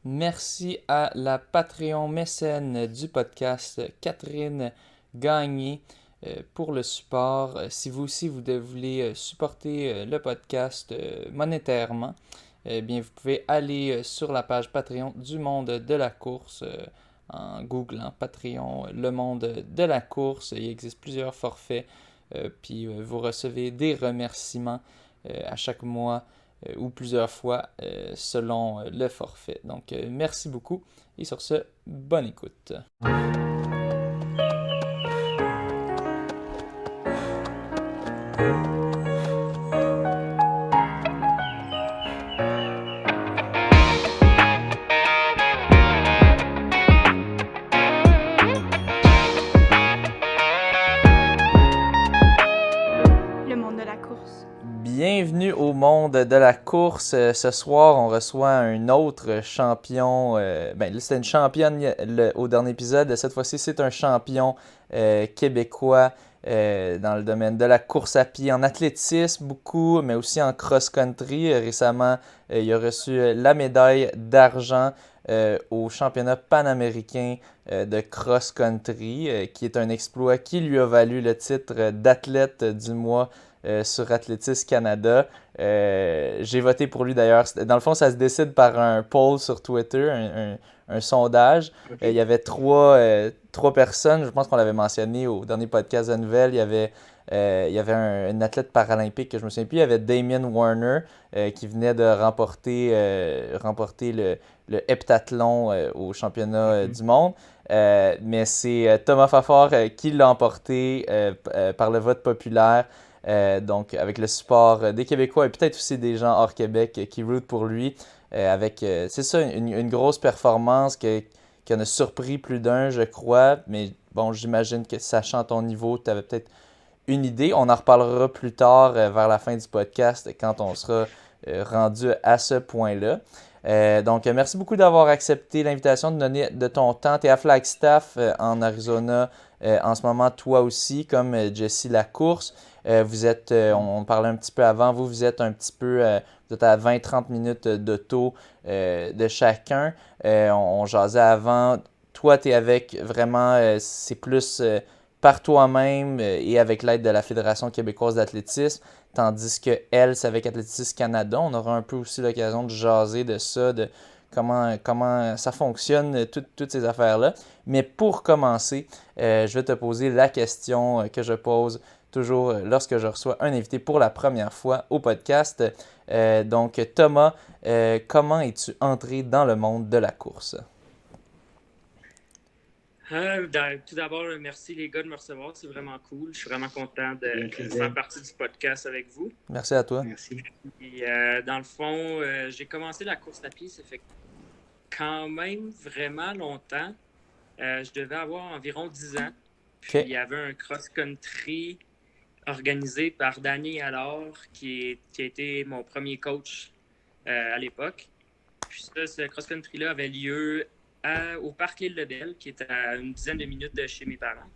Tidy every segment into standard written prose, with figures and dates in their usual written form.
Merci à la Patreon mécène du podcast, Catherine Gagné, pour le support. Si vous aussi voulez supporter le podcast monétairement, bien, vous pouvez aller sur la page Patreon du Monde de la course en googlant Patreon, le Monde de la course. Il existe plusieurs forfaits, puis vous recevez des remerciements à chaque mois ou plusieurs fois selon le forfait. Donc, merci beaucoup et sur ce, bonne écoute. Le monde de la course. Bienvenue au monde de la course. Ce soir, on reçoit un autre champion. Ben, là, c'était une championne au dernier épisode. Cette fois-ci, c'est un champion québécois dans le domaine de la course à pied, en athlétisme beaucoup, mais aussi en cross-country. Récemment, il a reçu la médaille d'argent au championnat panaméricain de cross-country, qui est un exploit qui lui a valu le titre d'athlète du mois sur Athlétisme Canada. J'ai voté pour lui d'ailleurs. Dans le fond, ça se décide par un poll sur Twitter, un sondage. Il y avait trois personnes, je pense qu'on l'avait mentionné au dernier podcast de nouvelles. Il y avait un athlète paralympique que je me souviens plus. Il y avait Damien Warner qui venait de remporter le heptathlon au championnat du monde. Mais c'est Thomas Fafard qui l'a emporté par le vote populaire. Donc, avec le support des Québécois et peut-être aussi des gens hors Québec qui rootent pour lui, c'est ça, une grosse performance qui en a surpris plus d'un, je crois. Mais bon, j'imagine que sachant ton niveau, tu avais peut-être une idée. On en reparlera plus tard vers la fin du podcast quand on sera rendu à ce point-là. Donc, merci beaucoup d'avoir accepté l'invitation de donner de ton temps. Tu es à Flagstaff en Arizona en ce moment, toi aussi, comme Jessie Lacourse. On parlait un petit peu avant, vous êtes un petit peu, vous êtes à 20-30 minutes d'auto de chacun. On jasait avant, toi, tu es avec vraiment, c'est plus par toi-même et avec l'aide de la Fédération québécoise d'athlétisme, tandis que elle, c'est avec Athlétisme Canada. On aura un peu aussi l'occasion de jaser de ça, de comment ça fonctionne, toutes ces affaires-là. Mais pour commencer, je vais te poser la question que je pose toujours lorsque je reçois un invité pour la première fois au podcast. Donc, Thomas, comment es-tu entré dans le monde de la course? Tout d'abord, merci les gars de me recevoir, c'est vraiment cool. Je suis vraiment content de plaisir. faire partie du podcast avec vous. Merci à toi. Merci. Et, dans le fond, j'ai commencé la course à pied, ça fait quand même vraiment longtemps. Je devais avoir environ 10 ans. Puis Ok. il y avait un cross-country organisé par Danny Allard, qui a été mon premier coach à l'époque. Puis ça, ce cross-country-là avait lieu au parc L'Île-de-Belle, qui est à une dizaine de minutes de chez mes parents.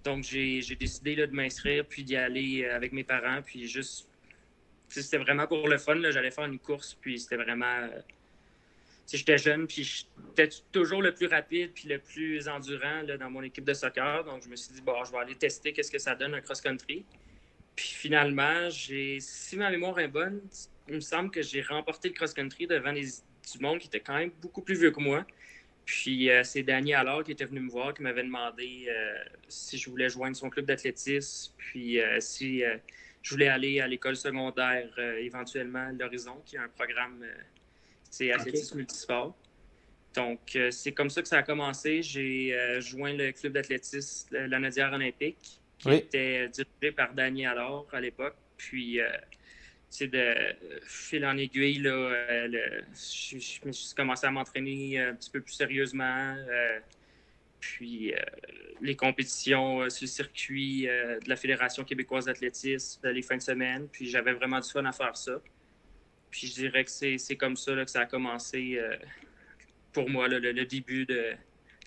Donc, j'ai décidé là, de m'inscrire, puis d'y aller avec mes parents, puis juste... C'était vraiment pour le fun, là, j'allais faire une course, puis c'était vraiment... J'étais jeune, puis j'étais toujours le plus rapide, puis le plus endurant là, dans mon équipe de soccer. Donc, je me suis dit, bon, je vais aller tester qu'est-ce que ça donne un cross-country. Puis finalement, si ma mémoire est bonne, il me semble que j'ai remporté le cross-country devant du monde qui était quand même beaucoup plus vieux que moi. Puis c'est Danny Allard qui était venu me voir, qui m'avait demandé si je voulais joindre son club d'athlétisme, puis si je voulais aller à l'école secondaire, éventuellement l'Horizon, qui a un programme, c'est athlétisme multisport. Donc c'est comme ça que ça a commencé. J'ai joint le club d'athlétisme, la Nadière Olympique, qui était dirigé par Danny Allard à l'époque. Puis de fil en aiguille, là, je me suis commencé à m'entraîner un petit peu plus sérieusement. Puis les compétitions sur le circuit de la Fédération québécoise d'athlétisme les fins de semaine. Puis j'avais vraiment du fun à faire ça. Puis je dirais que c'est comme ça là, que ça a commencé pour moi, là, le début de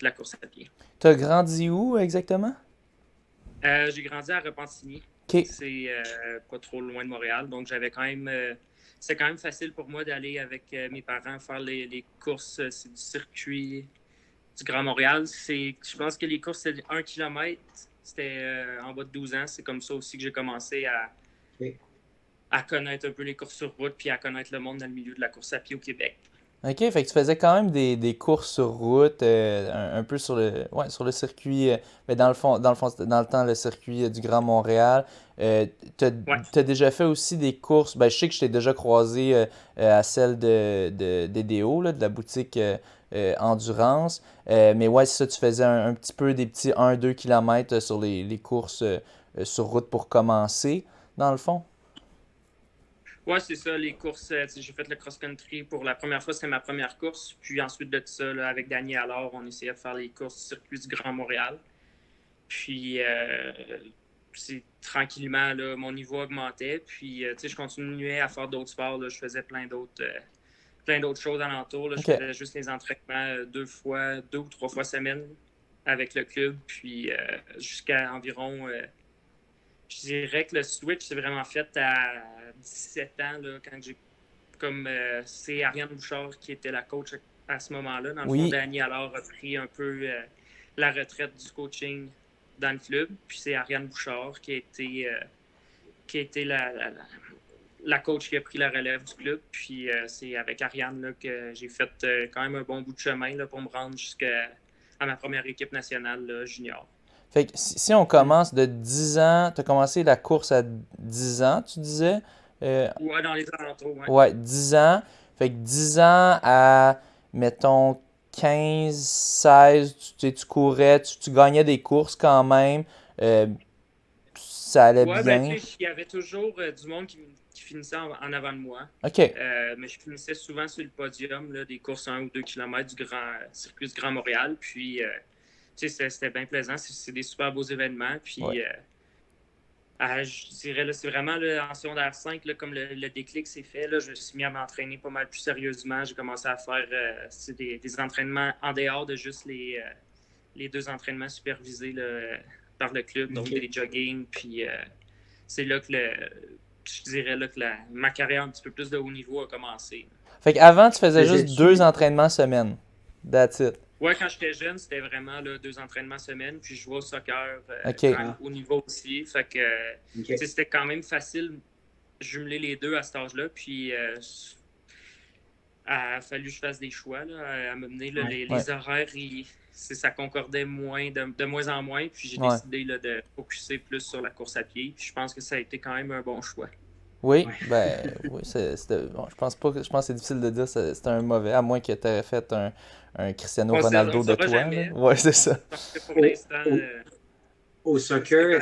la course à pied. Tu as grandi où exactement? J'ai grandi à Repentigny. Ok. C'est pas trop loin de Montréal. Donc j'avais quand même c'est quand même facile pour moi d'aller avec mes parents faire les courses. C'est du circuit du Grand Montréal. Je pense que les courses, c'est 1 km. C'était en bas de 12 ans. C'est comme ça aussi que j'ai commencé OK. à connaître un peu les courses sur route puis à connaître le monde dans le milieu de la course à pied au Québec. OK, fait que tu faisais quand même des courses sur route, un peu sur le circuit, mais dans le temps, le circuit du Grand Montréal. T'as, Ouais. t'as déjà fait aussi des courses, ben je sais que je t'ai déjà croisé à celle d'EDO, là, de la boutique Endurance. Mais ouais, c'est ça, tu faisais un petit peu des petits 1-2 km sur les courses sur route pour commencer, dans le fond. Ouais, c'est ça, les courses. J'ai fait le cross-country pour la première fois, c'était ma première course. Puis ensuite de ça, là, avec Danny alors, on essayait de faire les courses du circuit du Grand Montréal. Puis tranquillement, là, mon niveau augmentait. Puis je continuais à faire d'autres sports. Là. Je faisais plein d'autres choses alentour. Là. Je OK. faisais juste les entraînements 2 ou 3 fois semaine avec le club. Puis jusqu'à environ je dirais que le switch s'est vraiment fait à 17 ans, là, quand j'ai c'est Ariane Bouchard qui était la coach à ce moment-là. Dans le fond, Oui. Danny alors a pris un peu la retraite du coaching dans le club. Puis c'est Ariane Bouchard qui a été la coach qui a pris la relève du club. Puis c'est avec Ariane là, que j'ai fait quand même un bon bout de chemin là, pour me rendre jusqu'à ma première équipe nationale là, junior. Fait que si on commence de 10 ans, tu as commencé la course à 10 ans, tu disais? Ouais, dans les alentours, ouais. Ouais, 10 ans. Fait que 10 ans à, mettons, 15, 16, tu courais, tu gagnais des courses quand même. euh, Ça allait Ouais, ben, bien. tu sais, il y avait toujours du monde qui finissait en avant de moi. OK. Mais je finissais souvent sur le podium là, des courses 1 ou 2 km du grand circuit du Grand Montréal. Puis, tu sais, c'était bien plaisant. C'est des super beaux événements. Ouais. Puis, je dirais, là, c'est vraiment là, en secondaire 5, là, comme le déclic s'est fait, là, je me suis mis à m'entraîner pas mal plus sérieusement. J'ai commencé à faire des entraînements en dehors de juste les 2 entraînements supervisés là, par le club, donc OK. des jogging. Puis, c'est là que je dirais là, que ma carrière un petit peu plus de haut niveau a commencé. Fait qu'avant, tu faisais juste Faisais-tu- 2 entraînements semaine. That's it. Ouais, quand j'étais jeune, c'était vraiment là, 2 entraînements semaine. Puis je jouais au soccer OK. quand même au niveau aussi. Fait que OK. tu sais, c'était quand même facile de jumeler les deux à cet âge-là. Puis a fallu que je fasse des choix là, à me mener. Là, Ouais. les horaires, ça concordait de moins en moins. Puis j'ai Ouais. décidé là, de focuser plus sur la course à pied. Puis je pense que ça a été quand même un bon choix. Oui, Ouais. ben, oui, bon, je pense pas que c'est difficile de dire que c'était un mauvais, à moins que tu aies fait un Cristiano On Ronaldo ne de saura toi, jamais. là. Ouais, c'est ça. Parce que pour Au, l'instant, au c'était soccer, quand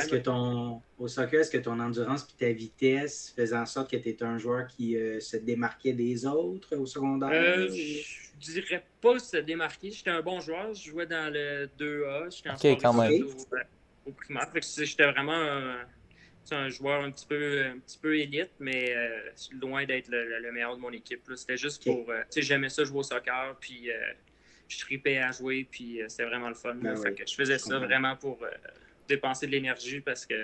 est-ce que ton endurance et ta vitesse faisaient en sorte que tu étais un joueur qui se démarquait des autres au secondaire? je dirais pas se démarquer. J'étais un bon joueur. Je jouais dans le 2A. J'étais en OK, sport quand même. études au primaire. Fait que j'étais vraiment un joueur un petit peu élite, mais loin d'être le meilleur de mon équipe. Là. C'était juste OK. pour... tu sais, j'aimais ça jouer au soccer, puis je tripais à jouer, puis c'était vraiment le fun. Là. Ben Fait oui, que je faisais je ça comprends. vraiment pour dépenser de l'énergie parce que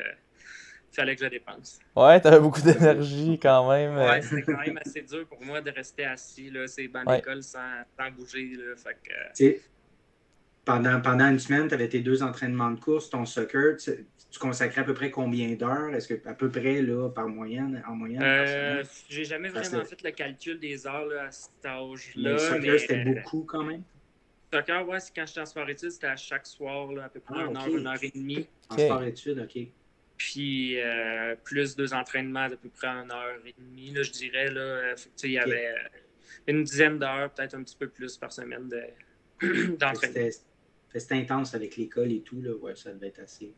fallait que je la dépense. Ouais, t'avais beaucoup d'énergie quand même. Ouais, c'était quand même assez dur pour moi de rester assis, là, ces bancs Ouais. d'école sans bouger. Là, fait que, Tu sais, pendant une semaine, tu avais tes 2 entraînements de course, ton soccer, tu consacrais à peu près combien d'heures? Est-ce que à peu près là, en moyenne par semaine? j'ai jamais Parce vraiment que fait le calcul des heures là, à cet mais âge-là, soccer, mais c'était beaucoup quand même. soccer, ouais, c'est quand j'étais en sport études, c'était à chaque soir, là, à peu près Ah, une OK. heure et demie. En OK. sport-études, OK. Puis plus 2 entraînements d'à peu près 1 heure et demie, là, je dirais. Là, fait que, tu sais, il y OK. avait une dizaine d'heures, peut-être un petit peu plus par semaine Fait que d'entraînement. c'était intense avec l'école et tout, là. Ouais, ça devait être assez.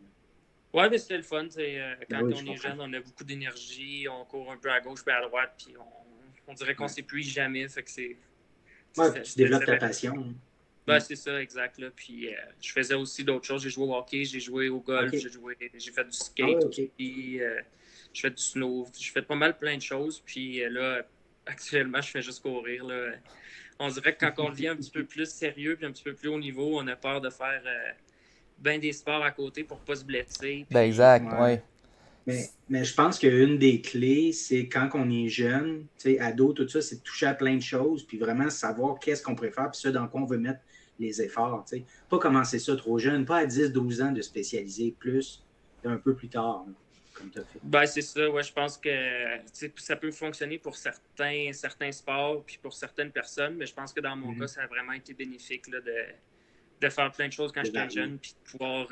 Ouais, mais c'était le fun. Quand Oui, on je est comprends. jeune, on a beaucoup d'énergie, on court un peu à gauche puis à droite, puis on dirait qu'on Ouais. s'épuise jamais. Fait que c'est. Ouais, puis tu développes ta c'était- passion. Hein. Ben, c'est ça, exact. Là. Puis je faisais aussi d'autres choses. J'ai joué au hockey, j'ai joué au golf, OK. j'ai fait du Ah skate ouais, OK. aussi, j'ai fait du snow, j'ai fait pas mal plein de choses. Puis là, actuellement, je fais juste courir. Là. On dirait que quand on devient un petit peu plus sérieux puis un petit peu plus haut niveau, on a peur de faire ben des sports à côté pour pas se blesser. Ben Puis exact, Ouais. ouais. Mais je pense qu'une des clés, c'est quand on est jeune, tu sais, ado, tout ça, c'est de toucher à plein de choses, puis vraiment savoir qu'est-ce qu'on préfère, puis ce dans quoi on veut mettre les efforts. Tu sais. Pas commencer ça trop jeune, pas à 10, 12 ans de spécialiser plus, un peu plus tard, là, comme tu as fait. Ben, c'est ça, ouais, je pense que ça peut fonctionner pour certains sports puis pour certaines personnes, mais je pense que dans mon cas, ça a vraiment été bénéfique là, de faire plein de choses quand j'étais jeune, puis de pouvoir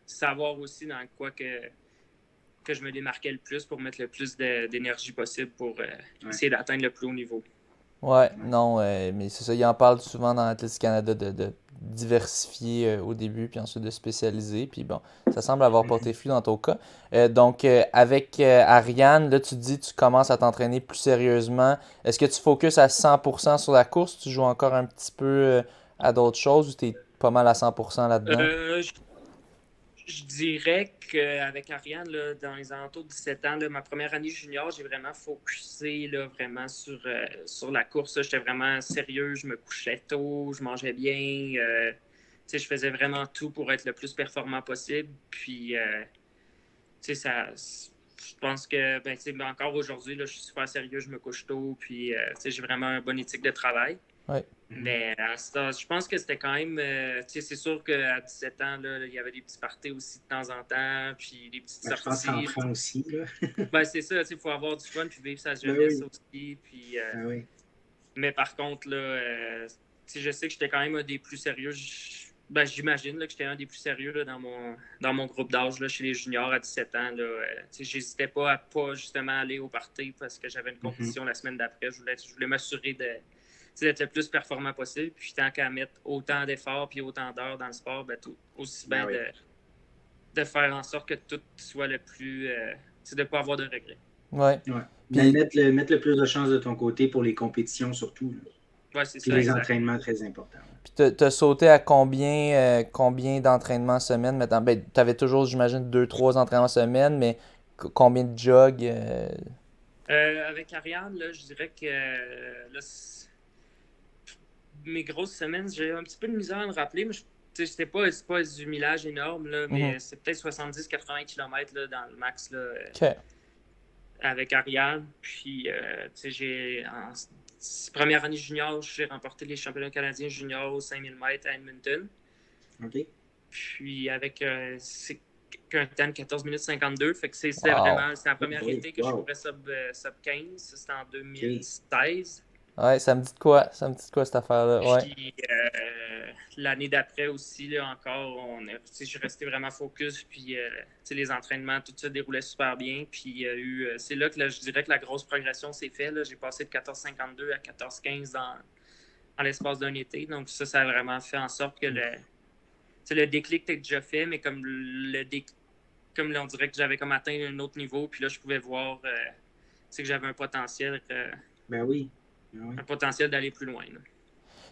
savoir aussi dans quoi que je me démarquais le plus pour mettre le plus d'énergie possible pour essayer d'atteindre le plus haut niveau. Ouais, non, mais c'est ça, ils en parlent souvent dans l'Athlétique Canada de diversifier au début, puis ensuite de spécialiser, puis bon, ça semble avoir porté fruit dans ton cas. Donc, avec Ariane, là, tu te dis, tu commences à t'entraîner plus sérieusement. Est-ce que tu focuses à 100% sur la course? Tu joues encore un petit peu à d'autres choses ou tu es pas mal à 100% là-dedans? Je dirais qu'avec Ariane, là, dans les alentours de 17 ans, là, ma première année junior, j'ai vraiment focusé là, vraiment sur la course. J'étais vraiment sérieux, je me couchais tôt, je mangeais bien. Je faisais vraiment tout pour être le plus performant possible. Puis, je pense que encore aujourd'hui, là, je suis super sérieux, je me couche tôt. Puis, j'ai vraiment une bonne éthique de travail. Ouais. Mais je pense que c'était quand même. C'est sûr qu'à 17 ans, là, il y avait des petits parties aussi de temps en temps, puis des petites sorties. Je pense qu'en France aussi. Là. C'est ça, il faut avoir du fun, puis vivre sa Ben jeunesse oui. aussi. Puis, Ben oui. Mais par contre, là, je sais que j'étais quand même un des plus sérieux. J'imagine là, que j'étais un des plus sérieux là, dans mon groupe d'âge là, chez les juniors à 17 ans. J'hésitais pas à pas justement aller au party parce que j'avais une compétition la semaine d'après. Je voulais m'assurer d'être le plus performant possible. Puis tant qu'à mettre autant d'efforts puis autant d'heures dans le sport, aussi bien de faire en sorte que tout soit le plus... de ne pas avoir de regrets. Ouais. Puis, mettre le plus de chances de ton côté pour les compétitions surtout. Là. Ouais, c'est puis ça, les exact. entraînements très importants. Puis t'as sauté à combien d'entraînements semaine maintenant? Ben, t'avais toujours, j'imagine, 2-3 entraînements semaine, mais combien de jogs? Avec Ariane, là, je dirais que là, mes grosses semaines, j'ai un petit peu de misère à me rappeler, mais c'est pas du millage énorme, là, mais c'est peut-être 70-80 km là, dans le max là, avec Ariane. Puis, en première année junior, j'ai remporté les championnats canadiens juniors aux 5000 mètres à Edmonton. OK. Puis, avec un temps de 14 minutes 52, fait que c'est vraiment c'est la première été que je courais sub 15. C'était en 2016. Ouais, ça me dit de quoi? Ça me dit de quoi cette affaire-là? Ouais. Puis l'année d'après aussi, là, encore, je suis resté vraiment focus. Puis les entraînements, tout ça déroulait super bien. Puis c'est là que je dirais que la grosse progression s'est faite. J'ai passé de 14,52 à 14,15 dans l'espace d'un été. Donc ça a vraiment fait en sorte que le déclic était déjà fait, mais comme là, on dirait que j'avais comme atteint un autre niveau. Puis là, je pouvais voir que j'avais un potentiel. Ben oui. Un potentiel d'aller plus loin. Là.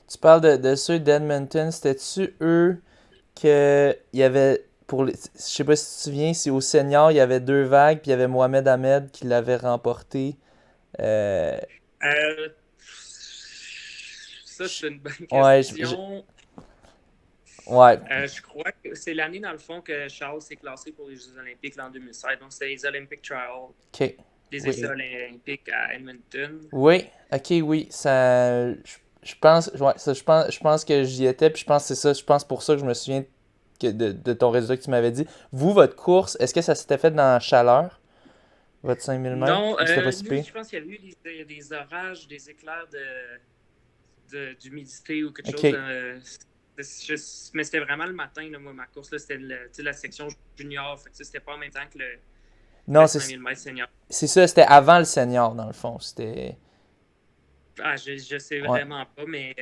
Tu parles de ceux d'Edmonton. C'était-tu eux qu'il y avait je sais pas si tu te souviens, si au senior, il y avait 2 vagues, puis il y avait Mohamed Ahmed qui l'avait remporté. Ça, c'est une bonne question. Je crois que c'est l'année, dans le fond, que Charles s'est classé pour les Jeux olympiques là, en 2016. Donc, c'est les Olympic Trials. OK. Les essais olympiques à Edmonton. Oui, OK, oui. Ça, je pense que j'y étais, puis je pense que c'est ça. Je pense pour ça que je me souviens de ton résultat que tu m'avais dit. Vous, votre course, est-ce que ça s'était fait dans la chaleur, votre 5000 mètres? Non, c'était pas si pire? je pense qu'il y a eu des orages, des éclairs d'humidité ou quelque chose. Mais c'était vraiment le matin, là, moi, ma course. Là, c'était la section junior. Fait que, c'était pas en même temps que le 5000 mètres senior. C'est ça, c'était avant le senior, dans le fond. C'était... je sais vraiment pas, mais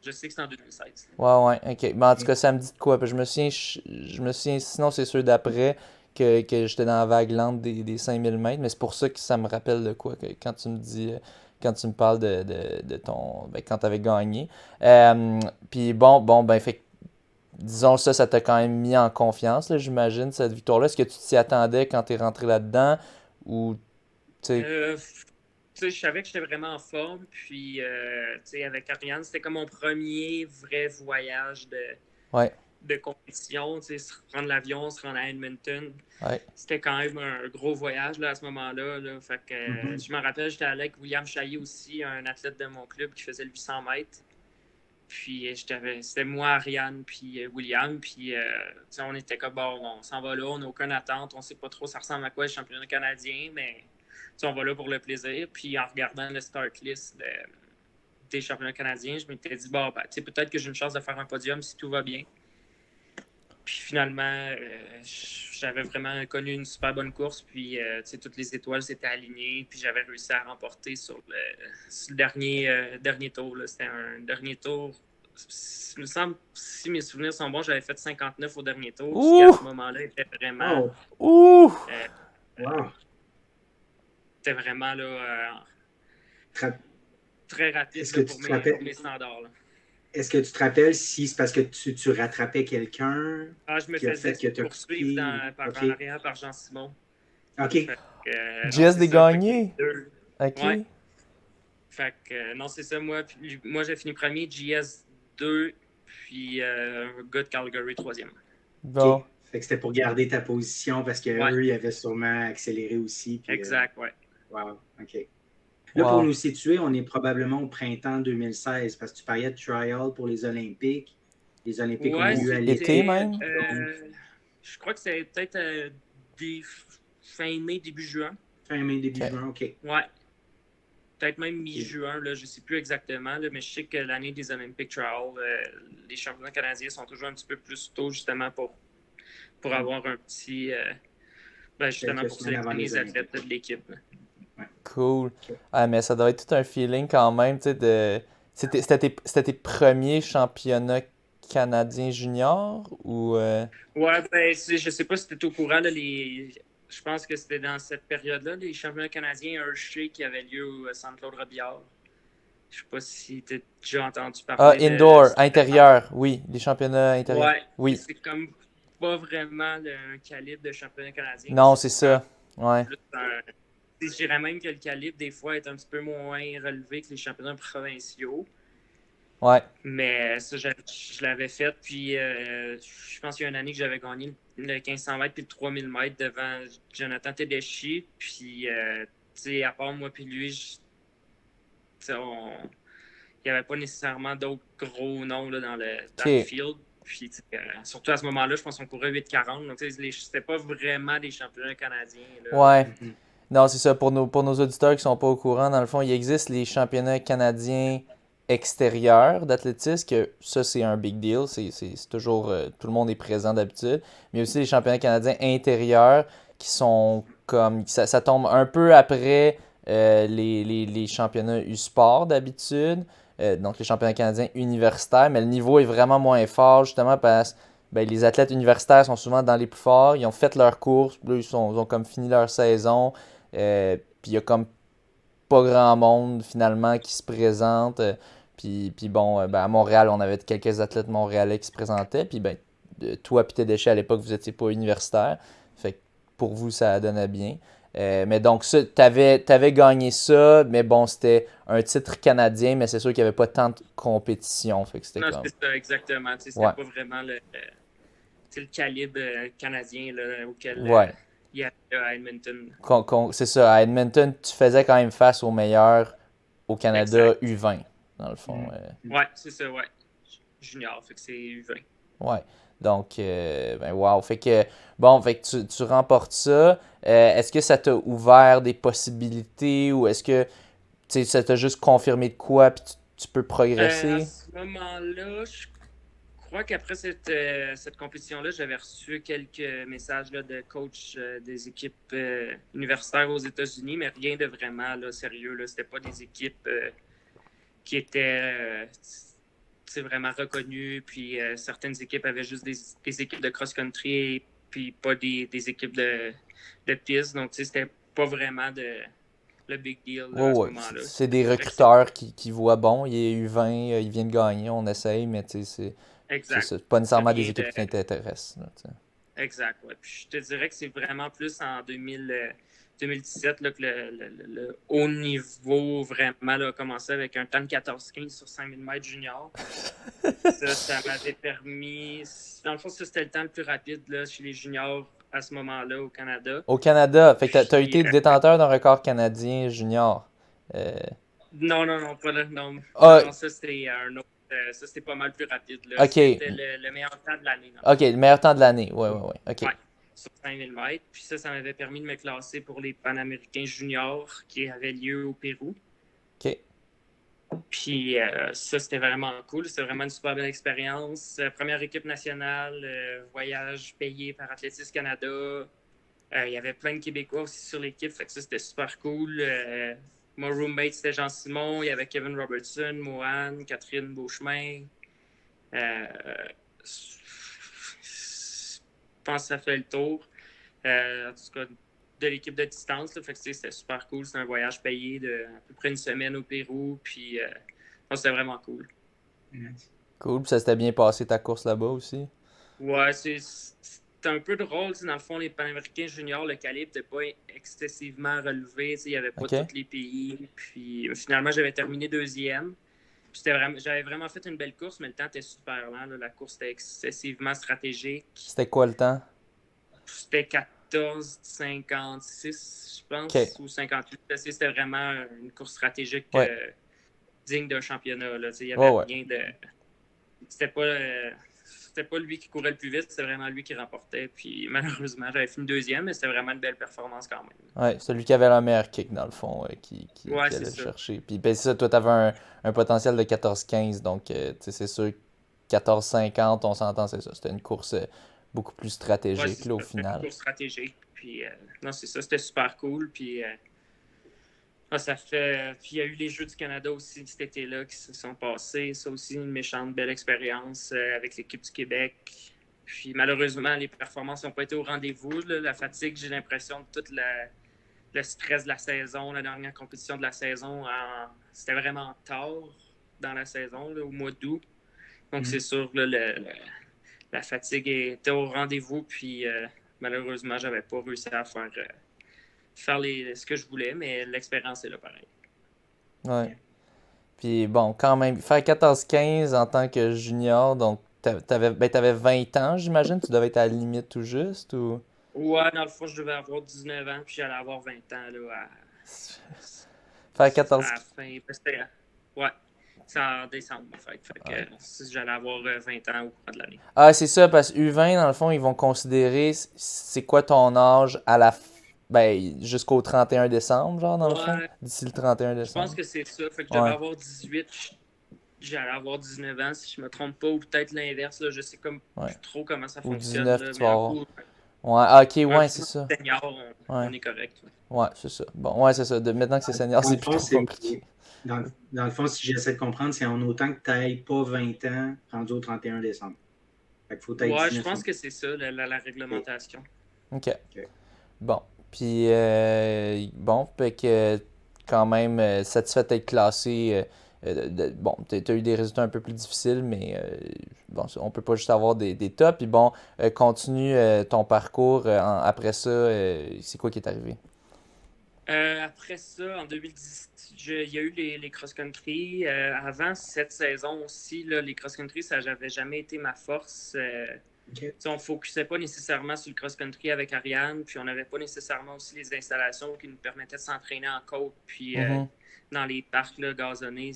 je sais que c'est en 2016. Ouais, OK. Mais en tout cas, ça me dit de quoi? Je me souviens, sinon c'est ceux d'après que j'étais dans la vague lente des 5000 mètres, mais c'est pour ça que ça me rappelle de quoi, quand tu me dis, quand tu me parles de ton, quand tu avais gagné. Puis ben, fait disons ça t'a quand même mis en confiance, là, j'imagine, cette victoire-là. Est-ce que tu t'y attendais quand tu es rentré là-dedans? Ou, je savais que j'étais vraiment en forme. Puis, avec Ariane, c'était comme mon premier vrai voyage de compétition, tu sais, se rendre l'avion, se rendre à Edmonton. Ouais. C'était quand même un gros voyage là, à ce moment-là. Là. Fait que, je me rappelle, j'étais allé avec William Chaillet aussi, un athlète de mon club qui faisait le 800 mètres. Puis c'était moi, Ariane, puis William. Puis on était comme, bon, on s'en va là, on n'a aucune attente, on sait pas trop ça ressemble à quoi le championnat canadien, mais on va là pour le plaisir. Puis en regardant le start list des championnats canadiens, je m'étais dit, bon, peut-être que j'ai une chance de faire un podium si tout va bien. Puis finalement, j'avais vraiment connu une super bonne course. Puis toutes les étoiles s'étaient alignées. Puis j'avais réussi à remporter sur le dernier tour. Là. C'était un dernier tour. Il me semble, si mes souvenirs sont bons, j'avais fait 59 au dernier tour. Puis à ce moment-là, c'était vraiment. Ouh! Wow. C'était vraiment là, Tra- très rapide Est-ce que là, tu pour te rappelles- mes standards. Là. Est-ce que tu te rappelles si c'est parce que tu rattrapais quelqu'un Je me qui a faisais fait que tu as poursuivre coupé? en arrière par Jean Simon. OK. Fait que, non, JS c'est des ça, gagnés? fait que Ok. Ouais. Fait que, non, c'est ça. Moi, j'ai fini premier, JS 2, puis un gars de Calgary 3e. Bon. OK. Fait que c'était pour garder ta position parce qu'eux, Ouais. ils avaient sûrement accéléré aussi. Puis, Exact, ouais. Wow. OK. Là, Wow. pour nous situer, on est probablement au printemps 2016 parce que tu parlais de trial pour les Olympiques. Les Olympiques ont Ouais, eu à Été l'été. même? Je crois que c'est peut-être fin mai, début juin. Fin mai, début OK. juin. OK. Ouais. Peut-être même mi-juin, là, je ne sais plus exactement, là, mais je sais que l'année des Olympic Trials, les championnats canadiens sont toujours un petit peu plus tôt, justement, pour avoir un petit. Justement, Quelques pour semaines avant sélectionner les les athlètes Olympiques. de l'équipe. Là. Cool. OK. Ah, mais ça doit être tout un feeling quand même, tu sais, de... C'était tes premiers championnats canadiens juniors ou... Ouais, je sais pas si tu es au courant, là, je pense que c'était dans cette période-là, les championnats canadiens Hershey qui avaient lieu au Centre-Claude-Robillard. Je sais pas si tu as déjà entendu Ah, parler indoor, intérieur, oui, les championnats intérieurs. Ouais, Oui. c'est comme pas vraiment un calibre de championnat canadien. Non, c'est ça. Ouais. Je dirais même que le calibre, des fois, est un petit peu moins relevé que les championnats provinciaux. Ouais. Mais ça, je l'avais fait. Puis, je pense qu'il y a une année que j'avais gagné le 1500 mètres puis le 3000 mètres devant Jonathan Tedeschi. Puis, tu sais, à part moi puis lui, il n'y avait pas nécessairement d'autres gros noms là, dans le field. Puis, surtout à ce moment-là, je pense qu'on courait 8,40. Donc, c'était pas vraiment des championnats canadiens. Là. Ouais. Non, c'est ça. Pour nos auditeurs qui sont pas au courant, dans le fond, il existe les championnats canadiens extérieurs d'athlétisme, que ça, c'est un big deal. C'est toujours... tout le monde est présent d'habitude. Mais aussi les championnats canadiens intérieurs qui sont comme... Ça tombe un peu après les championnats U-Sport d'habitude. Donc, les championnats canadiens universitaires. Mais le niveau est vraiment moins fort, justement, parce que les athlètes universitaires sont souvent dans les plus forts. Ils ont fait leur course. Là, ils ont comme fini leur saison. Puis il y a comme pas grand monde finalement qui se présente. Puis bon, à Montréal, on avait quelques athlètes montréalais qui se présentaient. Puis toi et tes déchets à l'époque, vous n'étiez pas universitaire. Fait que pour vous, ça donnait bien. Mais donc, ça, t'avais gagné ça, mais bon, c'était un titre canadien, mais c'est sûr qu'il n'y avait pas tant de compétition. Fait que c'était Non, comme... c'est ça, exactement. C'était Ouais. pas vraiment le calibre canadien là, auquel Ouais. il y a à Edmonton. C'est ça, à Edmonton, tu faisais quand même face aux meilleurs au Canada Exact. U20, dans le fond. Ouais, c'est ça, ouais. Junior, fait que c'est U20. Ouais. Donc, wow. Fait que, bon, fait que tu remportes ça. Est-ce que ça t'a ouvert des possibilités ou est-ce que ça t'a juste confirmé de quoi puis tu peux progresser? À ce moment-là, je crois qu'après cette compétition-là, j'avais reçu quelques messages là, de coach des équipes universitaires aux États-Unis, mais rien de vraiment là, sérieux. Là. C'était pas des équipes qui étaient vraiment reconnues. Puis certaines équipes avaient juste des équipes de cross-country puis pas des équipes de piste. Donc, c'était pas vraiment le big deal là, à ce moment-là. C'est des recruteurs qui voient, bon, il est U20, il vient de gagner, on essaye, mais c'est pas nécessairement des équipes qui t'intéressent. Là, exact, ouais. Puis je te dirais que c'est vraiment plus en 2017 là, que le haut niveau vraiment là, a commencé avec un temps de 14-15 sur 5000 mètres junior. Ça m'avait permis. Dans le fond, ça, c'était le temps le plus rapide là, chez les juniors à ce moment-là au Canada. Au Canada, fait que t'as Puis, été détenteur d'un record canadien junior. Euh, non, pas là. Non, Ah, non, ça, c'était un autre. Ça, c'était pas mal plus rapide. Là. ok, C'était le meilleur temps de l'année. ok, le meilleur temps de l'année. Ouais, ok. Ouais, sur 5000 mètres. Puis ça m'avait permis de me classer pour les Panaméricains juniors qui avaient lieu au Pérou. Ok. Puis ça, c'était vraiment cool. C'était vraiment une super belle expérience. Première équipe nationale, voyage payé par Athlétisme Canada. Il y avait plein de Québécois aussi sur l'équipe. Fait que ça, c'était super cool. Mon roommate, c'était Jean-Simon. Il y avait Kevin Robertson, Mohan, Catherine Beauchemin. Je pense que ça fait le tour. En tout cas, de l'équipe de distance. Là. Fait que c'était super cool. C'était un voyage payé de à peu près une semaine au Pérou. Puis c'était vraiment cool. Cool, puis ça s'était bien passé ta course là-bas aussi. Ouais, c'est un peu drôle. Dans le fond, les Panaméricains juniors, le calibre n'était pas excessivement relevé. Il n'y avait pas Ok. tous les pays. Puis finalement, j'avais terminé deuxième. J'avais vraiment fait une belle course, mais le temps était super lent. Là. La course était excessivement stratégique. C'était quoi le temps? C'était 14,56, je Ok. pense, ou 58. C'était vraiment une course stratégique Ouais. digne d'un championnat. Là. Il n'y Ouais, avait ouais. rien de. C'était pas lui qui courait le plus vite, c'était vraiment lui qui remportait. Puis malheureusement, j'avais fini deuxième, mais c'était vraiment une belle performance quand même. Ouais, celui qui avait la meilleure kick dans le fond, qui Ouais, allait c'est le ça. chercher. Puis ben, c'est ça, toi t'avais un potentiel de 14-15, donc tu sais, c'est sûr 14-50, on s'entend, c'est ça. C'était une course beaucoup plus Ouais, stratégique c'est là, au ça. C'était une final. course stratégique. Puis non, c'est ça, c'était super cool. Puis ça fait. Puis il y a eu les Jeux du Canada aussi cet été-là qui se sont passés. Ça aussi, une méchante belle expérience avec l'équipe du Québec. Puis malheureusement, les performances n'ont pas été au rendez-vous. Là. La fatigue, j'ai l'impression de tout le stress de la saison, la dernière compétition de la saison, c'était vraiment tard dans la saison, là, au mois d'août. Donc c'est sûr, là, la fatigue était au rendez-vous. Puis malheureusement, j'avais pas réussi à faire ce que je voulais, mais l'expérience est là pareil. Ouais. Puis bon, quand même, faire 14-15 en tant que junior, donc t'avais 20 ans, j'imagine, tu devais être à la limite tout juste, ou? Ouais, dans le fond, je devais avoir 19 ans, puis j'allais avoir 20 ans là, Faire 14. à la fin. Ouais, c'est en décembre, en fait. Fait Ouais. que j'allais avoir 20 ans au cours de l'année. Ah, c'est ça, parce que U20, dans le fond, ils vont considérer c'est quoi ton âge à ben, jusqu'au 31 décembre, genre, dans le fond, Ouais, d'ici le 31 je pense décembre. que c'est ça. Fait que je devais Ouais. avoir 18, j'allais avoir 19 ans, si je me trompe pas, ou peut-être l'inverse. Là, je sais comme Ouais. plus trop comment ça Ou fonctionne, 19, là, tu mais vas avoir. Ouais, ah, ok, un ouais, c'est coup ça. senior, Ouais, on est correct. ouais, c'est ça. Bon, ouais, c'est ça. Maintenant que c'est senior, Dans c'est le plus fond, trop compliqué. dans le fond, si j'essaie de comprendre, c'est en autant que tu n'ailles pas 20 ans rendu au 31 décembre. Fait qu'il faut être Ouais, je 19 ans. pense que c'est ça, la réglementation. Ok. OK. Bon. Puis, bon, fait que quand même satisfait d'être classé. Bon, t'as eu des résultats un peu plus difficiles, mais bon, on peut pas juste avoir des tops. Puis bon, continue ton parcours. Après ça, c'est quoi qui est arrivé? Après ça, en 2010, il y a eu les cross-country. Avant cette saison aussi, là, les cross-country, ça n'avait jamais été ma force. OK. On ne focusait pas nécessairement sur le cross-country avec Ariane, puis on n'avait pas nécessairement aussi les installations qui nous permettaient de s'entraîner en côte, puis Mhm. dans les parcs là, gazonnés,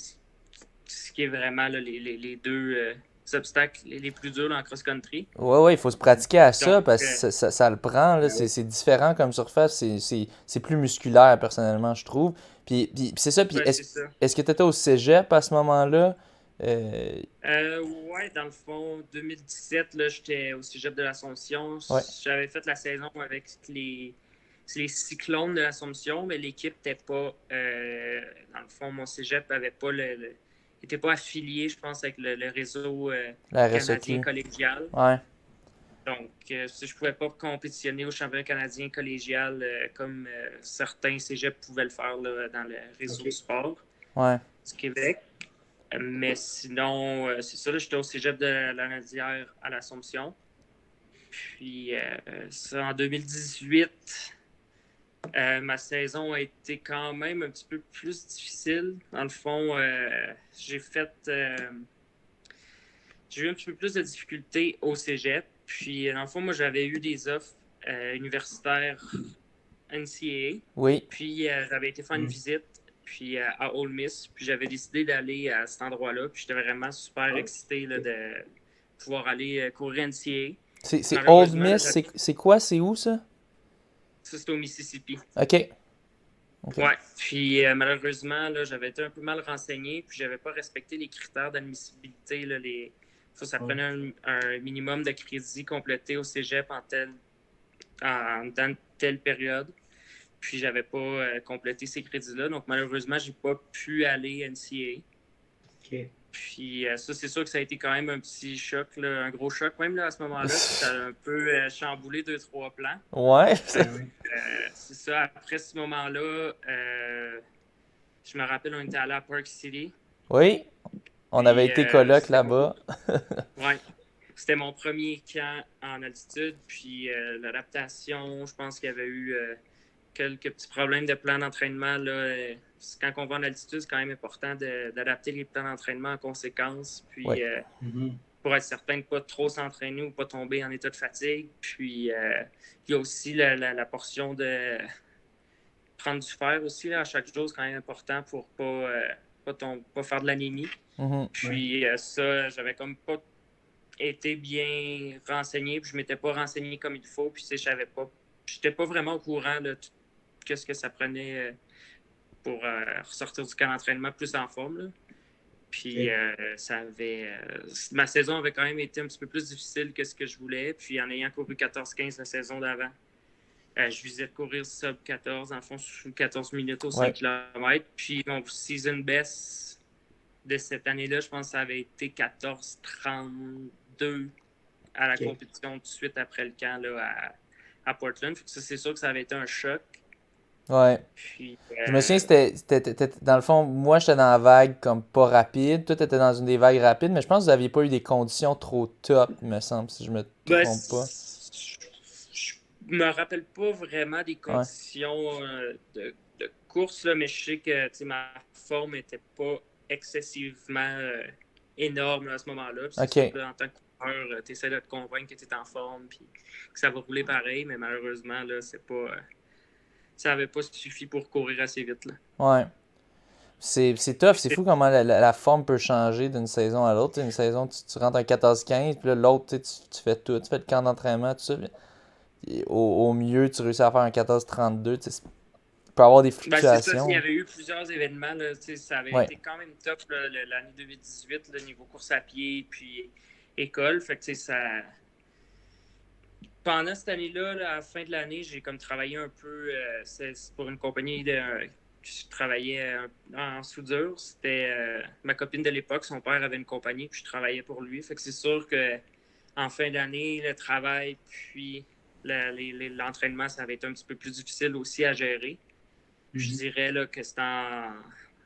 ce qui est vraiment là, les deux obstacles les plus durs dans le cross-country. Ouais, ouais, il faut se pratiquer à ça Donc, parce que ça le prend, là. Ben oui. C'est différent comme surface. C'est plus musculaire, personnellement, je trouve. Puis c'est ça. Puis ben, c'est ça. est-ce que tu étais au cégep à ce moment-là? Ouais, dans le fond, 2017, là, j'étais au Cégep de l'Assomption. Ouais. J'avais fait la saison avec les Cyclones de l'Assomption, mais l'équipe n'était pas. Dans le fond, mon Cégep n'avait pas était pas affilié, je pense, avec le réseau La canadien RSEQ. collégial. Ouais. Donc, je ne pouvais pas compétitionner au championnat canadien collégial comme certains cégeps pouvaient le faire là, dans le réseau OK. sport Ouais. du Québec. Mais sinon, c'est ça, j'étais au cégep de la Nadière à l'Assomption. Puis, ça, en 2018, Ma saison a été quand même un petit peu plus difficile. Dans le fond, j'ai eu un petit peu plus de difficultés au cégep. Puis, dans le fond, moi, j'avais eu des offres universitaires NCAA. Oui. Puis, j'avais été faire une visite puis, à Ole Miss. Puis, j'avais décidé d'aller à cet endroit-là. Puis, j'étais vraiment super excité là, de pouvoir aller courir NCAA. C'est Old Malheureusement, là, Miss, c'est quoi? C'est où ça? ça, c'était au Mississippi. OK. Ouais. Puis, malheureusement, là, j'avais été un peu mal renseigné. Puis, j'avais pas respecté les critères d'admissibilité. Là, ça prenait un minimum de crédit complété au cégep dans telle période. Puis, j'avais pas complété ces crédits-là. Donc, malheureusement, j'ai pas pu aller NCAA. OK. Puis, ça, c'est sûr que ça a été quand même un petit choc, là, un gros choc même là, à ce moment-là. Ça a un peu chamboulé 2-3 plans. Ouais. C'est ça. Après ce moment-là, je me rappelle, on était allé à Park City. Oui. On avait été coloc là-bas. Ouais. C'était mon premier camp en altitude. Puis l'adaptation, je pense qu'il y avait eu quelques petits problèmes de plan d'entraînement. Là. Quand on va en altitude, c'est quand même important d'adapter les plans d'entraînement en conséquence. Puis Oui. pour être certain de ne pas trop s'entraîner ou pas tomber en état de fatigue. Puis il y a aussi la portion de prendre du fer aussi là, à chaque jour, c'est quand même important pour pas faire de l'anémie. Puis ça, j'avais comme pas été bien renseigné, puis je m'étais pas renseigné comme il faut, puis j'étais pas vraiment au courant de qu'est-ce que ça prenait pour ressortir du camp d'entraînement plus en forme. Là. Puis ma saison avait quand même été un petit peu plus difficile que ce que je voulais, puis en ayant couru 14-15 la saison d'avant, je visais de courir sub 14, en fond, sous 14 minutes au 5 km. Puis mon season best de cette année-là, je pense que ça avait été 14-32 à la compétition tout de suite après le camp là, à Portland. Fait que ça, c'est sûr que ça avait été un choc. Ouais. Puis, je me souviens, dans le fond, moi j'étais dans la vague comme pas rapide. Toi, t'étais dans une des vagues rapides, mais je pense que vous n'aviez pas eu des conditions trop top, il me semble, si je me trompe pas. Je me rappelle pas vraiment des conditions de course, là, mais je sais que ma forme n'était pas excessivement énorme là, à ce moment-là. Puis c'est sûr que, en tant que coureur, tu essaies de te convaincre que tu es en forme et que ça va rouler pareil, mais malheureusement, là, ça n'avait pas suffi pour courir assez vite. Là. Ouais. C'est tough, c'est fou comment la forme peut changer d'une saison à l'autre. Une saison, tu rentres en 14-15, puis là, l'autre, tu fais tout. Tu fais le camp d'entraînement, tout ça. Au mieux, tu réussis à faire un 14-32. Tu peux avoir des fluctuations. C'est ça, il y avait eu plusieurs événements. Là, ça avait été quand même top l'année 2018, le niveau course à pied, puis école. Fait que ça... Pendant cette année-là, à la fin de l'année, j'ai comme travaillé un peu. C'est pour une compagnie je travaillais en soudure. C'était ma copine de l'époque, son père avait une compagnie, puis je travaillais pour lui. Fait que c'est sûr que en fin d'année, le travail puis l'entraînement, ça avait été un petit peu plus difficile aussi à gérer. Je dirais là, que c'est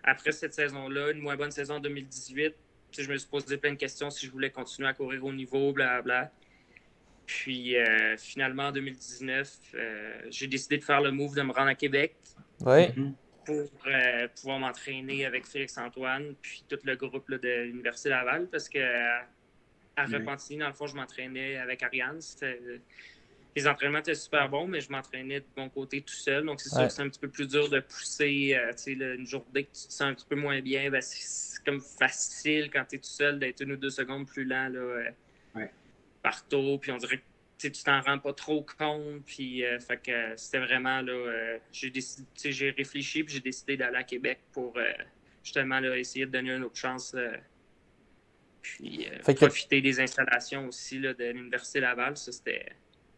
après cette saison-là, une moins bonne saison en 2018, je me suis posé plein de questions si je voulais continuer à courir au niveau, blablabla. Puis finalement, en 2019, j'ai décidé de faire le move de me rendre à Québec pour pouvoir m'entraîner avec Félix-Antoine puis tout le groupe là, de l'Université Laval parce qu'à Repentigny, dans le fond, je m'entraînais avec Ariane. Les entraînements étaient super bons, mais je m'entraînais de mon côté tout seul. Donc, c'est sûr que c'est un petit peu plus dur de pousser. Une journée que tu te sens un petit peu moins bien, ben, c'est comme facile quand tu es tout seul d'être 1 ou 2 secondes plus lent là, partout. Puis on dirait que tu t'en rends pas trop compte. Puis, fait que c'était vraiment là. J'ai réfléchi puis j'ai décidé d'aller à Québec pour justement là, essayer de donner une autre chance. Puis profiter des installations aussi là, de l'Université Laval. Ça, c'était.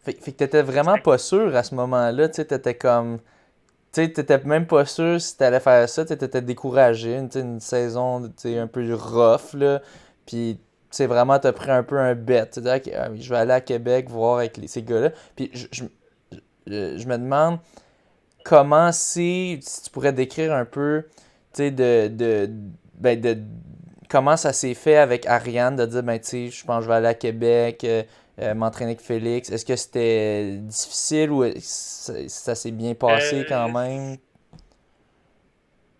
Fait que t'étais vraiment pas sûr à ce moment-là, tu sais, t'étais comme... Tu sais, t'étais même pas sûr si t'allais faire ça, t'étais découragé, une saison, un peu rough, là, puis, tu sais, vraiment, t'as pris un peu un bet, tu dis, OK, je vais aller à Québec voir avec ces gars-là, puis je me demande comment si tu pourrais décrire un peu, tu sais, comment ça s'est fait avec Ariane de dire, ben, tu sais, je pense que je vais aller à Québec, m'entraîner avec Félix. Est-ce que c'était difficile ou ça s'est bien passé quand Euh, même?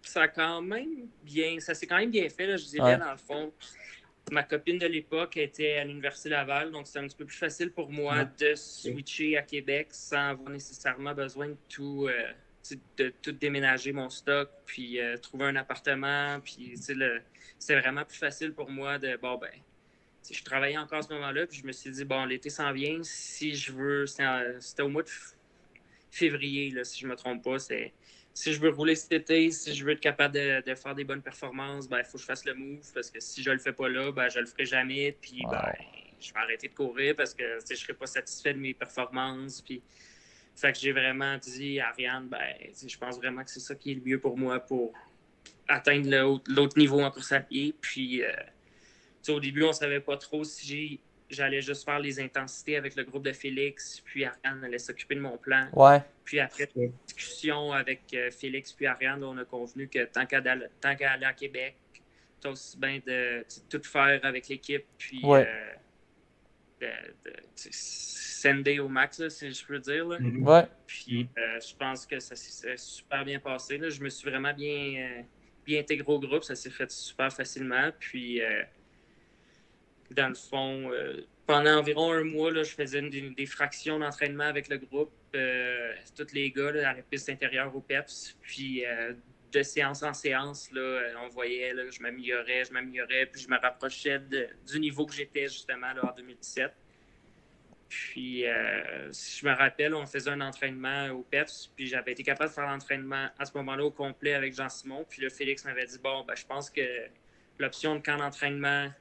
Ça s'est quand même bien fait, là, je dirais, Ouais, dans le fond. Ma copine de l'époque était à l'Université Laval, donc c'était un petit peu plus facile pour moi Ouais. de switcher à Québec sans avoir nécessairement besoin de tout déménager mon stock, puis trouver un appartement. Puis c'était vraiment plus facile pour moi de, bon, ben, je travaillais encore à ce moment-là, puis je me suis dit, bon, l'été s'en vient, si je veux, c'était au mois de février, là, si je ne me trompe pas, si je veux rouler cet été, si je veux être capable de faire des bonnes performances, ben, il faut que je fasse le move parce que si je le fais pas là, ben, je le ferai jamais. Puis ben, wow. je vais arrêter de courir parce que je ne serai pas satisfait de mes performances. Puis, fait que j'ai vraiment dit à Ariane, ben, je pense vraiment que c'est ça qui est le mieux pour moi pour atteindre l'autre niveau en course à pied. Puis au début, on ne savait pas trop si j'allais juste faire les intensités avec le groupe de Félix, puis Ariane allait s'occuper de mon plan. Ouais, Puis après une discussion avec Félix puis Ariane, on a convenu que tant qu'à aller à Québec, c'est aussi bien de tout faire avec l'équipe, puis ouais, de sender au max, là, si je peux dire. Là. Mhm. ouais. Puis je pense que ça s'est super bien passé. Là. Je me suis vraiment bien intégré au groupe. Ça s'est fait super facilement. Puis dans le fond, pendant environ un mois, là, je faisais des fractions d'entraînement avec le groupe, tous les gars là, à la piste intérieure au PEPS. Puis de séance en séance, là, on voyait que je m'améliorais, puis je me rapprochais du niveau que j'étais justement là, en 2017. Puis, si je me rappelle, on faisait un entraînement au PEPS, puis j'avais été capable de faire l'entraînement à ce moment-là au complet avec Jean-Simon. Puis là, Félix m'avait dit, bon, ben, je pense que l'option de camp d'entraînement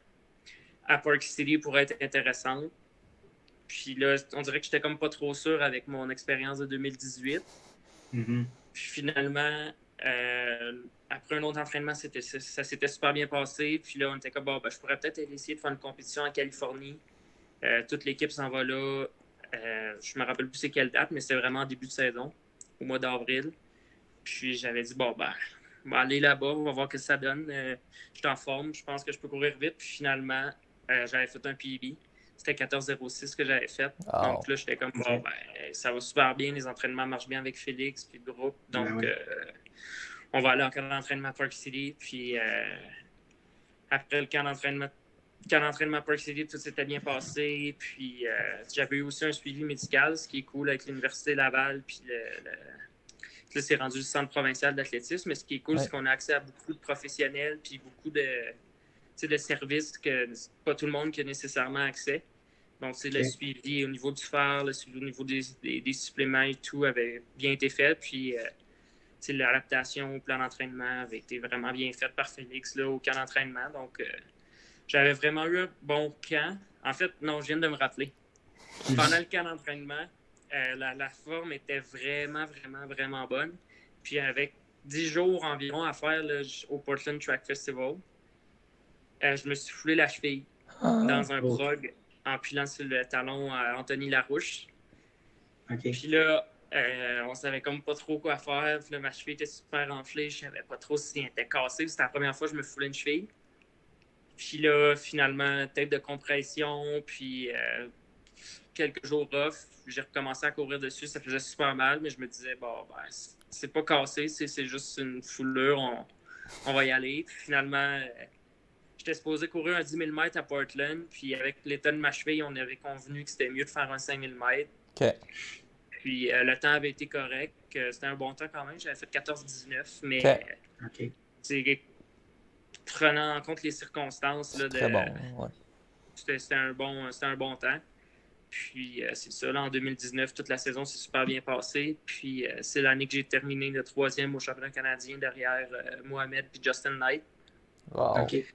à Park City pourrait être intéressante. Puis là, on dirait que j'étais comme pas trop sûr avec mon expérience de 2018. Mhm. Puis finalement, après un autre entraînement, ça s'était super bien passé. Puis là, on était comme, bon, ben, je pourrais peut-être essayer de faire une compétition en Californie. Toute l'équipe s'en va là. Je me rappelle plus c'est quelle date, mais c'était vraiment en début de saison, au mois d'avril. Puis j'avais dit, bon, ben, on va aller là-bas, on va voir ce que ça donne. Je suis en forme, je pense que je peux courir vite. Puis finalement, j'avais fait un PB. C'était 14,06 que j'avais fait. Wow. Donc là, j'étais comme, bon, ben, ça va super bien. Les entraînements marchent bien avec Félix puis le groupe. Donc, Ben oui. on va aller en camp d'entraînement à Park City. Puis après le camp d'entraînement à Park City, tout s'était bien passé. Puis j'avais eu aussi un suivi médical, ce qui est cool avec l'Université Laval. Puis là, c'est rendu le centre provincial d'athlétisme. Mais ce qui est cool, c'est qu'on a accès à beaucoup de professionnels puis beaucoup de services que pas tout le monde qui a nécessairement accès. Donc, le suivi au niveau du phare, le suivi au niveau des suppléments et tout avait bien été fait. Puis, l'adaptation au plan d'entraînement avait été vraiment bien faite par Félix là, au camp d'entraînement. Donc, j'avais vraiment eu un bon camp. En fait, non, je viens de me rappeler. Pendant le camp d'entraînement, la forme était vraiment, vraiment, vraiment bonne. Puis, avec 10 jours environ à faire là, au Portland Track Festival, je me suis foulé la cheville dans un prog en pilant sur le talon à Anthony Larouche. Okay. Puis là, on savait comme pas trop quoi faire. Puis là, ma cheville était super enflée. Je savais pas trop si elle était cassée. C'était la première fois que je me foulais une cheville. Puis là, finalement, tête de compression, puis quelques jours off. J'ai recommencé à courir dessus. Ça faisait super mal, mais je me disais, bon, ben, c'est pas cassé, c'est juste une foulure. On va y aller. Puis finalement, j'étais supposé courir un 10 000 mètres à Portland, puis avec l'état de ma cheville, on avait convenu que c'était mieux de faire un 5 000 mètres. OK. Puis le temps avait été correct. C'était un bon temps quand même. J'avais fait 14-19, mais prenant en compte les circonstances, là, très bon. Ouais. C'était un bon temps. Puis c'est ça, là, en 2019, toute la saison s'est super bien passée. Puis c'est l'année que j'ai terminé le 3e au championnat canadien derrière Mohamed et Justin Knight. Wow. Okay.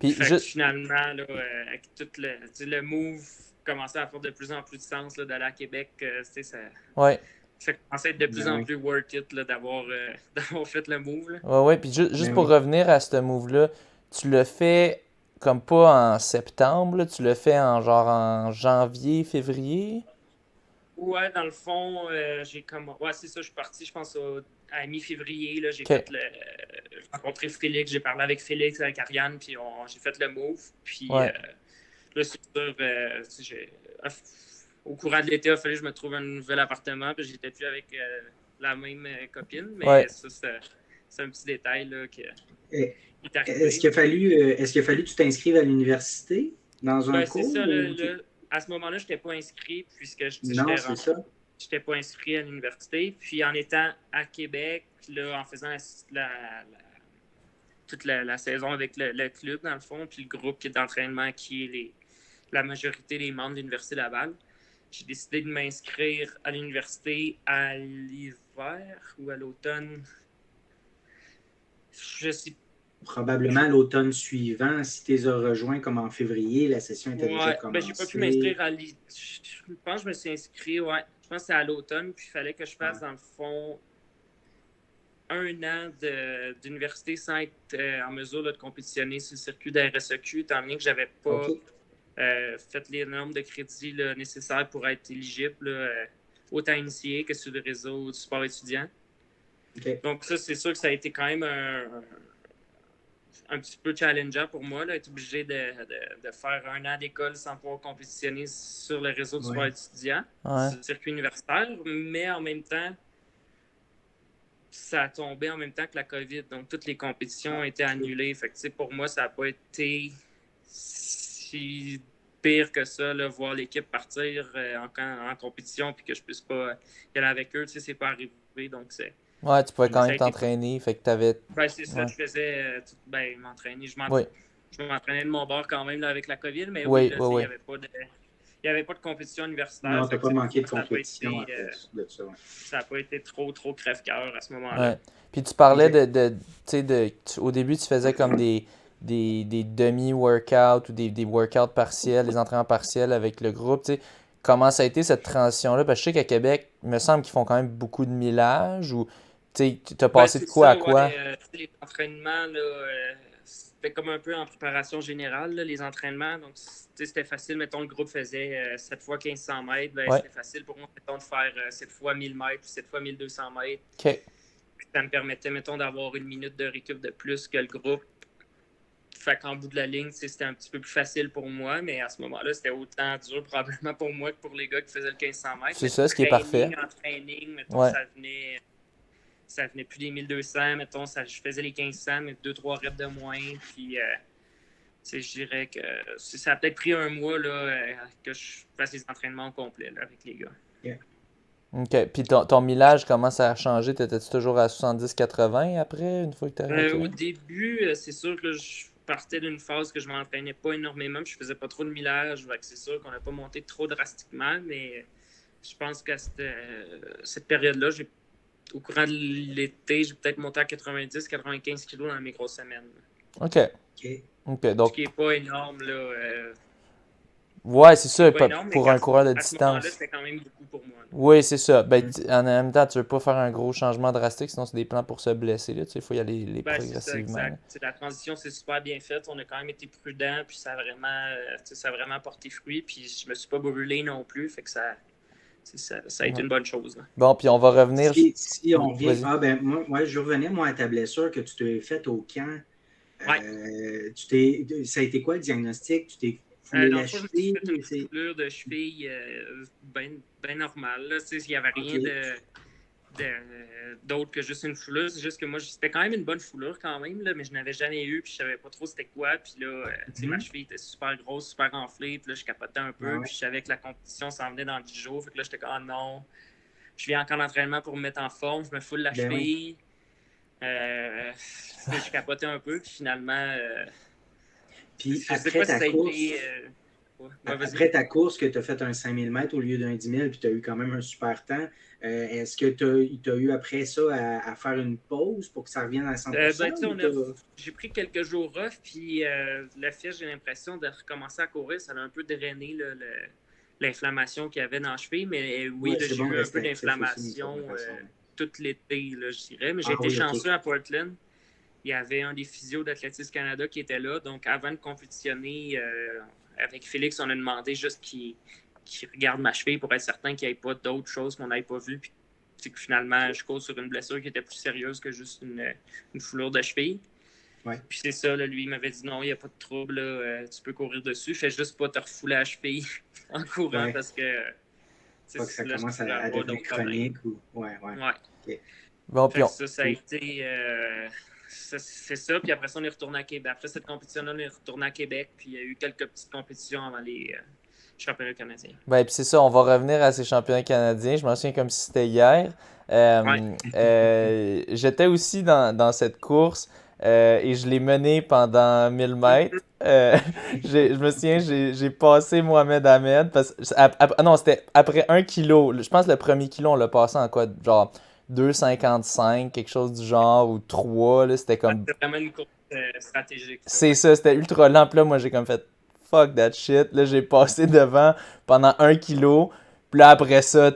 Puis finalement, là, avec tout le move commençait à faire de plus en plus de sens là, d'aller à Québec. Ça commençait à être de plus en plus worth it là, d'avoir fait le move. Là. Ouais, puis juste pour revenir à ce move-là, tu le fais comme pas en septembre, là, tu le fais en genre en janvier, février? Ouais, dans le fond, j'ai comme. Ouais, c'est ça, je suis parti, je pense, à mi-février. Là, OK. j'ai rencontré Félix, j'ai parlé avec Félix, avec Ariane, puis j'ai fait le move. Puis Ouais. là, c'est sûr, au courant de l'été, il a fallu que je me trouve un nouvel appartement, puis j'étais plus avec la même copine, mais Ouais. ça, c'est un petit détail là, qui Eh, est Est-ce arrivé. qu'il a fallu que tu t'inscrives à l'université dans un Ben, c'est cours ça, ou à ce moment-là, je n'étais pas inscrit puisque non, c'est ça. j'étais pas inscrit à l'université. Puis en étant à Québec, là, en faisant toute la saison avec le club, dans le fond, puis le groupe d'entraînement qui est la majorité des membres de l'Université Laval, j'ai décidé de m'inscrire à l'université à l'hiver ou à l'automne. Je sais. Probablement l'automne suivant, si tu les as rejoints comme en février, la session était déjà Ouais, ben j'ai pas pu m'inscrire commencée. je pense que je me suis inscrit, ouais. Je pense que c'est à l'automne, puis il fallait que je fasse, Ouais. dans le fond, un an d'université sans être en mesure là, de compétitionner sur le circuit de la RSEQ, étant donné que j'avais pas OK. fait les nombres de crédits là, nécessaires pour être éligible, là, autant initié que sur le réseau du sport étudiant. OK. Donc ça, c'est sûr que ça a été quand même un petit peu challengeant pour moi, là, être obligé de faire un an d'école sans pouvoir compétitionner sur le réseau du sport Ouais. étudiant, Ouais. sur le circuit universitaire, mais en même temps, ça a tombé en même temps que la COVID, donc toutes les compétitions ont été annulées. Fait que, pour moi, ça n'a pas été si pire que ça, là, voir l'équipe partir en compétition puis que je puisse pas y aller avec eux, c'est pas arrivé, donc Ouais, tu pouvais quand ça a même été. t'entraîner, fait que t'avais... Ben, c'est ça, Ouais. je faisais m'entraîner. Oui, Je m'entraînais de mon bord quand même là, avec la COVID, mais oui, oui, là, oui, il n'y oui. avait pas de compétition universitaire. Non, tu Fait n'as pas que, pour manqué moi, de compétition à cause de ça. Ouais. ça n'a pas été trop, trop crève-cœur à ce moment-là. Ouais. Puis tu parlais OK. tu sais, au début, tu faisais comme des demi-workouts ou des workouts partiels, des entraînements partiels avec le groupe, tu sais. Comment ça a été cette transition-là? Parce que je sais qu'à Québec, il me semble qu'ils font quand même beaucoup de millage ou, tu sais, t'as Ben, passé de c'est quoi à ça, ouais. quoi? Les entraînements, là, c'était comme un peu en préparation générale, là, les entraînements. Donc, c'était facile. Mettons, le groupe faisait 7 fois 1500 mètres. Ben, Ouais. c'était facile pour moi, mettons, de faire 7 fois 1000 mètres ou 7 fois 1200 mètres. OK. Puis ça me permettait, mettons, d'avoir une minute de récup de plus que le groupe. Fait qu'en bout de la ligne, c'était un petit peu plus facile pour moi, mais à ce moment-là, c'était autant dur probablement pour moi que pour les gars qui faisaient le 1500 mètres. C'est Mais ça, ce qui est parfait. en training, mettons, Ouais. ça venait plus des 1200, mettons, je faisais les 1500, mais 2-3 reps de moins, puis je dirais que ça a peut-être pris un mois là, que je fasse les entraînements au complet là, avec les gars. Yeah. OK. Puis ton millage, comment ça a changé? T'étais-tu toujours à 70-80 après, une fois que t'as arrêté? Au début, c'est sûr que je partais d'une phase que je m'entraînais pas énormément, puis je faisais pas trop de millage, c'est sûr qu'on n'a pas monté trop drastiquement, mais je pense qu'à cette période-là, au courant de l'été, j'ai peut-être monté à 90-95 kilos dans mes grosses semaines. OK. OK. OK. Ce Donc, qui n'est pas énorme, là. ouais, c'est ça, Pas énorme, mais pour un coureur de à ce moment-là, distance. c'était quand même beaucoup pour moi. Oui, c'est ça. Ben, en même temps, tu veux pas faire un gros changement drastique, sinon c'est des plans pour se blesser, là. Tu sais, il faut y aller C'est ça, progressivement. exact. La transition, c'est super bien faite. On a quand même été prudent, puis ça a vraiment porté fruit. Puis je me suis pas brûlé non plus, fait que ça a été Ouais. une bonne chose. Là. Bon, puis on va revenir. Si on revient. Vas-y. Ah, ben, moi, je revenais, moi, à ta blessure que tu t'es faite au camp. Ouais. Ça a été quoi le diagnostic? Tu t'es foulé Dans la le fond, je me suis cheville? fait une petite foulure de cheville bien normale. Là. Il n'y avait rien OK. d'autre que juste une foulure. C'est juste que moi, c'était quand même une bonne foulure quand même, là, mais je n'avais jamais eu, puis je savais pas trop c'était quoi. Puis là, ma cheville était super grosse, super enflée, puis là, je capotais un peu, Ouais. puis je savais que la compétition s'en venait dans 10 jours. Fait que là, j'étais comme, ah non, je viens encore d'entraînement pour me mettre en forme, je me foule la cheville. Je capotais un peu, puis finalement, Puis je sais pas si ça a été... après ta course, que tu as fait un 5000 mètres au lieu d'un 10 000, puis tu as eu quand même un super temps, est-ce que tu as eu après ça à faire une pause pour que ça revienne à 100%? J'ai pris quelques jours off, puis le fait, j'ai l'impression de recommencer à courir, ça a un peu drainé l'inflammation qu'il y avait dans la cheville, mais oui, Ouais, j'ai eu un peu d'inflammation tout l'été, là, je dirais. Mais j'ai été chanceux à Portland. Il y avait un des physios d'Athlétisme Canada qui était là, donc avant de compétitionner avec Félix, on a demandé juste qu'il qui regarde ma cheville pour être certain qu'il n'y ait pas d'autres choses qu'on n'avait pas vues. Puis c'est que finalement, je cause sur une blessure qui était plus sérieuse que juste une foulure de cheville. Ouais. Puis c'est ça, là, lui, il m'avait dit non, il n'y a pas de trouble, là, tu peux courir dessus. Fais juste pas te refouler la cheville en courant parce que. Pas que ça là, commence je pourrais à avoir devenir d'autres problèmes. chronique. Ou... Ouais. Okay. Bon, puis Ça a été. C'est ça. Puis après ça, on est retourné à Québec. Après cette compétition-là, on est retourné à Québec. Puis il y a eu quelques petites compétitions avant les championnats canadiens. ben, puis c'est ça, on va revenir à ces championnats canadiens. Je m'en souviens comme si c'était hier. J'étais aussi dans cette course et je l'ai menée pendant 1000 mètres. Je me souviens, j'ai passé Mohamed Ahmed. Non, c'était après 1 kilo. Je pense que le premier kilo, on l'a passé en quoi? Genre 2,55, quelque chose du genre, ou 3. Là, c'était comme. C'était vraiment une course stratégique. C'est ça, c'était ultra lent. Puis là, moi, j'ai comme fait fuck that shit. Là, j'ai passé devant pendant 1 kilo. Puis là, après ça,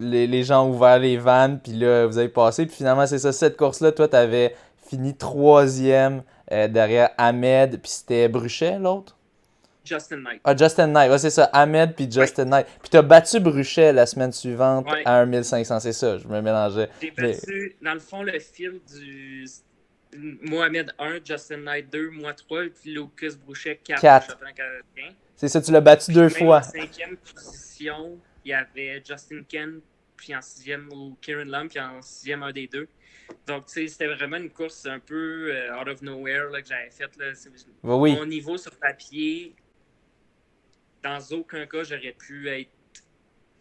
les gens ont ouvert les vannes. Puis là, vous avez passé. Puis finalement, c'est ça, cette course-là, toi, t'avais fini 3e derrière Ahmed. Puis c'était Bruchet, l'autre? Justin Knight. Ah, Justin Knight. Ouais, c'est ça, Ahmed puis Justin Knight. Puis t'as battu Bruchet la semaine suivante à 1500. C'est ça, je me mélangeais. J'ai battu, dans le fond, le fil du Mohamed 1, Justin Knight 2, moi 3, puis Lucas Bruchet 4. Championnat canadien. C'est ça, tu l'as battu puis 2 fois. En 5e position, il y avait Justin Ken, puis en 6e, ou Kieran Lum, puis en 6e, un des deux. Donc, tu sais, c'était vraiment une course un peu out of nowhere là, que j'avais faite. Oui. Mon niveau sur papier, dans aucun cas, j'aurais pu être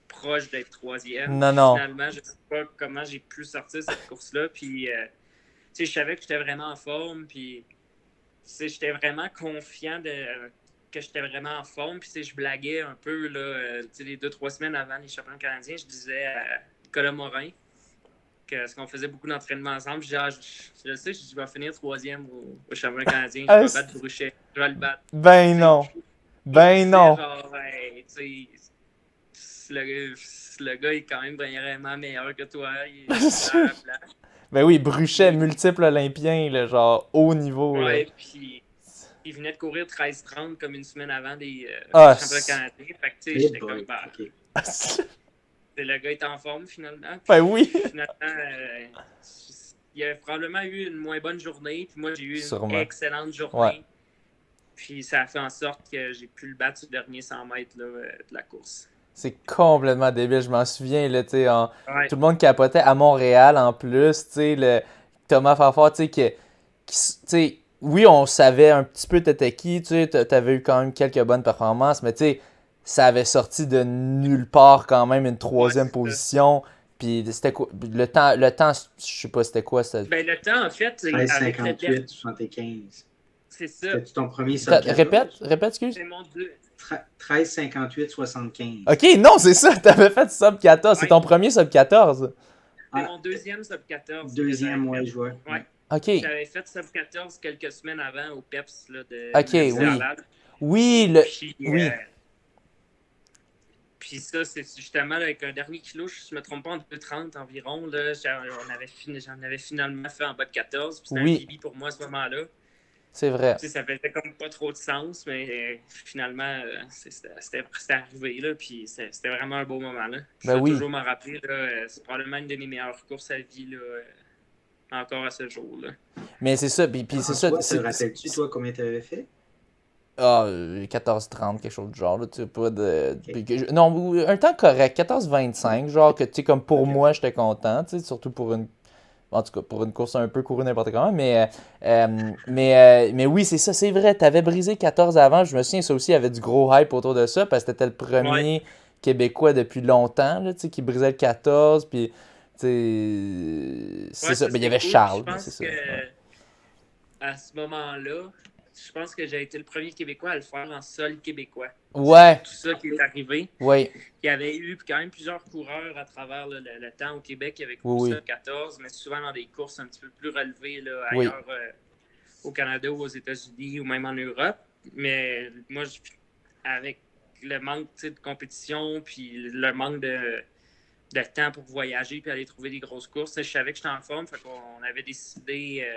proche d'être 3e. Non. Finalement, je ne sais pas comment j'ai pu sortir cette course-là. Puis, je savais que j'étais vraiment en forme. Puis, j'étais vraiment confiant que j'étais vraiment en forme. Puis, je blaguais un peu là, les 2-3 semaines avant les championnats canadiens. Je disais à Nicolas Morin, parce qu'on faisait beaucoup d'entraînement ensemble. Je sais, je vais finir 3e au championnat canadien. Je vais battre Bruchet. Je vais le battre. Ben non. Ben non. Genre, le gars est quand même vraiment meilleur que toi. Il est à la place. Ben oui, Bruchet, multiple olympien, là, genre haut niveau. Ouais, puis il venait de courir 13-30 comme une semaine avant des championnats canadiens. Fait que tu sais, j'étais comme le gars est en forme finalement. Ben oui. Finalement, il a probablement eu une moins bonne journée. Puis moi, j'ai eu une excellente journée. Ouais. Puis ça a fait en sorte que j'ai pu le battre sur le dernier 100 mètres là, de la course. C'est complètement débile, je m'en souviens, là, tout le monde capotait à Montréal en plus, le Thomas Fafard, oui, on savait un petit peu t'étais qui, t'avais eu quand même quelques bonnes performances, mais ça avait sorti de nulle part quand même une 3e position. Puis c'était quoi? Le temps, je sais pas c'était quoi. Ben, le temps, en fait, c'est 13,58, 75. C'est ça. C'était ton premier sub 14? Répète, excuse. C'est mon 2. 13,58, 75. Ok, non, c'est ça, t'avais fait sub 14. C'est ton premier sub 14. C'est mon deuxième sub 14. Deuxième, ouais, je vois. Ouais. Ok. J'avais fait sub 14 quelques semaines avant au PEPS là, de oui. Oui. Puis ça, c'est justement là, avec un dernier kilo, je me trompe pas, en 2,30 environ. Là, j'en avais finalement fait en bas de 14. Puis c'était un PB pour moi à ce moment-là. C'est vrai. Ça faisait comme pas trop de sens, mais finalement, c'était arrivé. Là, puis c'était vraiment un beau moment. Là. Je vais toujours m'en rappeler. Là, c'est probablement une de mes meilleures courses à vie là, encore à ce jour. Là. Mais c'est ça. Puis c'est ça. Te rappelles-tu, toi, combien tu avais fait? 14-30, quelque chose du genre. Là, pas de... Non, un temps correct. 14-25. Genre que, comme pour moi, j'étais content. Surtout pour une... En tout cas, pour une course un peu courue n'importe comment. Mais oui, c'est ça, c'est vrai. T'avais brisé 14 avant. Je me souviens, ça aussi, il y avait du gros hype autour de ça parce que t'étais le premier Québécois depuis longtemps là, qui brisait le 14. Puis, c'est ça. Mais il y avait Charles. Je pense que à ce moment-là, je pense que j'ai été le premier Québécois à le faire en sol québécois. Ouais. C'est tout ça qui est arrivé. Oui. Il y avait eu quand même plusieurs coureurs à travers le temps au Québec qui avaient couru ça 14, mais souvent dans des courses un petit peu plus relevées là, ailleurs au Canada ou aux États-Unis ou même en Europe. Mais moi, avec le manque de compétition puis le manque de temps pour voyager puis aller trouver des grosses courses, je savais que j'étais en forme. Fait qu'on avait décidé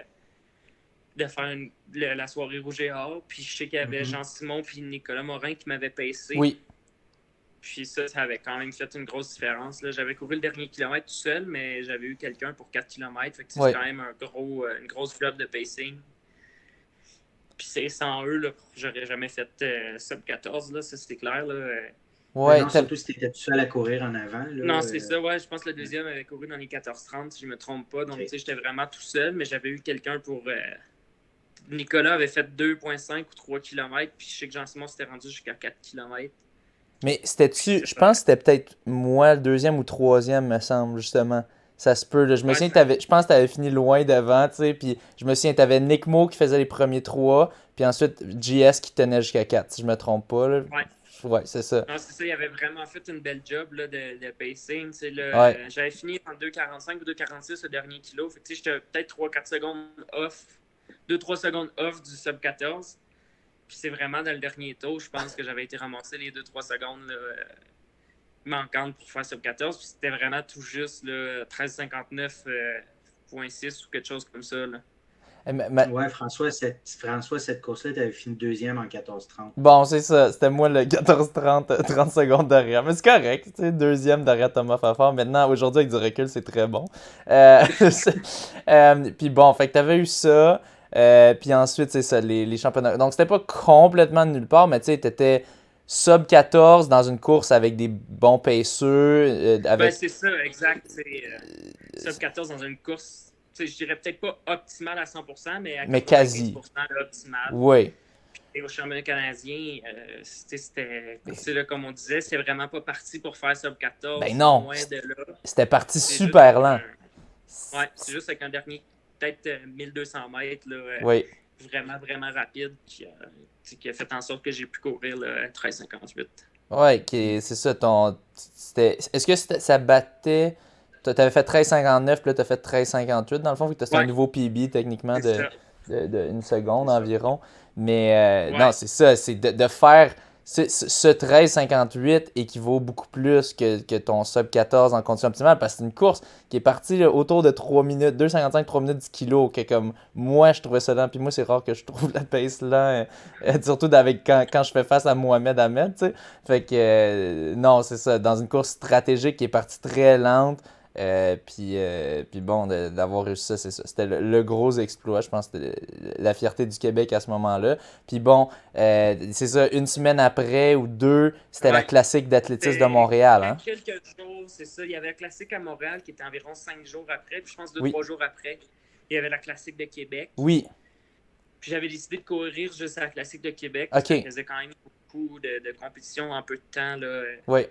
de faire la soirée Rouge et Or. Puis je sais qu'il y avait Jean-Simon puis Nicolas Morin qui m'avaient pacé. Oui. Puis ça avait quand même fait une grosse différence. Là. J'avais couru le dernier kilomètre tout seul, mais j'avais eu quelqu'un pour 4 km. Fait que Ouais. c'est quand même une grosse flotte de pacing. Puis c'est sans eux, là, j'aurais jamais fait sub 14, là, ça c'est clair. Là. Ouais, Non, surtout si tu étais tout seul à courir en avant. Là, Non, c'est ça, ouais. Je pense que le deuxième avait couru dans les 14h30, si je me trompe pas. Donc, tu sais, j'étais vraiment tout seul, mais j'avais eu quelqu'un pour. Nicolas avait fait 2,5 ou 3 km, puis je sais que Jean-Simon s'était rendu jusqu'à 4 km. mais je pense que c'était peut-être moi le deuxième ou troisième, me semble, justement. Ça se peut, là. Je me souviens que je pense que t'avais fini loin devant, tu sais, puis je me souviens, t'avais Nick Mo qui faisait les premiers 3, puis ensuite JS qui tenait jusqu'à 4, si je me trompe pas, là. Ouais, c'est ça. Non, c'est ça, il avait vraiment fait une belle job là, de pacing. Ouais. J'avais fini en 2,45 ou 2,46 le dernier kilo. Fait que j'étais peut-être 3-4 secondes off, 2-3 secondes off du sub 14. Puis c'est vraiment dans le dernier tour, je pense que j'avais été ramassé les 2-3 secondes là, manquantes pour faire sub 14. Puis c'était vraiment tout juste là, 13,59,6 ou quelque chose comme ça. Là. Ouais, François, cette course-là, tu avais fini deuxième en 14,30. Bon, c'est ça. C'était moi le 14-30, 30 secondes derrière. Mais c'est correct, tu sais, deuxième derrière Thomas Fafard. Maintenant, aujourd'hui, avec du recul, c'est très bon. Puis bon, fait que t'avais eu ça. Puis ensuite, c'est ça, les championnats. Donc, c'était pas complètement de nulle part, mais tu sais, t'étais sub 14 dans une course avec des bons paceux. Ben, c'est ça, exact. Sub 14 dans une course. Je dirais peut-être pas optimal à 100%, mais à 95% quasi. optimal. Oui. Et au championnat canadien, c'était, là, comme on disait, c'est vraiment pas parti pour faire sub 14. Ben non. Loin de là. C'était parti super lent. Ouais, c'est juste avec un dernier, peut-être 1200 mètres, là, oui. Vraiment, vraiment rapide, qui a fait en sorte que j'ai pu courir le 13,58. Ouais, c'est ça. Est-ce que ça battait. T'avais fait 13,59, puis là, t'as fait 13,58 dans le fond, vu que c'était un nouveau PB techniquement de une seconde environ. Mais non, c'est ça, c'est de faire. Ce 13,58 équivaut beaucoup plus que ton sub 14 en condition optimale parce que c'est une course qui est partie là, autour de 3 minutes, 2,55, 3 minutes 10 kilos. Que comme moi, je trouvais ça lent. Puis moi, c'est rare que je trouve la pace lent, surtout quand je fais face à Mohamed Ahmed. Tu sais. Fait que non, c'est ça. Dans une course stratégique qui est partie très lente. Puis bon, d'avoir réussi ça, c'est ça. C'était le gros exploit, je pense, c'était la fierté du Québec à ce moment-là. Puis bon, c'est ça, une semaine après ou deux, c'était la classique d'athlétisme de Montréal. Hein? Quelques jours, c'est ça. Il y avait la classique à Montréal qui était environ 5 jours après. Puis je pense 2-3 jours après, il y avait la classique de Québec. Oui. Puis j'avais décidé de courir juste à la classique de Québec. OK. Ça faisait quand même beaucoup de compétition en peu de temps. Là. Oui.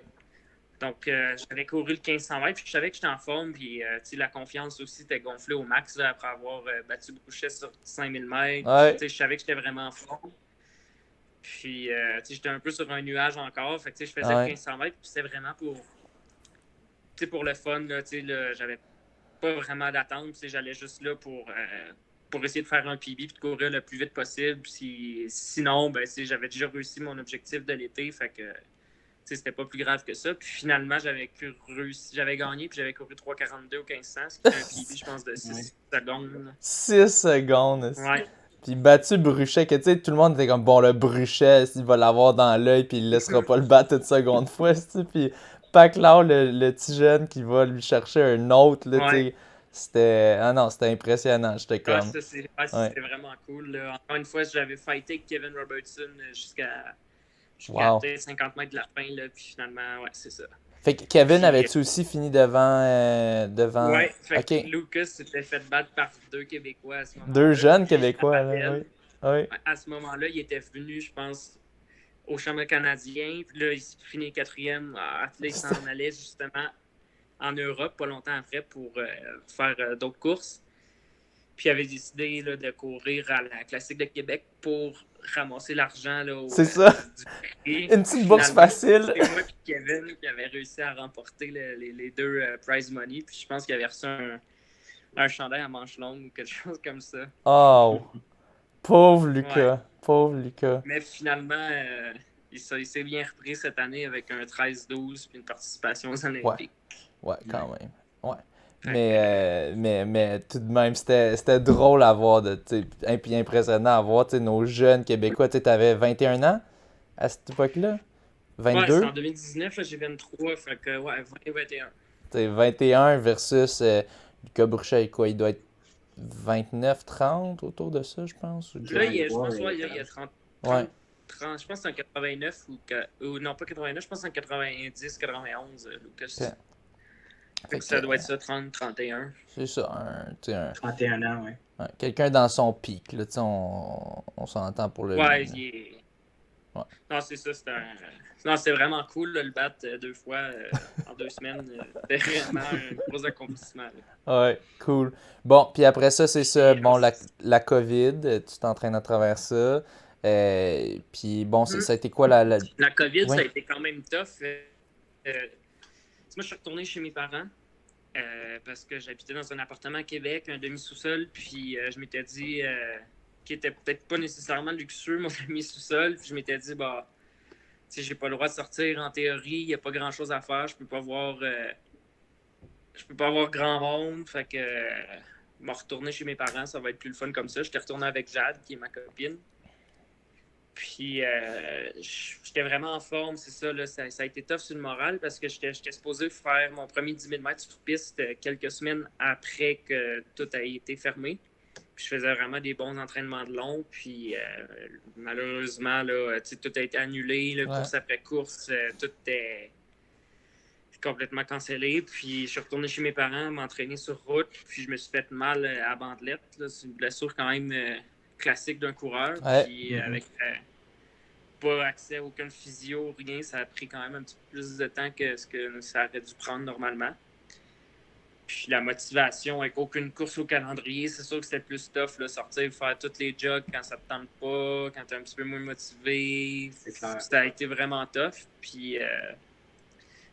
Donc, j'avais couru le 1500 mètres, puis je savais que j'étais en forme, puis la confiance aussi était gonflée au max là, après avoir battu Boucher sur 5000 mètres. Ouais. Je savais que j'étais vraiment en forme. Puis, j'étais un peu sur un nuage encore. Fait que, je faisais le 1500 mètres, puis c'était vraiment pour le fun. Là, j'avais pas vraiment d'attente. J'allais juste là pour essayer de faire un PB et de courir le plus vite possible. Sinon, ben, j'avais déjà réussi mon objectif de l'été. Fait que c'était pas plus grave que ça. Puis finalement, j'avais gagné puis j'avais couru 3,42 au 1500, ce qui est un PB, je pense, de 6 secondes. 6 secondes. Ouais. Puis battu Bruchet, que tu sais, tout le monde était comme, bon, le Bruchet, il va l'avoir dans l'œil, puis il laissera pas le battre une seconde fois, tu sais. Puis Paclard, le petit jeune qui va lui chercher un autre, là, tu sais. C'était impressionnant. J'étais comme. C'était vraiment cool. Là. Encore une fois, j'avais fighté avec Kevin Robertson jusqu'à peut-être 50 mètres de la fin, là, puis finalement, c'est ça. Fait que Kevin, avais-tu aussi fini devant... Ouais, fait que Lucas s'était fait battre par 2 Québécois à ce moment-là. 2 jeunes Québécois, là, oui. À ce moment-là, il était venu, je pense, au championnat canadien, puis là, il finit 4e. Là, il s'en allait justement en Europe, pas longtemps après, pour faire d'autres courses. Puis il avait décidé là, de courir à la Classique de Québec pour ramasser l'argent là, c'est ça. Du prix. Une petite bourse facile. C'est moi et Kevin qui avait réussi à remporter les 2 prize money. Puis je pense qu'il avait reçu un chandail à manches longues ou quelque chose comme ça. Oh! Pauvre Lucas. Pauvre Lucas. Mais finalement, il s'est bien repris cette année avec un 13-12 puis une participation aux Olympiques. Ouais, quand même. Ouais. Mais tout de même, c'était drôle à voir, puis impressionnant à voir nos jeunes Québécois. Tu avais 21 ans à cette époque-là? Ouais, c'est 22? en 2019, là, j'ai 23, fait que ouais, 20 et 21. T'es 21 versus Lucas Bruchet, quoi, il doit être 29-30 autour de ça, je pense. Je vais Là, aller je voir pense, ouais, il y a 30, Ouais. 30, 30, je pense que c'est en 89 ou non, pas 89, je pense que c'est en 90, 91, Lucas. Ok. Fait Fait que que ça doit être ça, 30, 31. c'est ça, tu sais, 31 ans, ouais. quelqu'un dans son pic, là, tu sais, on s'entend pour le. Ouais, Ouais. non, c'est ça, non, c'est vraiment cool, là, le battre 2 fois en 2 semaines. C'était vraiment un gros accomplissement, là. Ouais, cool. Bon, puis après ça, c'est ça, Puis, bon, la COVID, tu t'entraînes à travers ça. Puis bon, ça a été quoi la COVID, Oui. ça a été quand même tough. Moi, je suis retourné chez mes parents parce que j'habitais dans un appartement à Québec, un demi-sous-sol, puis je m'étais dit qu'il était peut-être pas nécessairement luxueux, mon demi-sous-sol, puis je m'étais dit, bah, tu sais, j'ai pas le droit de sortir en théorie, il n'y a pas grand-chose à faire, je peux pas voir grand monde, fait que me retourner chez mes parents, ça va être plus le fun comme ça. J'étais retourné avec Jade, qui est ma copine. Puis, j'étais vraiment en forme, c'est ça, là, ça a été tough sur le moral parce que j'étais supposé faire mon premier 10 000 mètres sur piste quelques semaines après que tout a été fermé. Puis, je faisais vraiment des bons entraînements de long. Puis, malheureusement, là, tout a été annulé, là, Ouais. course après course, tout est complètement cancellé. Puis, je suis retourné chez mes parents, m'entraîner sur route. Puis, je me suis fait mal à la bandelette. Là. C'est une blessure quand même classique d'un coureur. Ouais. Puis, avec pas accès à aucun physio, rien, ça a pris quand même un petit peu plus de temps que ce que ça aurait dû prendre normalement. Puis la motivation avec aucune course au calendrier, c'est sûr que c'était plus tough, là, sortir, faire tous les jogs quand ça te tente pas, quand t'es un petit peu moins motivé. C'est clair. Ça a été vraiment tough. Puis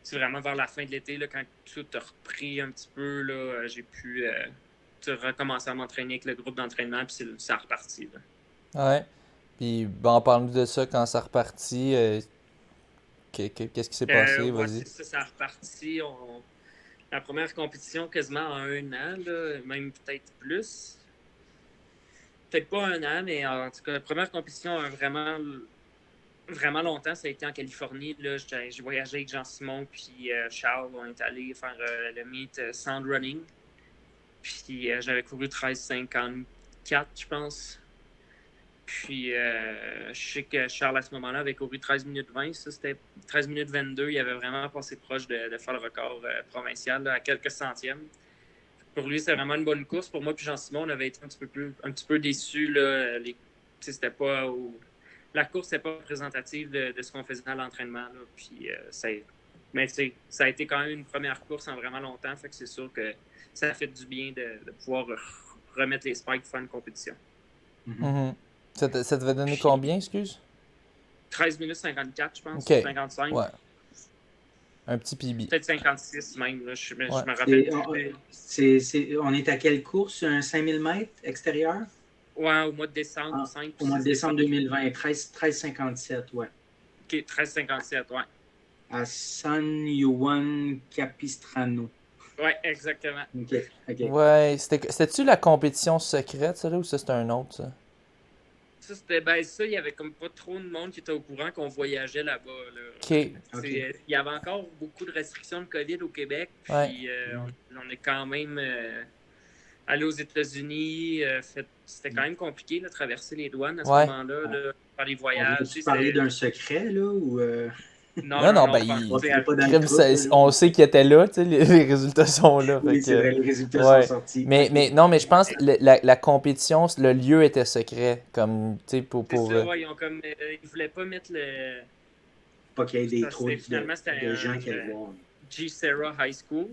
c'est vraiment vers la fin de l'été, là, quand tout a repris un petit peu, là, j'ai pu recommencer à m'entraîner avec le groupe d'entraînement, puis ça a reparti. Là. Ouais. Puis bon, parle-nous de ça quand ça repartit. Qu'est-ce qui s'est passé? Ouais, Vas-y. c'est ça, ça a reparti. La première compétition quasiment en un an, là, même peut-être plus. Peut-être pas un an, mais en tout cas, la première compétition vraiment, vraiment longtemps, ça a été en Californie. Là, j'ai voyagé avec Jean-Simon puis Charles. On est allé faire le meet Sound Running. Puis j'avais couru 13,54, je pense. Puis, je sais que Charles, à ce moment-là, avait couru 13 minutes 20. Ça, c'était 13 minutes 22. Il avait vraiment passé proche de faire le record provincial là, à quelques centièmes. Pour lui, c'était vraiment une bonne course. Pour moi puis Jean-Simon, on avait été un petit peu déçus. Là. C'était pas la course n'était pas représentative de ce qu'on faisait à l'entraînement. Là. Puis, mais ça a été quand même une première course en vraiment longtemps. Fait que c'est sûr que ça a fait du bien de pouvoir remettre les spikes pour faire une compétition. Mhm. Ça te devait donner combien, excuse? 13 minutes 54, je pense. Ok. 55. Ouais. Un petit PB. Peut-être 56 même. Là. Je me Ouais. rappelle. On est à quelle course? Un 5000 mètres extérieur? Ouais, au mois de décembre, Ah, 5 au mois de décembre décembre. 2020, 13,57, ouais. OK, 13,57, ouais. À San Juan Capistrano. Ouais, exactement. OK. Ouais, c'était-tu la compétition secrète, ça, là, ou ça, c'était un autre, ça? Ça, il y avait comme pas trop de monde qui était au courant qu'on voyageait là-bas. Là. Ok. Il y avait encore beaucoup de restrictions de COVID au Québec. Puis Ouais. on est quand même allé aux États-Unis. C'était quand même compliqué de traverser les douanes à ce Ouais. moment-là, là, faire des On voyages. va-tu parler d'un secret, là, ou... Non, ben, On ne pas dans le crime, trouble, là. on sait qu'il était là, tu sais, les résultats sont là. Oui, fait c'est que, vrai, les résultats ouais. sont sortis. Mais non, mais je pense que la compétition, le lieu était secret, comme, tu sais, pour... C'est ça, ouais, ils voulaient pas mettre le... Pas qu'il y ait trop Finalement, c'était de gens qui allaient voir. G-Serra High School.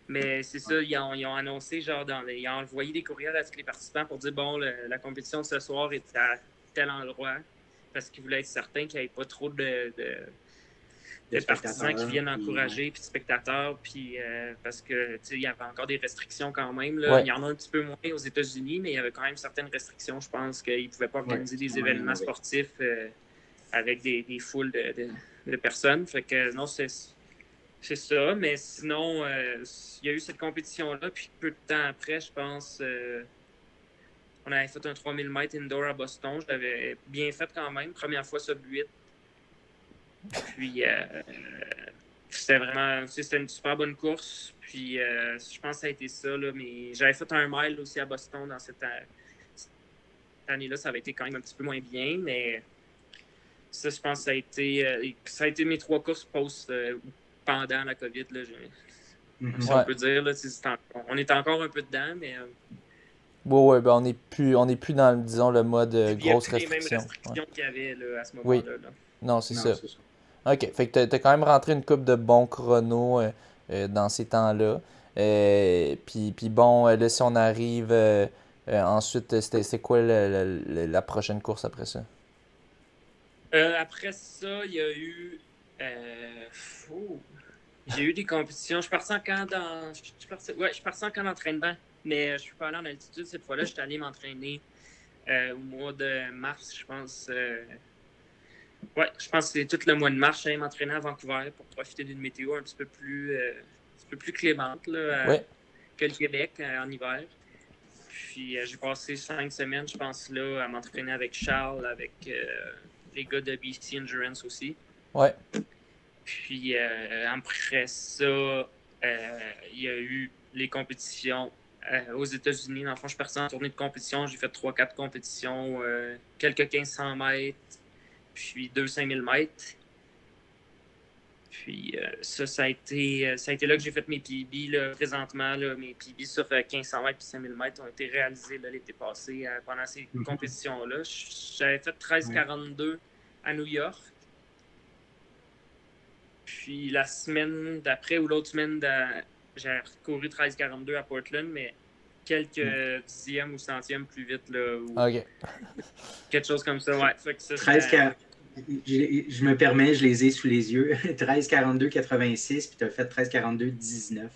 Mais c'est ça, ils ont annoncé, genre, ils ont envoyé des courriels à tous les participants pour dire, bon, la compétition de ce soir est à tel endroit, parce qu'ils voulaient être certains qu'il n'y ait pas trop de partisans qui viennent encourager, puis de spectateurs, puis parce que, tu sais, il y avait encore des restrictions quand même, là. Ouais. Il y en a un petit peu moins aux États-Unis, mais il y avait quand même certaines restrictions. Je pense qu'ils ne pouvaient pas organiser des événements sportifs avec des foules de personnes. Fait que, non, c'est ça, mais sinon, il y a eu cette compétition-là, puis peu de temps après, je pense, on avait fait un 3000 mètres indoor à Boston. Je l'avais bien fait quand même, première fois sub 8. Puis, c'était une super bonne course. Puis, je pense que ça a été ça. Là, mais j'avais fait un mile aussi à Boston dans cette année-là. Ça avait été quand même un petit peu moins bien, mais ça, je pense que ça a été mes 3 courses pendant la COVID. Là, si on peut dire. Là, on est encore un peu dedans, mais. Ouais, ben on est plus dans, disons, le mode Il n'y a grosse plus les mêmes restriction. restrictions qu'il y avait là, à ce Oui, moment-là. Là. non, c'est Non, ça. c'est ça. Ok, fait que t'as quand même rentré une coupe de bons chronos dans ces temps-là. Puis bon, là, si on arrive ensuite, c'était quoi la prochaine course après ça? Après ça, il y a eu. euh, oh, j'ai eu des compétitions. Je suis parti en camp dans. Je suis parti en camp d'entraînement, mais je suis pas allé en altitude cette fois-là. Je suis allé m'entraîner au mois de mars, je pense. Ouais, je pense que c'est tout le mois de mars. J'allais m'entraîner à Vancouver pour profiter d'une météo un petit peu plus clémente là, Oui, que le Québec en hiver. Puis j'ai passé 5 semaines, je pense, là, à m'entraîner avec Charles, avec les gars de BC Endurance aussi. ouais. Puis après ça, il y a eu les compétitions aux États-Unis. Dans le fond, je suis parti en tournée de compétition. J'ai fait 3-4 compétitions, quelques 1500 mètres, puis 2 5000 mètres. Puis ça a été là que j'ai fait mes PB. Là, présentement, là, mes PB sur 1500 mètres et 5000 mètres ont été réalisés là, l'été passé pendant ces compétitions-là. J'avais fait 13,42 à New York. Puis la semaine d'après ou l'autre semaine, j'ai couru 13,42 à Portland, mais quelques dixièmes ou centièmes plus vite. Là, ou Ok. quelque chose comme ça. Ouais. Fait que ça, 13, je me permets, je les ai sous les yeux. 13, 42, 86, puis tu as fait 13, 42, 19.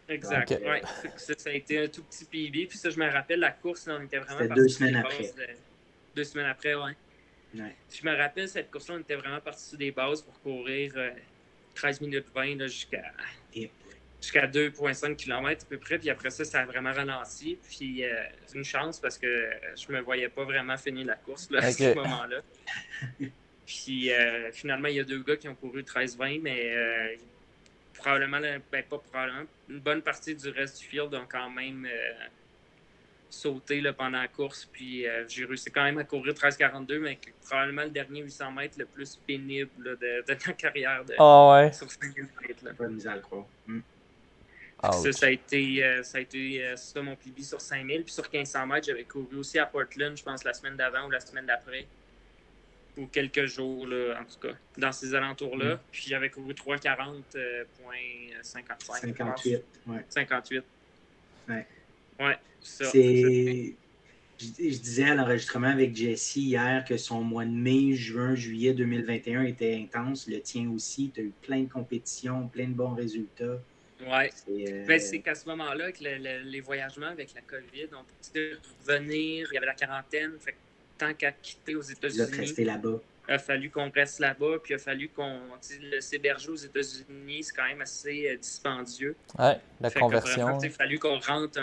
Exact. Ok. Ouais. Ça a été un tout petit PB. Puis ça, je me rappelle, la course, là, on était vraiment C'était parti 2 sur des semaines bases. après. 2 semaines après, ouais. Je me rappelle, cette course-là, on était vraiment parti sur des bases pour courir 13 minutes 20 là, jusqu'à 2,5 km à peu près. Puis après ça, ça a vraiment ralenti. Puis c'est une chance parce que je me voyais pas vraiment finir la course là, à ce moment-là. Puis finalement, il y a 2 gars qui ont couru 13-20, mais probablement, pas probablement, une bonne partie du reste du field ont quand même sauté là, pendant la course. Puis j'ai réussi quand même à courir 13-42, mais probablement le dernier 800 mètres le plus pénible là, de ma carrière sur 5000 mètres. Là. Pas de misère à le croire. Ça a été ça mon PB sur 5000. Puis sur 1500 mètres, j'avais couru aussi à Portland, je pense, la semaine d'avant ou la semaine d'après. Ou quelques jours, là, en tout cas, dans ces alentours-là. Puis j'avais couru 3,40,55. 58, ouais. 58. Ouais. Ouais, ça. Je disais à l'enregistrement avec Jesse hier que son mois de mai, juin, juillet 2021 était intense. Le tien aussi. Tu as eu plein de compétitions, plein de bons résultats. Ouais. C'est qu'à ce moment-là, avec les voyagements avec la COVID, on pouvait revenir. Il y avait la quarantaine. Fait que tant qu'à quitter aux États-Unis, rester là-bas. Il a fallu qu'on reste là-bas, puis il a fallu s'héberger aux États-Unis, c'est quand même assez dispendieux. Ouais, la conversion. Il a fallu qu'on rentre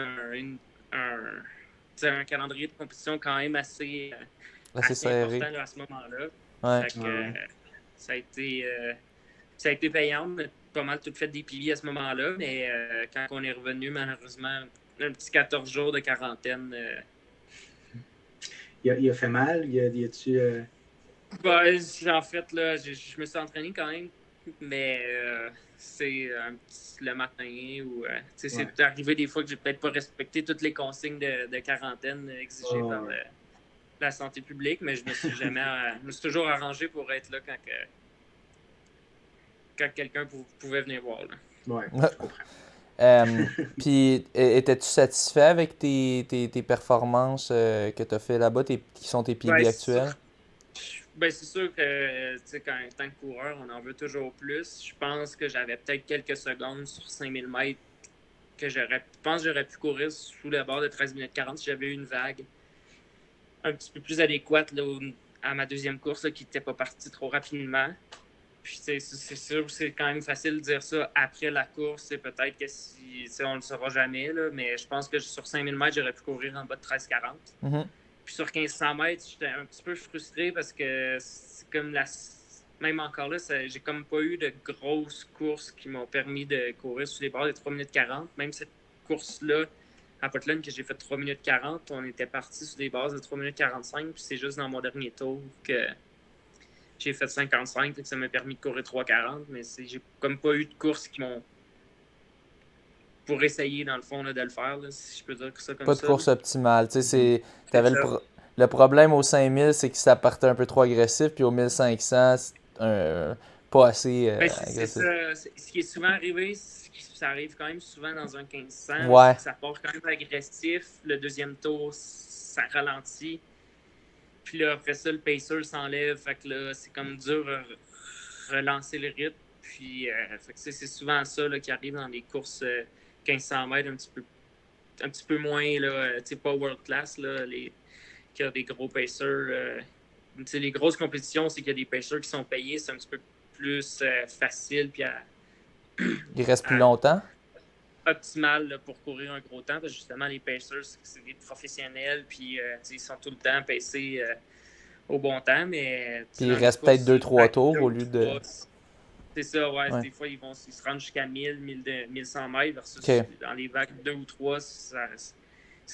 un calendrier de compétition quand même assez serré. important là, à ce moment-là. Ouais. Ça a été payant, mais pas mal tout fait des piliers à ce moment-là, mais quand on est revenu, malheureusement, un petit 14 jours de quarantaine. Il a fait mal? Y a-tu... En fait, là, je me suis entraîné quand même, mais c'est le matin ou c'est arrivé des fois que j'ai peut-être pas respecté toutes les consignes de quarantaine exigées par la santé publique, mais je me suis toujours arrangé pour être là quand quelqu'un pouvait venir voir. Là. Ouais, je comprends. Puis, étais-tu satisfait avec tes performances que tu as fait là-bas, qui sont tes PB actuels? C'est sûr que en tant que coureur, on en veut toujours plus. Je pense que j'avais peut-être quelques secondes sur 5000 mètres que je pense que j'aurais pu courir sous le bord de 13 minutes 40 si j'avais eu une vague un petit peu plus adéquate là, à ma deuxième course là, qui n'était pas partie trop rapidement. Puis c'est sûr, c'est quand même facile de dire ça après la course. C'est peut-être que on ne le saura jamais, là, mais je pense que sur 5000 mètres, j'aurais pu courir en bas de 13,40. Mm-hmm. Puis sur 1500 mètres, j'étais un petit peu frustré parce que c'est comme même encore là, j'ai comme pas eu de grosses courses qui m'ont permis de courir sous les barres de 3 minutes 40. Même cette course-là, à Portland, que j'ai fait 3 minutes 40, on était parti sur des bases de 3 minutes 45, puis c'est juste dans mon dernier tour que j'ai fait 55, que ça m'a permis de courir 3,40, mais j'ai comme pas eu de courses qui m'ont... pour essayer, dans le fond, là, de le faire, là, si je peux dire ça comme Pas de ça. course optimale. Tu sais, C'est t'avais ça. le problème au 5000, c'est que ça partait un peu trop agressif, puis au 1500, c'est pas assez Ben, c'est agressif. ça. Ce qui est souvent arrivé, ça arrive quand même souvent dans un 1500, là, c'est Ouais, que ça part quand même agressif. Le deuxième tour, ça ralentit. Puis là, après ça, le pacer s'enlève. Fait que là, c'est comme dur à relancer le rythme. Puis, fait que c'est souvent ça là, qui arrive dans les courses 1500 mètres un petit peu moins, là, pas world class, là, qui a des gros pacers. Les grosses compétitions, c'est qu'il y a des pacers qui sont payés. C'est un petit peu plus facile puis il reste plus à longtemps. optimal là, pour courir un gros temps. Parce que justement, les pacers, c'est des professionnels, puis ils sont tout le temps pacés au bon temps. Mais Puis il dans les reste peut-être courses, 2-3 tours deux au ou lieu de. trois, c'est ça, ouais. Ouais. Des fois, ils se rendent jusqu'à 1100 mètres versus Ok. dans les vagues 2 ou 3, c'est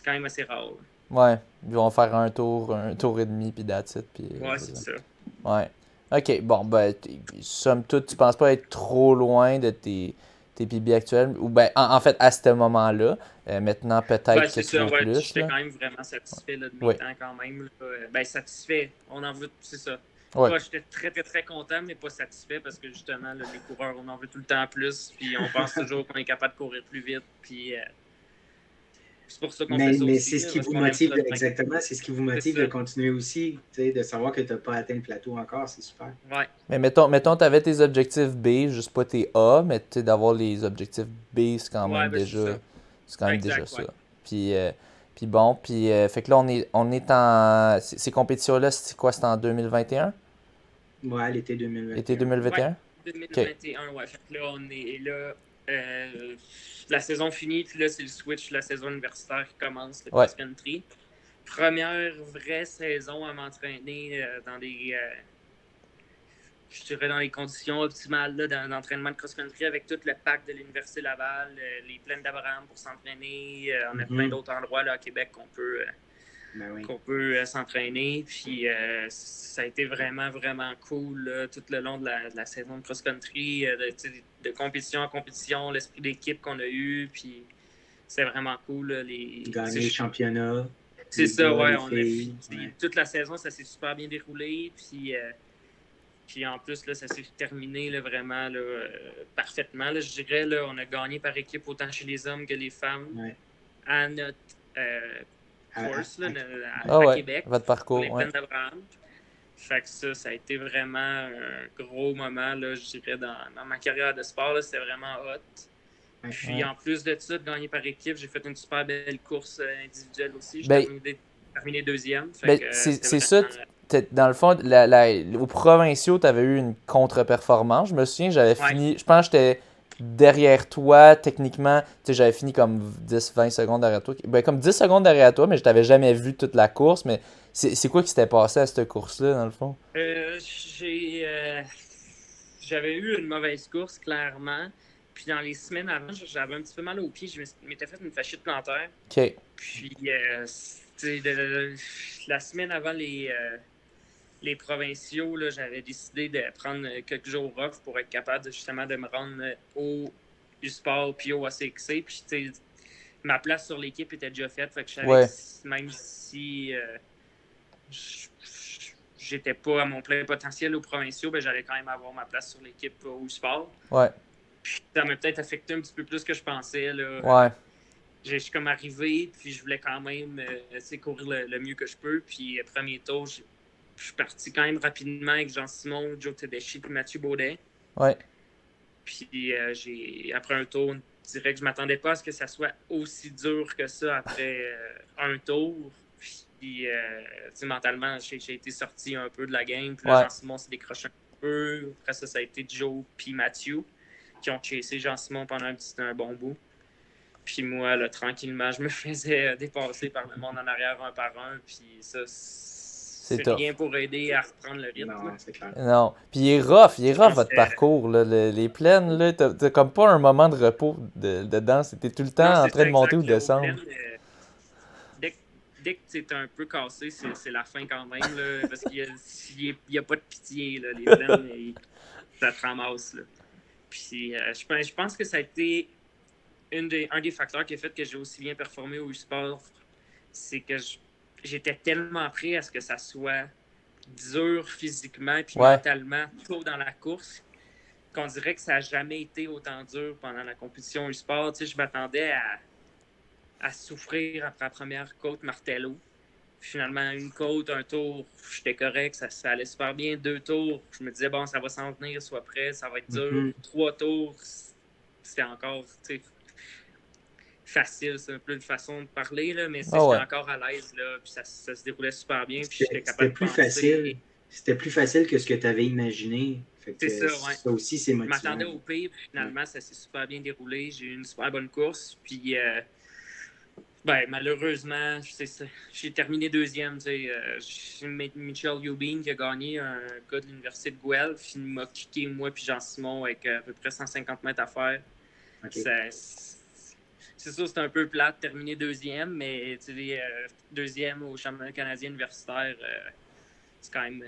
quand même assez rare. Ouais. Ils vont faire un tour et demi, puis that's it, puis Ouais, c'est c'est ça. ça. Ouais. Ok, bon, ben, somme toute, tu penses pas être trop loin de tes PB actuels, ou ben, en fait, à ce moment-là. Maintenant, Ben, peut-être que c'est tu ça, veux ouais. plus, J'étais là. quand même vraiment satisfait là, de mes Oui. temps quand même. Là. Ben, satisfait. On en veut, c'est ça. Ouais. J'étais très, très, très content, mais pas satisfait parce que justement, là, les coureurs, on en veut tout le temps plus. Puis on pense toujours qu'on est capable de courir plus vite. Puis c'est pour ça qu'on fait ça Mais aussi, c'est ce là, qui parce vous qu'on aime motive, ça. exactement, c'est ce qui vous C'est motive de ça. continuer aussi, de savoir que tu n'as pas atteint le plateau encore, c'est super. Ouais. Mais mettons, t'avais tes objectifs B, juste pas tes A, mais tu sais, d'avoir les objectifs B, c'est quand Ouais, même ben c'est ça. déjà Exact, ça. ouais. Puis bon, fait que là, on est en, ces compétitions-là, c'est quoi, c'est en 2021? Ouais, l'été Été 2021. 2021? Ok, 2021, ouais. Fait que là, on est là. La saison finie, puis là, c'est le switch, la saison universitaire qui commence, le ouais, cross-country. Première vraie saison à m'entraîner dans je dirais dans les conditions optimales là, d'entraînement de cross-country avec tout le pack de l'Université Laval, les plaines d'Abraham pour s'entraîner. On a plein d'autres endroits là, à Québec Ben oui. qu'on peut s'entraîner. Puis ça a été vraiment, vraiment cool là, tout le long de la saison de cross-country, de compétition en compétition, l'esprit d'équipe qu'on a eu. Puis c'est vraiment cool. Là, Gagner le championnat, c'est les ça, gars, ouais. les filles. Ouais. Toute la saison, ça s'est super bien déroulé. Puis en plus, là, ça s'est terminé là, vraiment là, parfaitement. Là, je dirais, là, on a gagné par équipe autant chez les hommes que les femmes Ouais. à notre course là, ah à ouais, Québec votre pour parcours, les ouais. plaines d'Abraham. Fait que ça a été vraiment un gros moment, là, je dirais, dans ma carrière de sport. Là, c'était vraiment hot. Puis en plus de ça, de gagner par équipe, j'ai fait une super belle course individuelle aussi. J'ai Ben, terminé deuxième. Fait ben que c'est c'était ça, vraiment... dans le fond, aux provinciaux, tu avais eu une contre-performance. Je me souviens, j'avais Ouais. fini, je pense que j'étais derrière toi, techniquement. Tu sais, j'avais fini comme 10-20 secondes derrière toi. Ben, comme 10 secondes derrière toi, mais je t'avais jamais vu toute la course. Mais c'est quoi qui s'était passé à cette course-là, dans le fond? J'avais eu une mauvaise course, clairement. Puis dans les semaines avant, j'avais un petit peu mal aux pieds. Je m'étais fait une fasciite plantaire. OK. Puis, la semaine avant les provinciaux, là, j'avais décidé de prendre quelques jours off pour être capable justement de me rendre au U-Sport puis au ACXC. Puis, ma place sur l'équipe était déjà faite. Fait que je savais Ouais. que même si j'étais pas à mon plein potentiel aux provinciaux, ben, j'allais quand même avoir ma place sur l'équipe au U-Sport. Ouais. Puis, ça m'a peut-être affecté un petit peu plus que je pensais. Là. Ouais. Je suis comme arrivé, puis je voulais quand même courir le mieux que je peux. Puis, premier tour, je suis parti quand même rapidement avec Jean-Simon, Joe Tedeschi et Mathieu Baudet. Ouais. Puis, après un tour, je dirais que je ne m'attendais pas à ce que ça soit aussi dur que ça après un tour. Puis, mentalement, j'ai été sorti un peu de la game. Puis là, Jean-Simon s'est décroché un peu. Après ça a été Joe puis Mathieu qui ont chassé Jean-Simon pendant un bon bout. Puis moi, là, tranquillement, je me faisais dépasser par le monde en arrière un par un. Puis ça, C'est c'est tough. rien pour aider à reprendre le rythme. Non, là. c'est clair. Non. Puis il est rough pense votre que- parcours, là. Les plaines, là, t'as comme pas un moment de repos dedans. C'était tout le temps Non, en c'est train ça, de monter ou exact. Là, aux descendre. plaines, dès, que- dès que tu es un peu cassé, c'est la fin quand même, là, parce qu'il y a pas de pitié. Là, les plaines, ça te ramasse. Là. Puis je pense que ça a été un des facteurs qui a fait que j'ai aussi bien performé au sport. C'est que j'étais tellement prêt à ce que ça soit dur physiquement et Ouais. mentalement tôt dans la course qu'on dirait que ça n'a jamais été autant dur pendant la compétition e-sport. Tu sais, je m'attendais à souffrir après la première côte Martello. Finalement, une côte, un tour, j'étais correct, ça allait super bien. 2 tours, je me disais, bon, ça va s'en venir, sois prêt, ça va être dur. 3 tours, c'était encore facile, c'est un peu une façon de parler, là, mais Ah j'étais ouais. encore à l'aise, là, puis ça se déroulait super bien, puis j'étais C'était capable de plus penser. facile. C'était plus facile que ce que tu avais imaginé. Fait C'est que ça, ouais. ça aussi, c'est Je motivant. m'attendais au pire, puis finalement, ça s'est super bien déroulé. J'ai eu une super bonne course, puis malheureusement, j'ai terminé deuxième. J'ai Mitchell Eubine qui a gagné, un gars de l'Université de Guelph. Il m'a kické, moi puis Jean-Simon, avec à peu près 150 mètres à faire. Okay. C'est sûr, c'est un peu plate de terminer deuxième, mais deuxième au championnat canadien universitaire, c'est quand même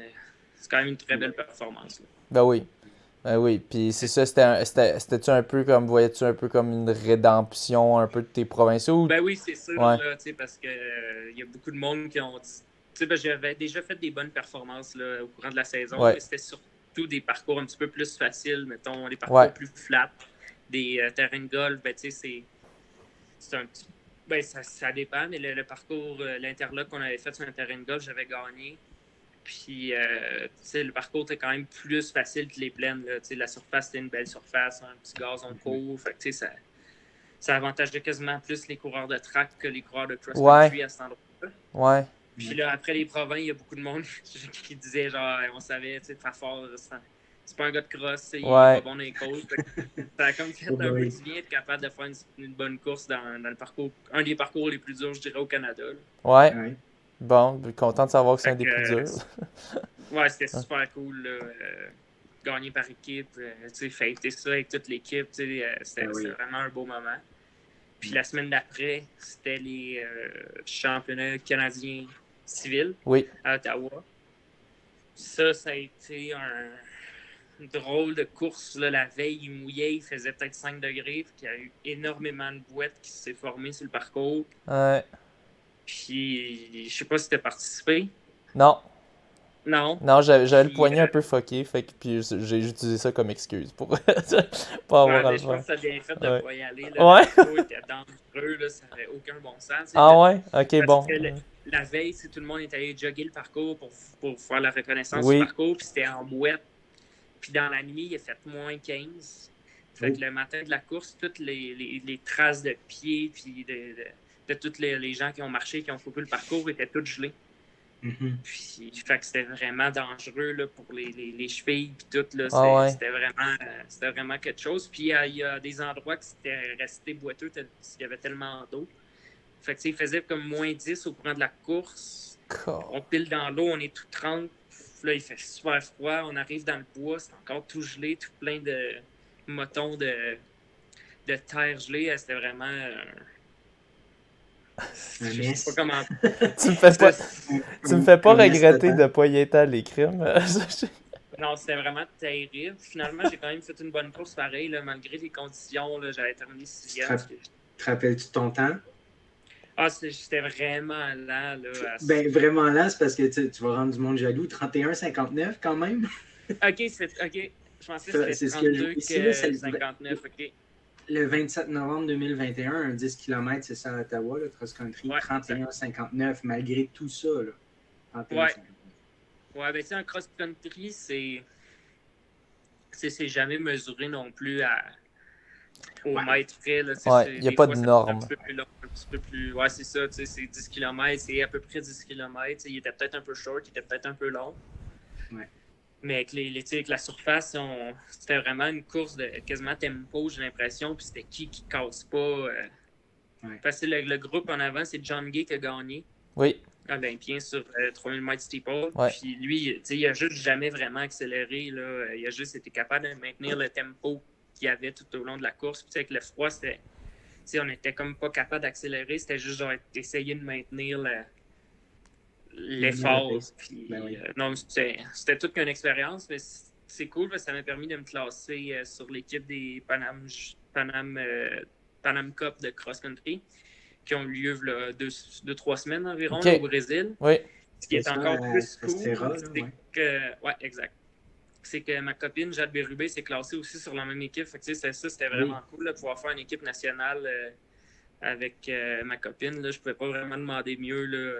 une très belle performance. Là. Ben oui. Ben oui. Puis c'est ça, c'était-tu un peu comme, voyais-tu un peu comme une rédemption un peu de tes provinciaux? Ben oui, c'est sûr, Ouais. là, parce que y a beaucoup de monde qui ont dit. J'avais déjà fait des bonnes performances là, au courant de la saison, Ouais. mais c'était surtout des parcours un petit peu plus faciles, mettons, des parcours Ouais. plus flats, des terrains de golf, c'est un petit. Ben, ça dépend, mais le parcours, l'interlock qu'on avait fait sur un terrain de golf, j'avais gagné. Puis, le parcours était quand même plus facile que les plaines. Là. La surface, c'était une belle surface, un petit gazon court. Fait que, ça avantageait quasiment plus les coureurs de track que les coureurs de cross-country à cet endroit-là. Ouais. Puis là, après les provinces, il y a beaucoup de monde qui disait, genre, on savait, tu sais, Trafford, c'est pas un gars de cross, il est pas bon dans les côtes. Ça a comme fait un peu du bien être capable de faire une bonne course dans le parcours, un des parcours les plus durs, je dirais, au Canada. Là. Ouais. Bon, content de savoir que c'est un des plus durs. Ouais, c'était super cool. Là. Gagner par équipe, fêter ça avec toute l'équipe, c'était vraiment un beau moment. Puis la semaine d'après, c'était les championnats canadiens civils à Ottawa. Ça a été une drôle de course. Là. La veille, il mouillait, il faisait peut-être 5 degrés. Il y a eu énormément de boîtes qui s'est formées sur le parcours. Ouais. Puis, je sais pas si tu as participé. Non. Non, j'avais le poignet un peu fucké, puis j'ai utilisé ça comme excuse pour pas avoir à le je faire. pense que ça a bien fait de pas y aller. Là. Ouais. Le parcours était dangereux, là, ça n'avait aucun bon sens. Ah ouais? Ok, bon. Parce que la veille, tout le monde est allé jogger le parcours pour faire la reconnaissance du parcours, puis c'était en mouette. Puis dans la nuit, il a fait moins 15. Fait que le matin de la course, toutes les traces de pieds, puis de tous les gens qui ont marché, qui ont coupé le parcours, étaient toutes gelées. Puis, fait que c'était vraiment dangereux là, pour les chevilles puis tout. Là, c'était vraiment quelque chose. Puis il y a des endroits qui étaient restés boiteux, il y avait tellement d'eau. Fait que il faisait comme moins 10 au courant de la course. On pile dans l'eau, on est tout trempe. Là, il fait super froid. On arrive dans le bois, c'est encore tout gelé, tout plein de motons de terre gelée. C'était vraiment... je sais pas comment. tu me fais pas regretter de pas y être à l'écrime. Non, c'était vraiment terrible. Finalement, j'ai quand même fait une bonne course pareil, là, malgré les conditions. Là, j'avais terminé 6e. Te rappelles-tu de ton temps? Ah, c'était vraiment lent. Là, Ben, vraiment lent, c'est parce que tu vas rendre du monde jaloux. 31,59 quand même. OK. Je pensais que c'était 32 que 59. OK. Le 27 novembre 2021, un 10 km, c'est ça à Ottawa, le cross-country, 31,59, malgré tout ça. Là. 31,59. Ouais, ben tu sais, un cross-country, c'est jamais mesuré non plus au mètre près. Il n'y a pas de norme. Un petit peu plus. Ouais, c'est ça, c'est 10 km, c'est à peu près 10 km. Il était peut-être un peu short, il était peut-être un peu long. Ouais. Mais avec la surface, c'était vraiment une course de quasiment tempo, j'ai l'impression. Puis c'était qui casse pas. Parce que le groupe en avant, c'est John Gay qui a gagné. Oui. olympien sur 3000 mètres steeple. Ouais. Puis lui, il a juste jamais vraiment accéléré. Là. Il a juste été capable de maintenir le tempo qu'il avait tout au long de la course. Puis avec le froid, on n'était comme pas capable d'accélérer. C'était juste genre essayer de maintenir l'effort. Puis, oui. non, c'était toute qu'une expérience, mais c'est cool parce que ça m'a permis de me classer sur l'équipe des Panam Cup de cross-country qui ont eu lieu là, 2-3 semaines environ là, au Brésil. Oui. Ce qui est encore plus cool, c'est que... Ouais, exact. C'est que ma copine Jade Bérubé s'est classée aussi sur la même équipe. Fait que, c'était vraiment cool de pouvoir faire une équipe nationale avec ma copine. Là, je pouvais pas vraiment demander mieux là,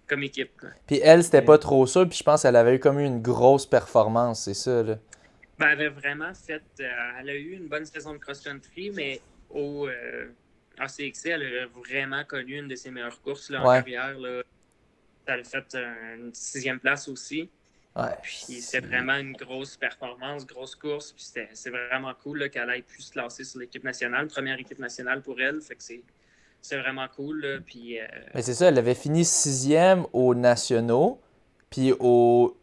comme équipe. Quoi. Puis elle, c'était pas trop ça, puis je pense qu'elle avait eu comme une grosse performance, c'est ça, là. Ben, elle avait vraiment fait... elle a eu une bonne saison de cross-country, mais au ACXC, elle a vraiment connu une de ses meilleures courses là, en carrière. Là. Elle a fait une 6e place aussi. Ouais. Puis c'était vraiment une grosse performance, grosse course. Puis c'est vraiment cool là, qu'elle ait pu se classer sur l'équipe nationale, première équipe nationale pour elle. Fait que c'est vraiment cool. Là, puis, Mais c'est ça, elle avait fini 6e aux nationaux, puis au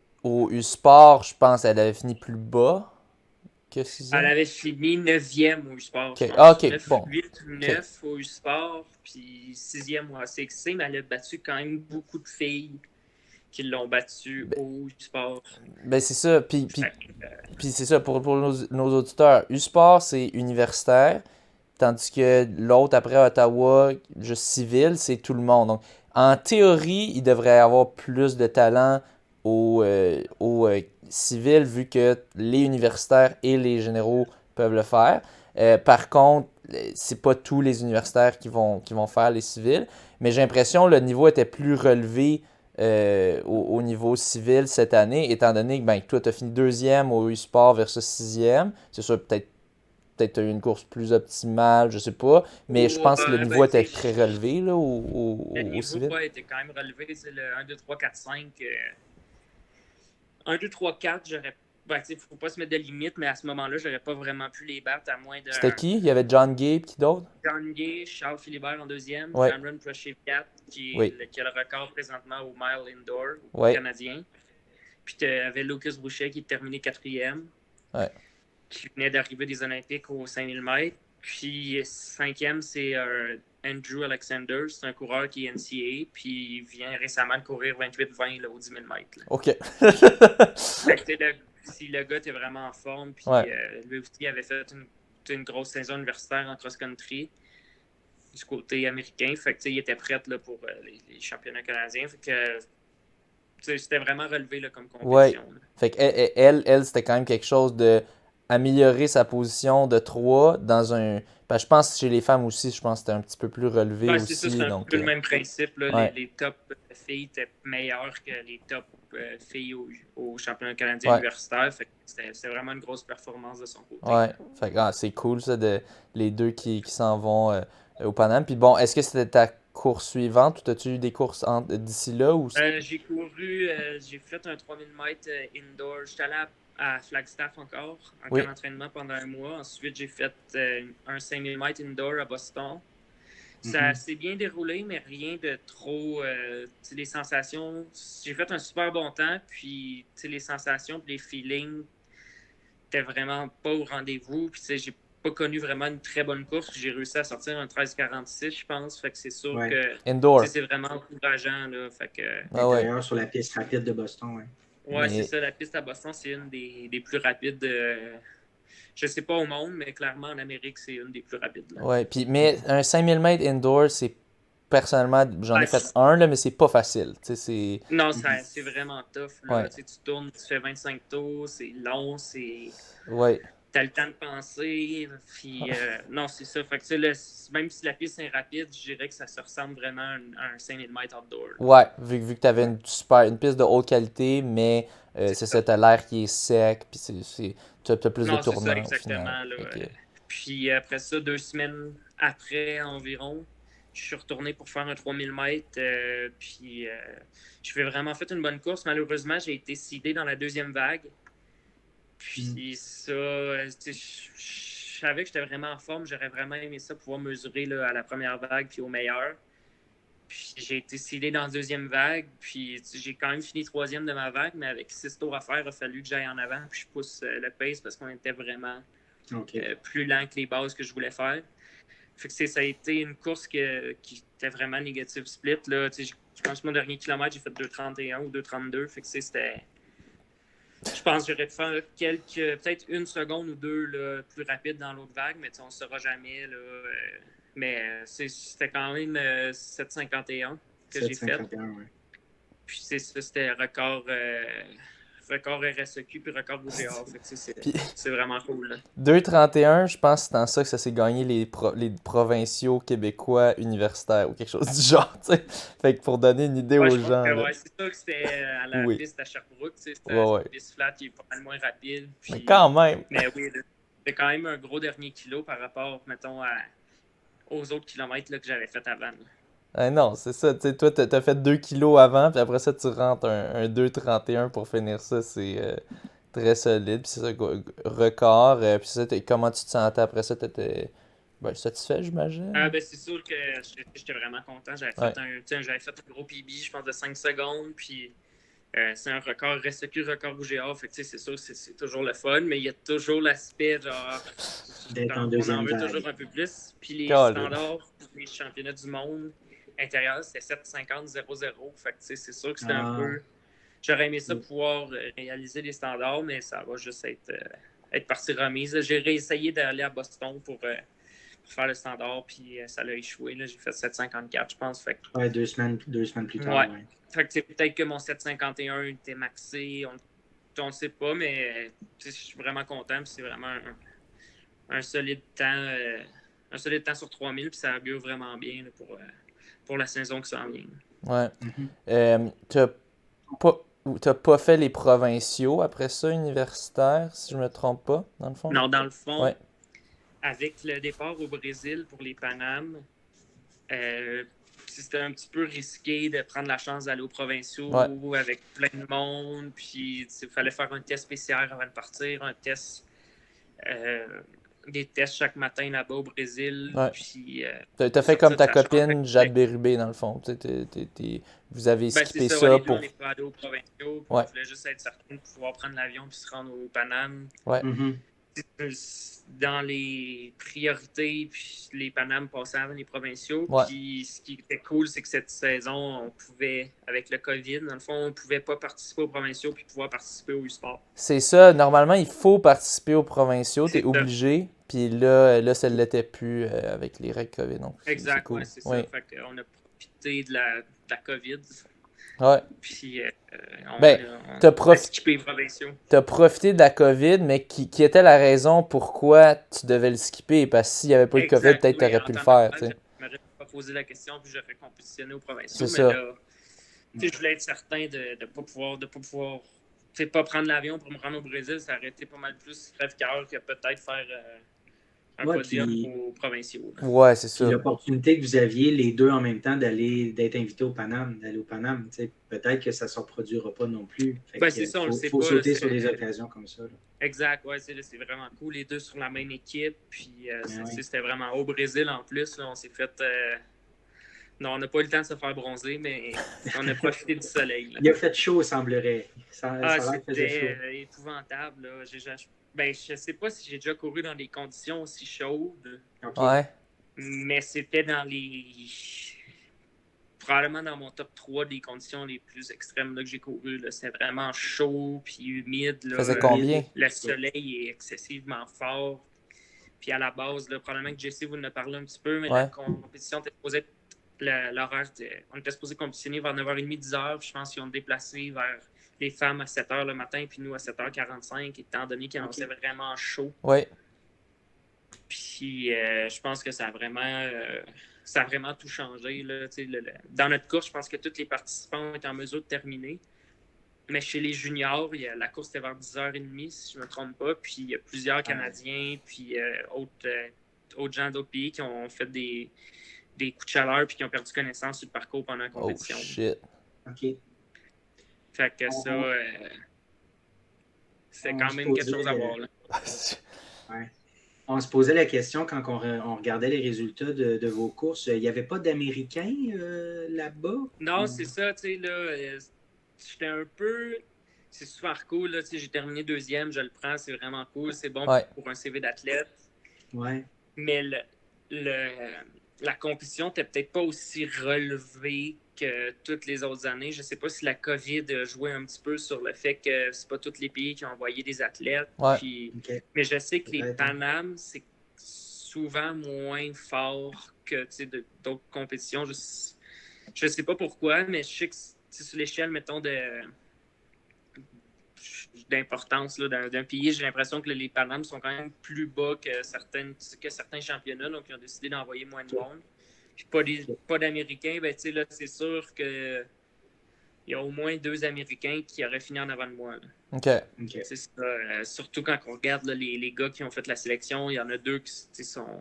U-Sport, je pense, elle avait fini plus bas que 6e. Elle avait fini 9e au U-Sport, Okay. je pense. 9, 8 ou 9 au U-Sport, puis 6e au ACXC, mais elle a battu quand même beaucoup de filles qui l'ont battu au U-Sport. Ben c'est ça, puis c'est ça, pour nos auditeurs, U-Sport, c'est universitaire, tandis que l'autre, après Ottawa, juste civil, c'est tout le monde. Donc, en théorie, il devrait avoir plus de talent au civil, vu que les universitaires et les généraux peuvent le faire. Par contre, c'est pas tous les universitaires qui vont faire les civils, mais j'ai l'impression que le niveau était plus relevé au niveau civil cette année, étant donné que toi, tu as fini 2e au U-Sport versus 6e. C'est sûr, peut-être tu as eu une course plus optimale, je sais pas, mais je pense que le niveau était très relevé là, le niveau civil. était quand même relevé. C'est le 1, 2, 3, 4, 5. 1, 2, 3, 4, j'aurais. Il ne faut pas se mettre de limite, mais à ce moment-là, j'aurais pas vraiment pu les battre à moins de. C'était qui? Il y avait John Gabe, qui d'autre? John Gay, Charles Philibert en 2e, Ouais. Cameron Procheviat, qui a le record présentement au mile indoor canadien. Puis tu avais Lucas Boucher qui est terminé 4e. Ouais. Qui venait d'arriver des Olympiques aux 5000 mètres. Puis 5e, c'est Andrew Alexander. C'est un coureur qui est NCAA. Puis il vient récemment de courir 28-20 aux 10 000 mètres. Là. OK. Si le gars était vraiment en forme, puis lui aussi avait fait une grosse saison universitaire en cross-country du côté américain. Fait que il était prêt là, pour les championnats canadiens. Fait que c'était vraiment relevé là, comme compétition. Ouais. Là. Fait que elle, c'était quand même quelque chose de améliorer sa position de 3 dans un... Ben, je pense que chez les femmes aussi, je pense que c'était un petit peu plus relevé aussi. C'est ça, c'est un peu le même principe. Là. Les top filles étaient meilleures que les top filles au championnat canadien universitaire. Fait que c'était vraiment une grosse performance de son côté. Ouais, fait que, c'est cool ça, les deux qui s'en vont au Paname. Puis bon, est-ce que c'était ta course suivante ou as-tu eu des courses d'ici là? Ou... j'ai couru, j'ai fait un 3000 mètres indoor. J'étais allé à Flagstaff encore, en camp d'entraînement pendant un mois. Ensuite, j'ai fait un 5000 mètres indoor à Boston. Ça s'est bien déroulé, mais rien de trop... les sensations... J'ai fait un super bon temps, puis les sensations et les feelings n'étaient vraiment pas au rendez-vous. Puis j'ai pas connu vraiment une très bonne course. J'ai réussi à sortir un 13,46, je pense. Fait que c'est sûr que Indoor. C'est vraiment encourageant. Là. Fait que... Intérieur sur la piste rapide de Boston, Ouais, c'est ça. La piste à Boston, c'est une des plus rapides. Je sais pas au monde, mais clairement en Amérique, c'est une des plus rapides. Là. Ouais, mais un 5000 mètres indoor, c'est personnellement, j'en ai fait un, là, mais c'est pas facile. Non, c'est vraiment tough. Là. Tu tournes, tu fais 25 tours, c'est long, t'as le temps de penser. Puis, non, c'est ça. Fait que, même si la piste est rapide, je dirais que ça se ressemble vraiment à un 5000 mètres outdoor. Là. Ouais, vu que tu avais une piste de haute qualité, mais c'est ça, t'as l'air qui est sec, puis tu as plus de tournants. Non, c'est ça, exactement. Là, puis après ça, 2 semaines après environ, je suis retourné pour faire un 3000 mètres. Puis j'ai vraiment fait une bonne course. Malheureusement, j'ai été seedé dans la 2e vague. Puis ça, je savais que j'étais vraiment en forme. J'aurais vraiment aimé ça, pouvoir mesurer là, à la première vague puis au meilleur. Puis j'ai été seedé dans la deuxième vague. Puis j'ai quand même fini troisième de ma vague, mais avec 6 tours à faire, il a fallu que j'aille en avant. Puis je pousse le pace parce qu'on était vraiment plus lent que les bases que je voulais faire. Fait que ça a été une course qui était vraiment négative split. Là. Je pense que mon dernier kilomètre, j'ai fait 2,31 ou 2,32. Fait que c'était. Je pense que j'aurais pu faire peut-être 1 seconde ou 2 là, plus rapide dans l'autre vague, mais on ne saura jamais. Là, mais c'était quand même 7,51 que j'ai fait. Ouais. Puis c'était record RSEQ puis record WGA. C'est vraiment cool. Là. 2,31, je pense que c'est en ça que ça s'est gagné les provinciaux québécois universitaires ou quelque chose du genre, tu sais. Fait que pour donner une idée aux gens. Ouais, c'est sûr que c'était à la piste à Sherbrooke, tu sais. C'était une piste flat qui est pas mal moins rapide. Puis, mais quand même! Mais oui, c'était quand même un gros dernier kilo par rapport, mettons, aux autres kilomètres là, que j'avais fait avant. Non, c'est ça. Tu sais, toi, t'as fait 2 kilos avant, puis après ça, tu rentres un 2,31 pour finir ça. C'est très solide. Puis c'est ça, record. Puis c'est ça, comment tu te sentais après ça? T'étais satisfait, j'imagine? Ben, c'est sûr que j'étais vraiment content. J'avais fait un gros PB, je pense, de 5 secondes. Puis c'est un record RSEQ, record WGA. Fait que c'est sûr que c'est toujours le fun, mais il y a toujours l'aspect genre. D'être en on deuxième en veut vague. toujours un peu plus. Puis les standards pour les championnats du monde intérieur, c'était 7,50,00. Fait que c'est sûr que c'était un peu. J'aurais aimé ça pouvoir réaliser les standards, mais ça va juste être partie remise. J'ai réessayé d'aller à Boston pour faire le standard, puis ça l'a échoué. Là. J'ai fait 7,54, je pense. Fait que... Ouais, 2 semaines plus tard. Ouais. Fait que peut-être que mon 7,51 était maxé. On ne sait pas, mais je suis vraiment content. Puis c'est vraiment un solide temps. Un solide temps sur 3000, puis ça augure vraiment bien là, pour la saison qui s'en vient. Ouais. T'as pas fait les provinciaux après ça, universitaires, si je me trompe pas, dans le fond? Non, dans le fond, ouais. Avec le départ au Brésil pour les Panames, c'était un petit peu risqué de prendre la chance d'aller aux provinciaux avec plein de monde. Puis il fallait faire un test PCR avant de partir, des tests chaque matin là-bas au Brésil. Ouais. Puis, t'as fait comme ta copine Jade Bérubé, dans le fond. Vous avez skippé ça pour... on n'est pas allé aux provinciaux. Ouais. On voulait juste être certain de pouvoir prendre l'avion puis se rendre aux Panames. Ouais. Dans les priorités, puis les Panames passaient avant les provinciaux. Ouais. Puis ce qui était cool, c'est que cette saison, on pouvait, avec le COVID, dans le fond, on ne pouvait pas participer aux provinciaux puis pouvoir participer au U-Sport. C'est ça. Normalement, il faut participer aux provinciaux. T'es obligé. Puis là, ça ne l'était plus avec les règles COVID. Donc, exact, c'est cool. Ouais, c'est ça. Fait qu'on a profité de la COVID. Ouais. Puis t'as profité de la COVID, mais qui était la raison pourquoi tu devais le skipper? Parce que s'il n'y avait pas eu de COVID, peut-être tu aurais pu le faire. Je m'aurais pas posé la question, puis j'aurais compétitionné aux provinciaux. C'est mais ça. Là, je voulais être certain de ne pas pouvoir pas prendre l'avion pour me rendre au Brésil. Ça aurait été pas mal plus crève-cœur que peut-être faire un podium aux provinciaux. Là. Ouais, c'est ça. L'opportunité que vous aviez les deux en même temps d'être invité au Paname, d'aller au Paname, peut-être que ça ne se reproduira pas non plus. C'est ça, on le sait faut pas. Sauter sur des occasions comme ça. Là. Exact, ouais, c'est vraiment cool. Les deux sur la même équipe. Puis c'était vraiment au Brésil en plus. Là, on s'est fait. Non, on n'a pas eu le temps de se faire bronzer, mais on a profité du soleil. Là. Il a fait chaud, semblerait. C'était épouvantable. Là. Je sais pas si j'ai déjà couru dans des conditions aussi chaudes. Okay. Ouais. Mais c'était probablement dans mon top 3 des conditions les plus extrêmes là, que j'ai couru. C'était vraiment chaud puis humide. Là. Faisait combien? Le soleil est excessivement fort. Puis à la base, là, probablement que Jesse vous en a parlé un petit peu, mais la compétition était supposée l'horaire, on était supposé compétitionner vers 9h30, 10h. Je pense qu'ils ont déplacé vers les femmes à 7h le matin, puis nous à 7h45, étant donné qu'il annonçait vraiment chaud. Oui. Puis je pense que ça a vraiment tout changé. Là. Dans notre course, je pense que tous les participants étaient en mesure de terminer. Mais chez les juniors, la course était vers 10h30, si je ne me trompe pas. Puis il y a plusieurs Canadiens, puis autres gens d'autres pays qui ont fait des coups de chaleur puis qui ont perdu connaissance sur le parcours pendant la compétition. Oh shit. OK. Fait que c'est quand même quelque chose à voir. Là. Ouais. On se posait la question quand on regardait les résultats de vos courses. Il n'y avait pas d'Américains là-bas? Non, c'est ça, tu sais, là, j'étais un peu. C'est super cool, là, tu sais, j'ai terminé deuxième, je le prends, c'est vraiment cool, c'est bon Ouais. pour un CV d'athlète. Ouais. Mais la compétition n'était peut-être pas aussi relevée que toutes les autres années. Je ne sais pas si la COVID a joué un petit peu sur le fait que c'est pas tous les pays qui ont envoyé des athlètes. Ouais. Puis, OK. mais je sais que les Peut-être. Pan-Am, c'est souvent moins fort que d'autres compétitions. Je sais pas pourquoi, mais je sais que sur l'échelle, mettons, d'importance d'un pays, j'ai l'impression que les Pan-Am sont quand même plus bas que certains championnats, donc ils ont décidé d'envoyer moins de monde. Puis pas d'Américains, ben tu sais, là, c'est sûr que il y a au moins 2 Américains qui auraient fini en avant de moi. Là. OK. OK. C'est ça, surtout quand on regarde là, les gars qui ont fait la sélection, il y en a 2 qui sont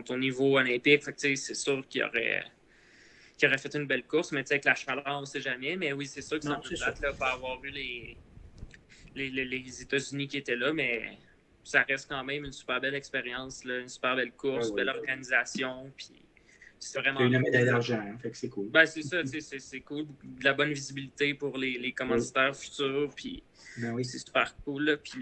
au niveau olympique. Fait que, c'est sûr qu'ils auraient fait une belle course, mais avec la chaleur, on ne sait jamais. Mais oui, c'est sûr que c'est un peu plate de pas avoir vu les États-Unis qui étaient là, mais ça reste quand même une super belle expérience, là, une super belle course, belle organisation. Puis c'est vraiment. Il y a une médaille d'argent, fait que c'est cool. Ben, c'est ça, c'est cool. De la bonne visibilité pour les commanditaires futurs. Puis c'est super cool. Là. Puis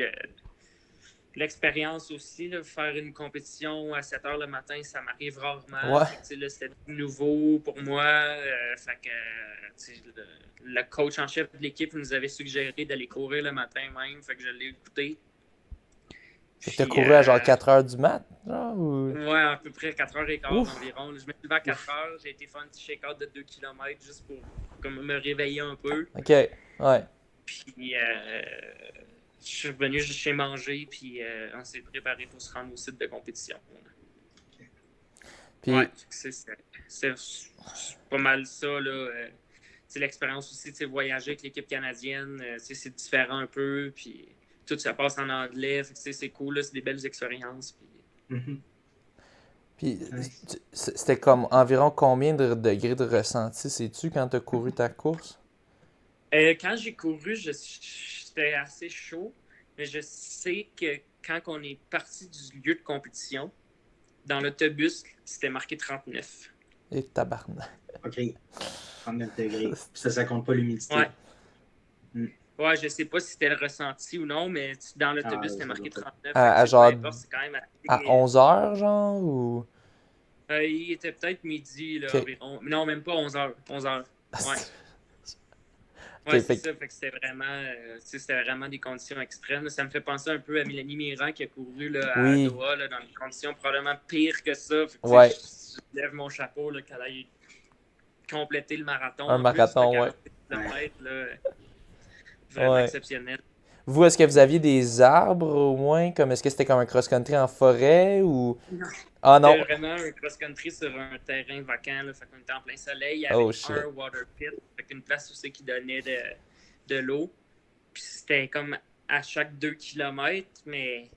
l'expérience aussi, là, faire une compétition à 7 h le matin, ça m'arrive rarement. Ouais. Là, c'était nouveau pour moi. Fait que le coach en chef de l'équipe nous avait suggéré d'aller courir le matin même. Fait que je l'ai écouté. Tu as couru à genre 4 h du mat? Genre, ou... Ouais, à peu près 4h15 Ouf. environ. Je me suis levé à 4 h. J'ai été faire un petit shake-out de 2 km juste pour comme, me réveiller un peu. OK, ouais. Puis je suis revenu juste chez manger, puis on s'est préparé pour se rendre au site de compétition. Puis, ouais, c'est pas mal ça, là. C'est l'expérience aussi, voyager avec l'équipe canadienne, c'est différent un peu, puis tout se passe en anglais, c'est cool, là, c'est des belles expériences. Puis c'était comme environ combien de degrés de ressenti, sais-tu, quand tu as couru ta course? Quand j'ai couru, c'était assez chaud, mais je sais que quand on est parti du lieu de compétition, dans l'autobus, c'était marqué 39. Et tabarnak. OK. 39 degrés. Ça compte pas l'humidité. Ouais. Ouais, je sais pas si c'était le ressenti ou non, mais dans l'autobus, c'était marqué 39. À genre c'est quand même à 11 h, genre, ou... il était peut-être midi, là, environ. Non, même pas 11 h. 11 h. Ouais. Ouais, c'est ça. Fait que c'était vraiment des conditions extrêmes. Ça me fait penser un peu à Mélanie Mirand qui a couru là, à Doha, là, dans des conditions probablement pires que ça. Fait que, je lève mon chapeau là, qu'elle aille compléter le marathon. Un marathon, ouais. Km, là, vraiment exceptionnel. Vous, est-ce que vous aviez des arbres au moins? Comme est-ce que c'était comme un cross-country en forêt ou. Non. Ah non. C'était vraiment un cross-country sur un terrain vacant. Là, fait qu'on était en plein soleil. Il y avait un water pit. Fait qu'une place où c'est qui donnait de l'eau. Puis c'était comme à chaque 2 km, mais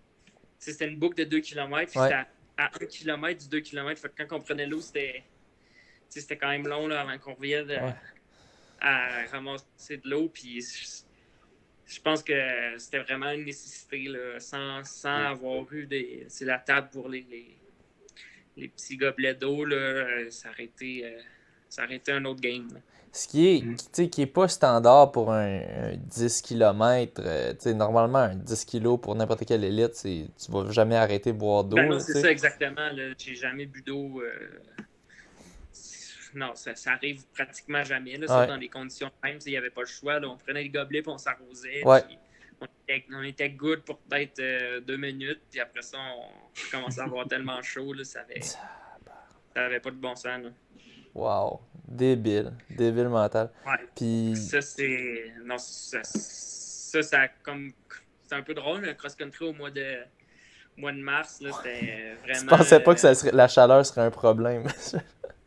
c'était une boucle de 2 km. Puis c'était à 1 km du 2 km. Fait que quand on prenait l'eau, c'était quand même long là, avant qu'on revienne à ramasser de l'eau. Puis je pense que c'était vraiment une nécessité, là, sans avoir eu la table pour les petits gobelets d'eau, là, ça aurait été un autre game. Là. Ce qui est pas standard pour un 10 km, normalement, un 10 kg pour n'importe quelle élite, tu vas jamais arrêter de boire d'eau. Non, c'est ça exactement. J'ai jamais bu d'eau. Non, ça arrive pratiquement jamais. Là, dans les conditions même, il n'y avait pas le choix. Là, on prenait les gobelets et on s'arrosait. On était good pour peut-être 2 minutes. Puis après ça, on commençait à avoir tellement chaud. Là, ça avait pas de bon sens. Là. Wow. Débile mental. Ouais. Puis... Ça, c'est... Non, ça comme... C'est un peu drôle, le cross-country au mois de mars. Là, c'était vraiment... Tu pensais pas que la chaleur serait un problème?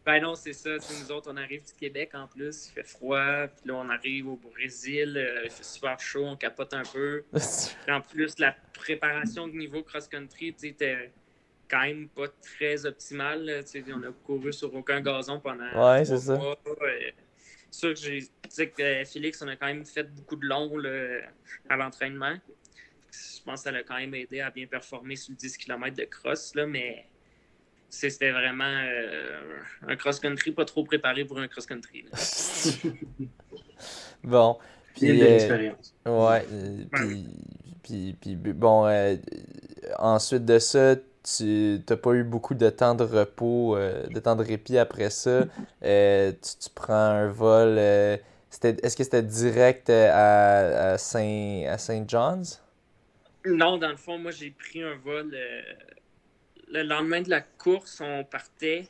Ben non, c'est ça. Nous autres, on arrive du Québec en plus. Il fait froid. Puis là, on arrive au Brésil. Il fait super chaud. On capote un peu. Puis en plus, la préparation de niveau cross-country était quand même pas très optimale. Là. On a couru sur aucun gazon pendant 3 mois. C'est sûr que Félix, on a quand même fait beaucoup de long là, à l'entraînement. je pense que ça l'a quand même aidé à bien performer sur le 10 km de cross, là, mais c'était vraiment un cross-country pas trop préparé pour un cross-country. Bon, Une puis belle expérience. ouais, puis bon, ensuite de ça, tu n'as pas eu beaucoup de temps de repos, de temps de répit après ça. Tu prends un vol. Est-ce que c'était direct à Saint John's? Non, dans le fond, moi, j'ai pris un vol le lendemain de la course, on partait,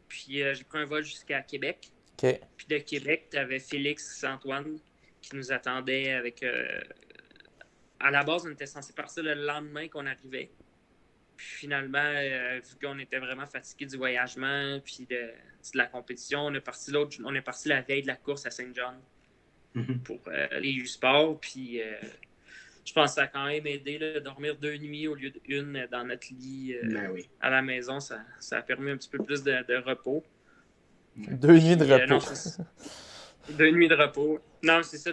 puis j'ai pris un vol jusqu'à Québec. OK. Puis de Québec, tu avais Félix Antoine qui nous attendait avec. À la base, on était censé partir le lendemain qu'on arrivait. Puis finalement, vu qu'on était vraiment fatigué du voyagement puis de la compétition, on est parti la veille de la course à Saint-John pour les U-Sports. Puis je pense que ça a quand même aidé de dormir 2 nuits au lieu d'une dans notre lit à la maison. Ça a permis un petit peu plus de repos. 2 nuits de repos. Non, 2 nuits de repos. Non, c'est ça.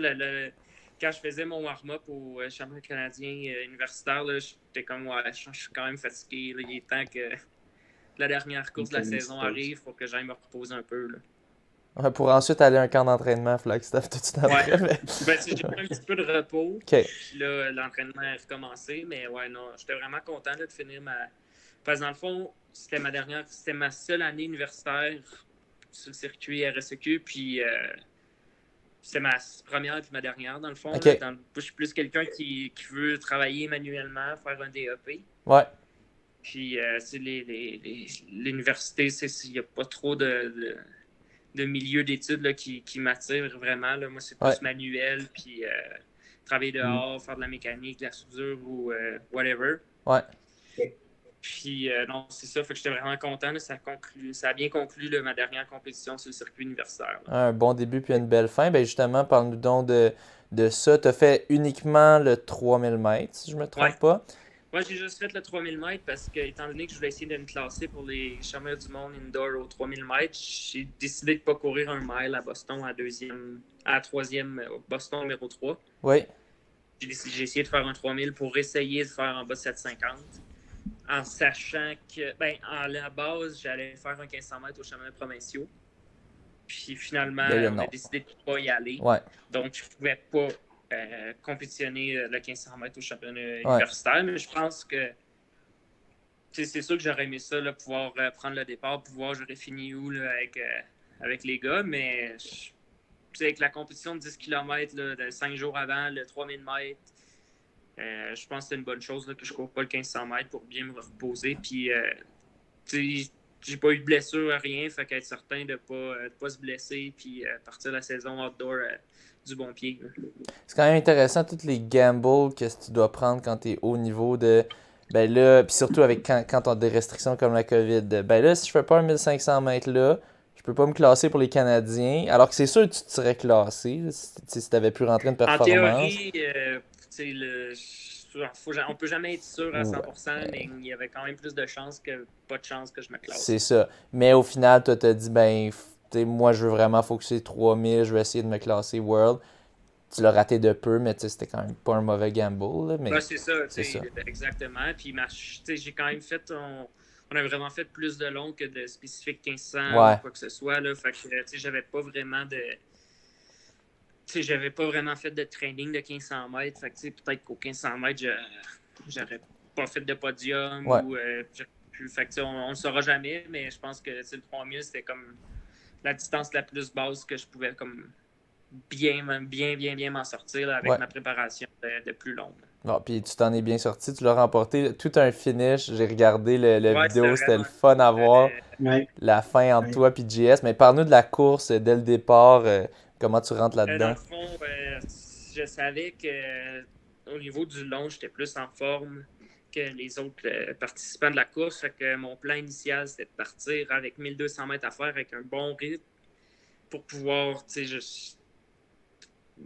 Quand je faisais mon warm-up au championnat canadien universitaire, j'étais comme, ouais, je suis quand même fatigué. Là. Il est temps que la dernière course de la saison arrive pour que j'aille me reposer un peu. Là. Ouais, pour ensuite aller à un camp d'entraînement Flagstaff tout de suite après. Ouais. J'ai pris un petit peu de repos. OK. Puis là, l'entraînement a recommencé. Mais ouais, non, j'étais vraiment content de finir Parce que dans le fond, c'était ma seule année universitaire sur le circuit RSEQ. Puis c'est ma première et ma dernière, dans le fond. Okay. Là, je suis plus quelqu'un qui veut travailler manuellement, faire un DEP. Ouais. Puis, l'université, il n'y a pas trop de milieu d'études là, qui m'attire vraiment. Là. Moi, c'est plus manuel, puis travailler dehors, faire de la mécanique, de la soudure ou whatever. Ouais. Puis, non, c'est ça. Fait que j'étais vraiment content. Là, ça a bien conclu là, ma dernière compétition sur le circuit universitaire. Là. Un bon début puis une belle fin. Ben justement, parle-nous donc de ça. Tu as fait uniquement le 3000 mètres, si je ne me trompe pas. Moi, j'ai juste fait le 3000 mètres parce que, étant donné que je voulais essayer de me classer pour les championnats du monde indoor au 3000 mètres, j'ai décidé de ne pas courir un mile à Boston, à la troisième, Boston numéro 3. Oui. J'ai essayé de faire un 3000 pour essayer de faire en bas de 750. En sachant que, à la base, j'allais faire un 1500 mètres aux championnats provinciaux. Puis finalement, on a décidé de ne pas y aller. Ouais. Donc, je ne pouvais pas compétitionner le 1500 mètres au championnat universitaire. Mais je pense que c'est sûr que j'aurais aimé ça, là, pouvoir prendre le départ, pouvoir j'aurais fini où là, avec les gars. Mais avec la compétition de 10 km là, de 5 jours avant, le 3000 mètres, je pense que c'est une bonne chose là, que je ne cours pas le 1500 mètres pour bien me reposer. Puis, j'ai pas eu de blessure, rien. Fait qu'être certain de pas se blesser puis partir la saison outdoor du bon pied. Là. C'est quand même intéressant, toutes les gambles que tu dois prendre quand tu es haut niveau de. Ben là, puis surtout avec quand tu as des restrictions comme la COVID. Ben là, si je fais pas un 1500 mètres là, je peux pas me classer pour les Canadiens. Alors que c'est sûr que tu te serais classé si tu avais pu rentrer une performance. En théorie, on peut jamais être sûr à 100%, mais il y avait quand même plus de chances que pas de chances que je me classe. C'est ça. Mais au final, toi, t'as dit, moi, je veux vraiment focusser 3000, je vais essayer de me classer World. Tu l'as raté de peu, mais c'était quand même pas un mauvais gamble. Là, mais c'est ça. Exactement. Puis j'ai quand même fait... On a vraiment fait plus de long que de spécifique 1500 ou quoi que ce soit. Là. Fait que j'avais pas vraiment de... j'avais pas vraiment fait de training de 1500 mètres. Fait que peut-être qu'au 1500 mètres, j'aurais pas fait de podium ou fait que on le saura jamais, mais je pense que le 3000, c'était comme la distance la plus basse que je pouvais comme bien m'en sortir là, avec ma préparation de plus longue. Bon, puis tu t'en es bien sorti, tu l'as remporté. Tout un finish, j'ai regardé la vidéo, c'était le fun à voir. La fin entre toi et JS. Mais parle-nous de la course dès le départ, comment tu rentres là-dedans? Dans le fond, je savais qu'au niveau du long, j'étais plus en forme que les autres participants de la course. Fait que mon plan initial, c'était de partir avec 1200 mètres à faire avec un bon rythme pour pouvoir,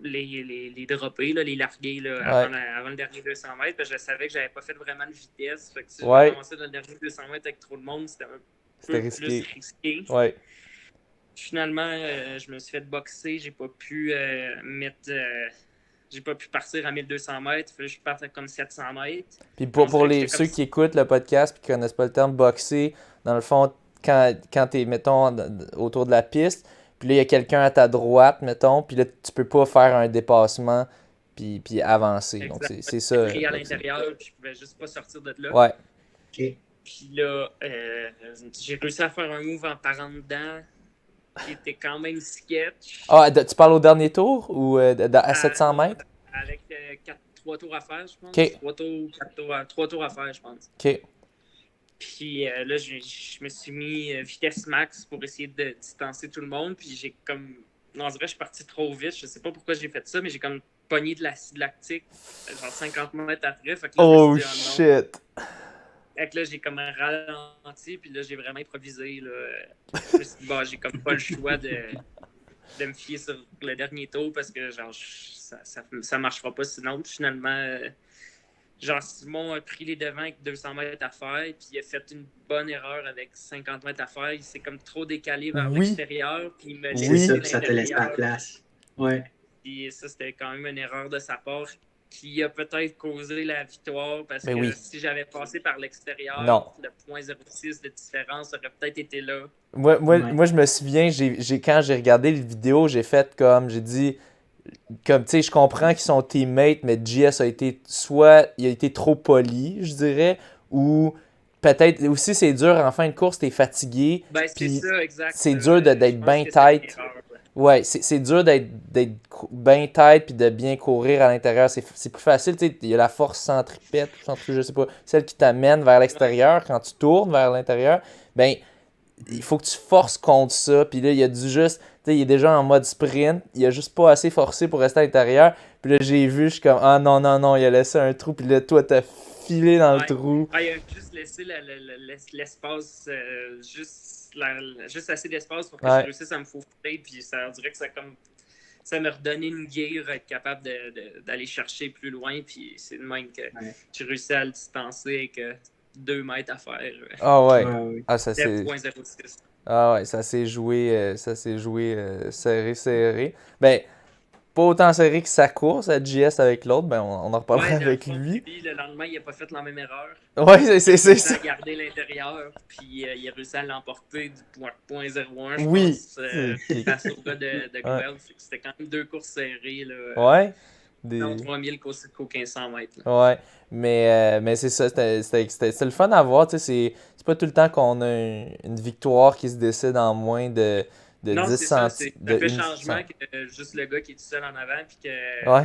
les dropper, là, les larguer là, avant le dernier 200 mètres. Parce que je savais que j'avais pas fait vraiment de vitesse. Fait que si je commençais dans le dernier 200 mètres avec trop de monde, c'était un peu plus risqué. Ouais. Finalement, je me suis fait boxer. J'ai pas pu mettre... j'ai pas pu partir à 1200 mètres. Il fallait que je parte à comme 700 mètres. Puis On pour dirait que j'étais ceux comme qui écoutent le podcast et qui connaissent pas le terme boxer, dans le fond, quand t'es, mettons, autour de la piste, puis là, il y a quelqu'un à ta droite, mettons, puis là, tu peux pas faire un dépassement puis avancer. Donc, exactement, c'est j'étais ça. pris à boxer. l'intérieur, puis je pouvais juste pas sortir de là. Ouais. OK. Puis là, j'ai réussi à faire un move en parant dedans qui était quand même sketch. Ah, tu parles au dernier tour ou à 700 Non, mètres? avec 3 tours à faire, je pense. OK. 3 tours à faire, je pense. OK. Puis là, je me suis mis vitesse max pour essayer de distancer tout le monde. Puis j'ai comme. Non, on dirait que je suis parti trop vite. Je sais pas pourquoi j'ai fait ça, mais j'ai comme pogné de l'acide lactique, genre 50 mètres après. Fait que là, Oh je me suis dit, ah non. shit! Fait que là, j'ai comme ralenti, puis là, j'ai vraiment improvisé. Là. Je me suis dit, bah, j'ai comme pas le choix de me fier sur le dernier tour parce que genre ça marchera pas sinon. Puis finalement, genre Simon a pris les devants avec 200 mètres à faire, puis il a fait une bonne erreur avec 50 mètres à faire. Il s'est comme trop décalé vers Oui. l'extérieur, puis il me Oui. C'est laissé ça, puis ça te laisse pas la l'intérieur. place. Ouais. Puis ça, c'était quand même une erreur de sa part qui a peut-être causé la victoire parce Mais que oui. si j'avais passé par l'extérieur, Non. le 0.06 de différence aurait peut-être été là. Moi, je me souviens, quand j'ai regardé les vidéos, j'ai fait comme, j'ai dit, comme, tu sais, je comprends qu'ils sont teammates, mais JS a été, soit il a été trop poli, je dirais, ou peut-être, aussi c'est dur, en fin de course, t'es fatigué, Ben, c'est puis ça, exact. c'est dur d'être Je pense bien que c'est une tight. erreur, ouais. Ouais, c'est dur d'être bien tight puis de bien courir à l'intérieur. C'est plus facile, tu sais, il y a la force centripète, je sais pas, celle qui t'amène vers l'extérieur quand tu tournes vers l'intérieur. Ben, il faut que tu forces contre ça. Puis là, il a dû juste, tu sais, il est déjà en mode sprint. Il a juste pas assez forcé pour rester à l'intérieur. Puis là, j'ai vu, je suis comme, ah non, non, non, il a laissé un trou. Puis là, toi, t'as filé dans le Ouais. trou. Ah, il a juste laissé l'espace, juste assez d'espace pour que Ouais. je réussisse à me faufiler. Puis ça, on dirait que ça m'a redonné une gear, être capable d'aller chercher plus loin. Puis c'est de même que Ouais. j'ai réussi à le distancer avec 2 mètres à faire. Ah ouais. Ouais, ouais. Ah, ça c'est. 7.06. Ah ouais, ça s'est joué, serré. Ben, pas autant serré que sa course à JS avec l'autre, ben on en reparlera Ouais, dans le avec fond, lui. puis le lendemain, il n'a pas fait la même erreur. Ouais, c'est Il ça. a gardé l'intérieur, puis il a réussi à l'emporter du point 0.01, je Oui. pense, face au gars de Ouais. Guelph. C'était quand même 2 courses serrées, là. Ouais. Non, Des... 3000 qu'au 1500 mètres. Là. Ouais. Mais c'est ça, c'était le fun à voir, tu sais, c'est pas tout le temps qu'on a une victoire qui se décide en moins de Non, 10 c'est ça, centimes. ça fait changement que juste le gars qui est tout seul en avant, puis que Ouais.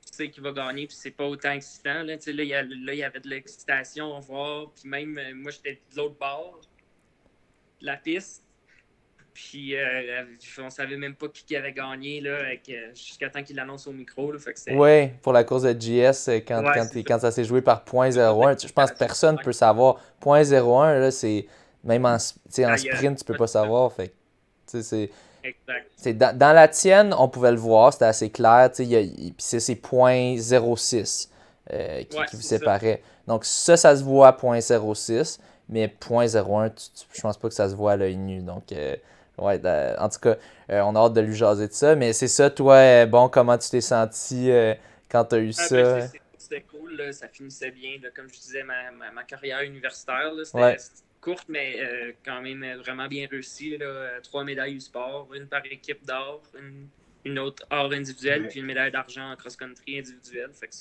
tu sais qu'il va gagner, puis c'est pas autant excitant. Là, là, il y avait de l'excitation à voir, puis même moi, j'étais de l'autre bord de la piste. Puis on savait même pas qui avait gagné là, jusqu'à temps qu'il l'annonce au micro. Là, fait que Ouais, pour la course de JS, Ouais, c'est ça. quand ça s'est joué par 0.01, je pense que personne peut savoir. 0.01, là, c'est. Même en, tu sais, en Ah, il y a- sprint, tu peux pas savoir. Fait que, tu sais, Exact. c'est dans la tienne, on pouvait le voir, c'était assez clair. Tu sais, puis c'est 0.06 qui Ouais, vous c'est ça. séparait. Donc ça se voit à 0.06, mais 0.01, je pense pas que ça se voit à l'œil nu. Donc, ouais, en tout cas, on a hâte de lui jaser de ça. Mais c'est ça, toi, bon, comment tu t'es senti quand tu as eu Ah, ça? ben, c'était cool, là, ça finissait bien. Là, comme je disais, ma carrière universitaire, là, c'était Ouais. courte, mais quand même vraiment bien réussie. Là, 3 médailles du sport, une par équipe d'or, une autre hors individuelle, Ouais. puis une médaille d'argent en cross-country individuel. Fait que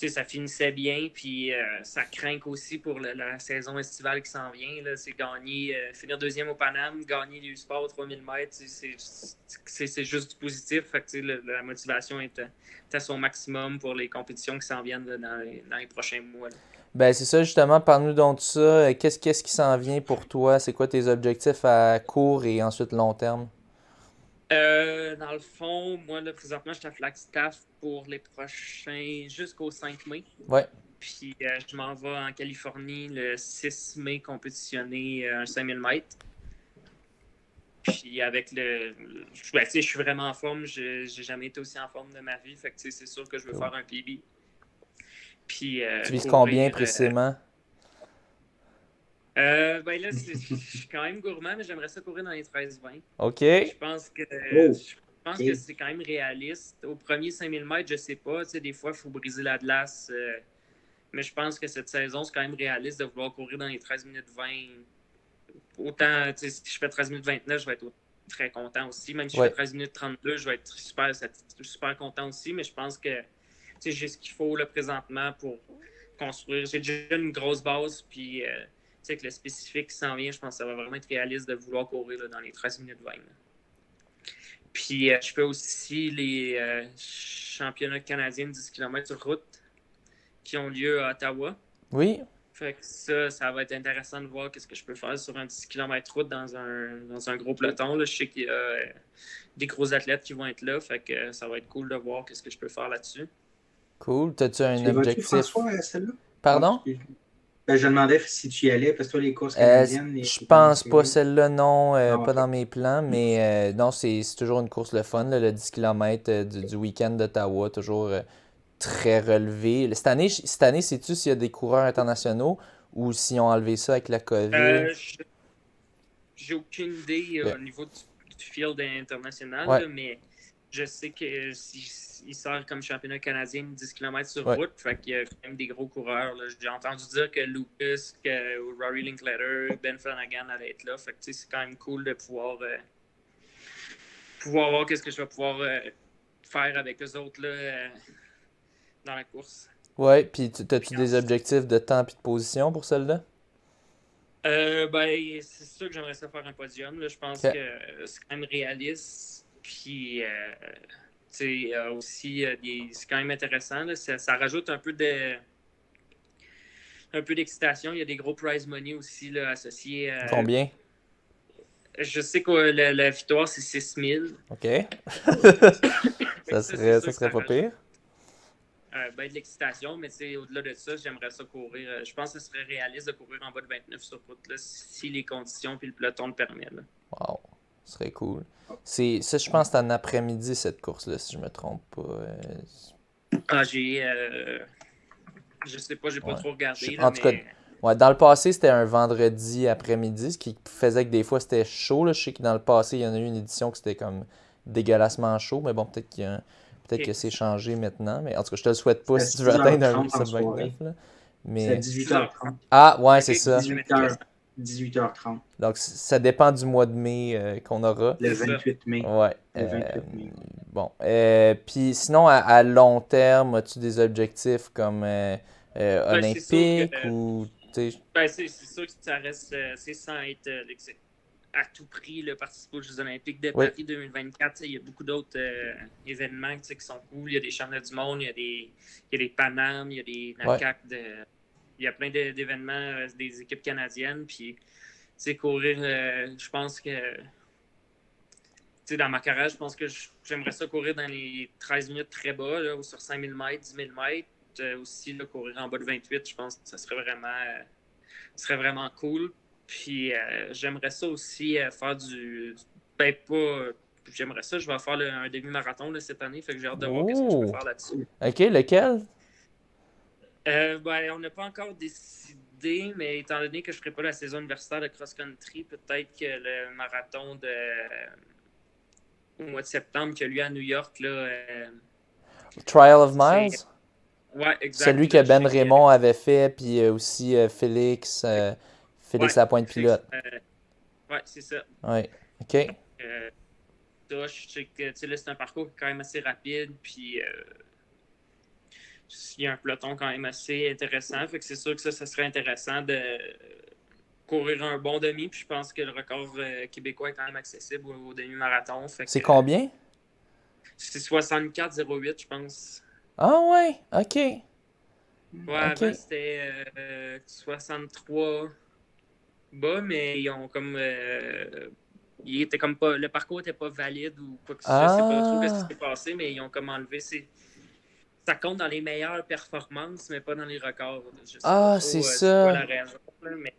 ça finissait bien, puis ça craint aussi pour la saison estivale qui s'en vient. Là, c'est gagner, finir deuxième au Paname, gagner les U-Sport 3000 mètres, c'est juste du positif. Fait que, la motivation est à son maximum pour les compétitions qui s'en viennent là, dans les prochains mois. Là. Ben c'est ça justement, parle-nous donc de ça. Qu'est-ce qui s'en vient pour toi? C'est quoi tes objectifs à court et ensuite long terme? Dans le fond, moi, là, présentement, je suis à Flagstaff pour les prochains jusqu'au 5 mai. Ouais. Puis je m'en vais en Californie le 6 mai compétitionner un 5000 mètres. Puis avec je suis vraiment en forme. J'ai jamais été aussi en forme de ma vie. Fait que c'est sûr que je veux faire un PB. Puis, Tu vises courir, combien précisément? Ben là, je suis quand même gourmand, mais j'aimerais ça courir dans les 13-20. OK. Je pense que Oh. pense Ok. que c'est quand même réaliste. Au premier 5000 mètres, je sais pas. Des fois, il faut briser la glace. Mais je pense que cette saison, c'est quand même réaliste de vouloir courir dans les 13 minutes 20. Autant, si je fais 13 minutes 29, je vais être très content aussi. Même si je fais Ouais. 13 minutes 32, je vais être super content aussi. Mais je pense que j'ai ce qu'il faut là, présentement pour construire. J'ai déjà une grosse base. Puis, avec le spécifique qui s'en vient, je pense que ça va vraiment être réaliste de vouloir courir là, dans les 13 minutes 20. Là. Puis, je fais aussi les championnats canadiens de 10 km sur route qui ont lieu à Ottawa. Oui. Fait que ça va être intéressant de voir qu'est-ce que je peux faire sur un 10 km route dans un gros peloton. Là. Je sais qu'il y a des gros athlètes qui vont être là. Fait que ça va être cool de voir qu'est-ce que je peux faire là-dessus. Cool. T'as-tu un Tu y vas-tu, objectif? François, à celle-là? Pardon? Excuse-moi. Ben, je demandais si tu y allais, parce que toi, les courses canadiennes... Je pense pas les... celle-là, non, Ah, pas ok. dans mes plans, mais non, c'est toujours une course le fun, là, le 10 km du week-end d'Ottawa, toujours très relevé. Cette année, sais-tu s'il y a des coureurs internationaux ou s'ils ont enlevé ça avec la COVID? J'ai aucune idée Ok. au niveau du field international, Ouais, là, mais je sais qu'il sert comme championnat canadien de 10 km sur ouais. route. Fait qu'il y a quand même des gros coureurs. Là. J'ai entendu dire que Lucas, que Rory Linkletter, Ben Flanagan allaient être là. Fait que c'est quand même cool de pouvoir voir qu'est-ce que je vais pouvoir faire avec eux autres là, dans la course. Ouais, puis t'as-tu des objectifs de temps et de position pour celle-là? Ben, c'est sûr que j'aimerais ça faire un podium. Là. Je pense Ok. que c'est quand même réaliste. Puis, aussi, c'est quand même intéressant. Là. Ça rajoute un peu d'excitation. Il y a des gros prize money aussi là, associés. Combien? Je sais que la victoire, c'est 6 000. Ok. Fait que Ça c'est sûr que serait ça pas rajoute pire. ben, de l'excitation. Mais au-delà de ça, j'aimerais ça courir. Je pense que ce serait réaliste de courir en bas de 29 sur route là, si les conditions et le peloton le permettent. Là. Wow, ce serait cool. Ça, je pense que c'est en après-midi, cette course-là, si je me trompe pas. Ah, je sais pas, j'ai pas Ouais. trop regardé, là, En tout cas, mais ouais, dans le passé, c'était un vendredi après-midi, ce qui faisait que des fois, c'était chaud. Là. Je sais que dans le passé, il y en a eu une édition que c'était comme dégueulassement chaud, mais bon, peut-être que ok. c'est changé maintenant. Mais en tout cas, je te le souhaite pas C'est à si tu veux atteindre un 6h30 en 7,29. soirée. Là. C'est à Mais... 18h30. Ah, ouais, c'est Ok, ça. c'est 18h, 18h30. Donc, ça dépend du mois de mai qu'on aura. Le ça. 28 mai. Ouais. Le 28 mai. Bon. Puis sinon, à long terme, as-tu des objectifs comme Ben, c'est sûr que, olympiques ou... tu sais, ben, c'est sûr que ça reste, c'est sans être à tout prix là, participer aux Jeux Olympiques de Oui. Paris 2024. Il y a beaucoup d'autres événements qui sont cool. Il y a des championnats du monde, il y a des Panames, il y a des NACAC. Il y a plein d'événements des équipes canadiennes. Puis, courir, je pense que dans ma carrière, je pense que j'aimerais ça courir dans les 13 minutes très bas, là, ou sur 5000 mètres, 10 000 mètres. Aussi, là, courir en bas de 28, je pense que ça serait vraiment cool. Puis, j'aimerais ça aussi faire ben, pas. J'aimerais ça, je vais faire un demi-marathon là, cette année, fait que j'ai hâte de voir ce que je peux faire là-dessus. OK, lequel? Ben, on n'a pas encore décidé, mais étant donné que je ne ferai pas la saison universitaire de cross-country, peut-être que le marathon au mois de septembre qui a lieu à New York, là, Trial of Miles? ouais, exact. Celui que Ben Raymond avait fait, puis aussi Félix Lapointe-Pilote. Ouais, c'est ça. Ouais, OK. Je sais que là, c'est un parcours quand même assez rapide, puis il y a un peloton quand même assez intéressant. Fait que c'est sûr que ça serait intéressant de courir un bon demi. Puis je pense que le record québécois est quand même accessible au demi-marathon. C'est combien? C'est 64,08, je pense. Ah ouais, OK. Ouais, Ok. avant c'était 63 bas, mais ils ont comme. Il était comme pas, le parcours n'était pas valide ou quoi que ce soit. Je sais pas trop ce qui s'est passé, mais ils ont comme enlevé. Ça compte dans les meilleures performances, mais pas dans les records. Je sais pas trop, c'est c'est ça. quoi la raison. Là, mais...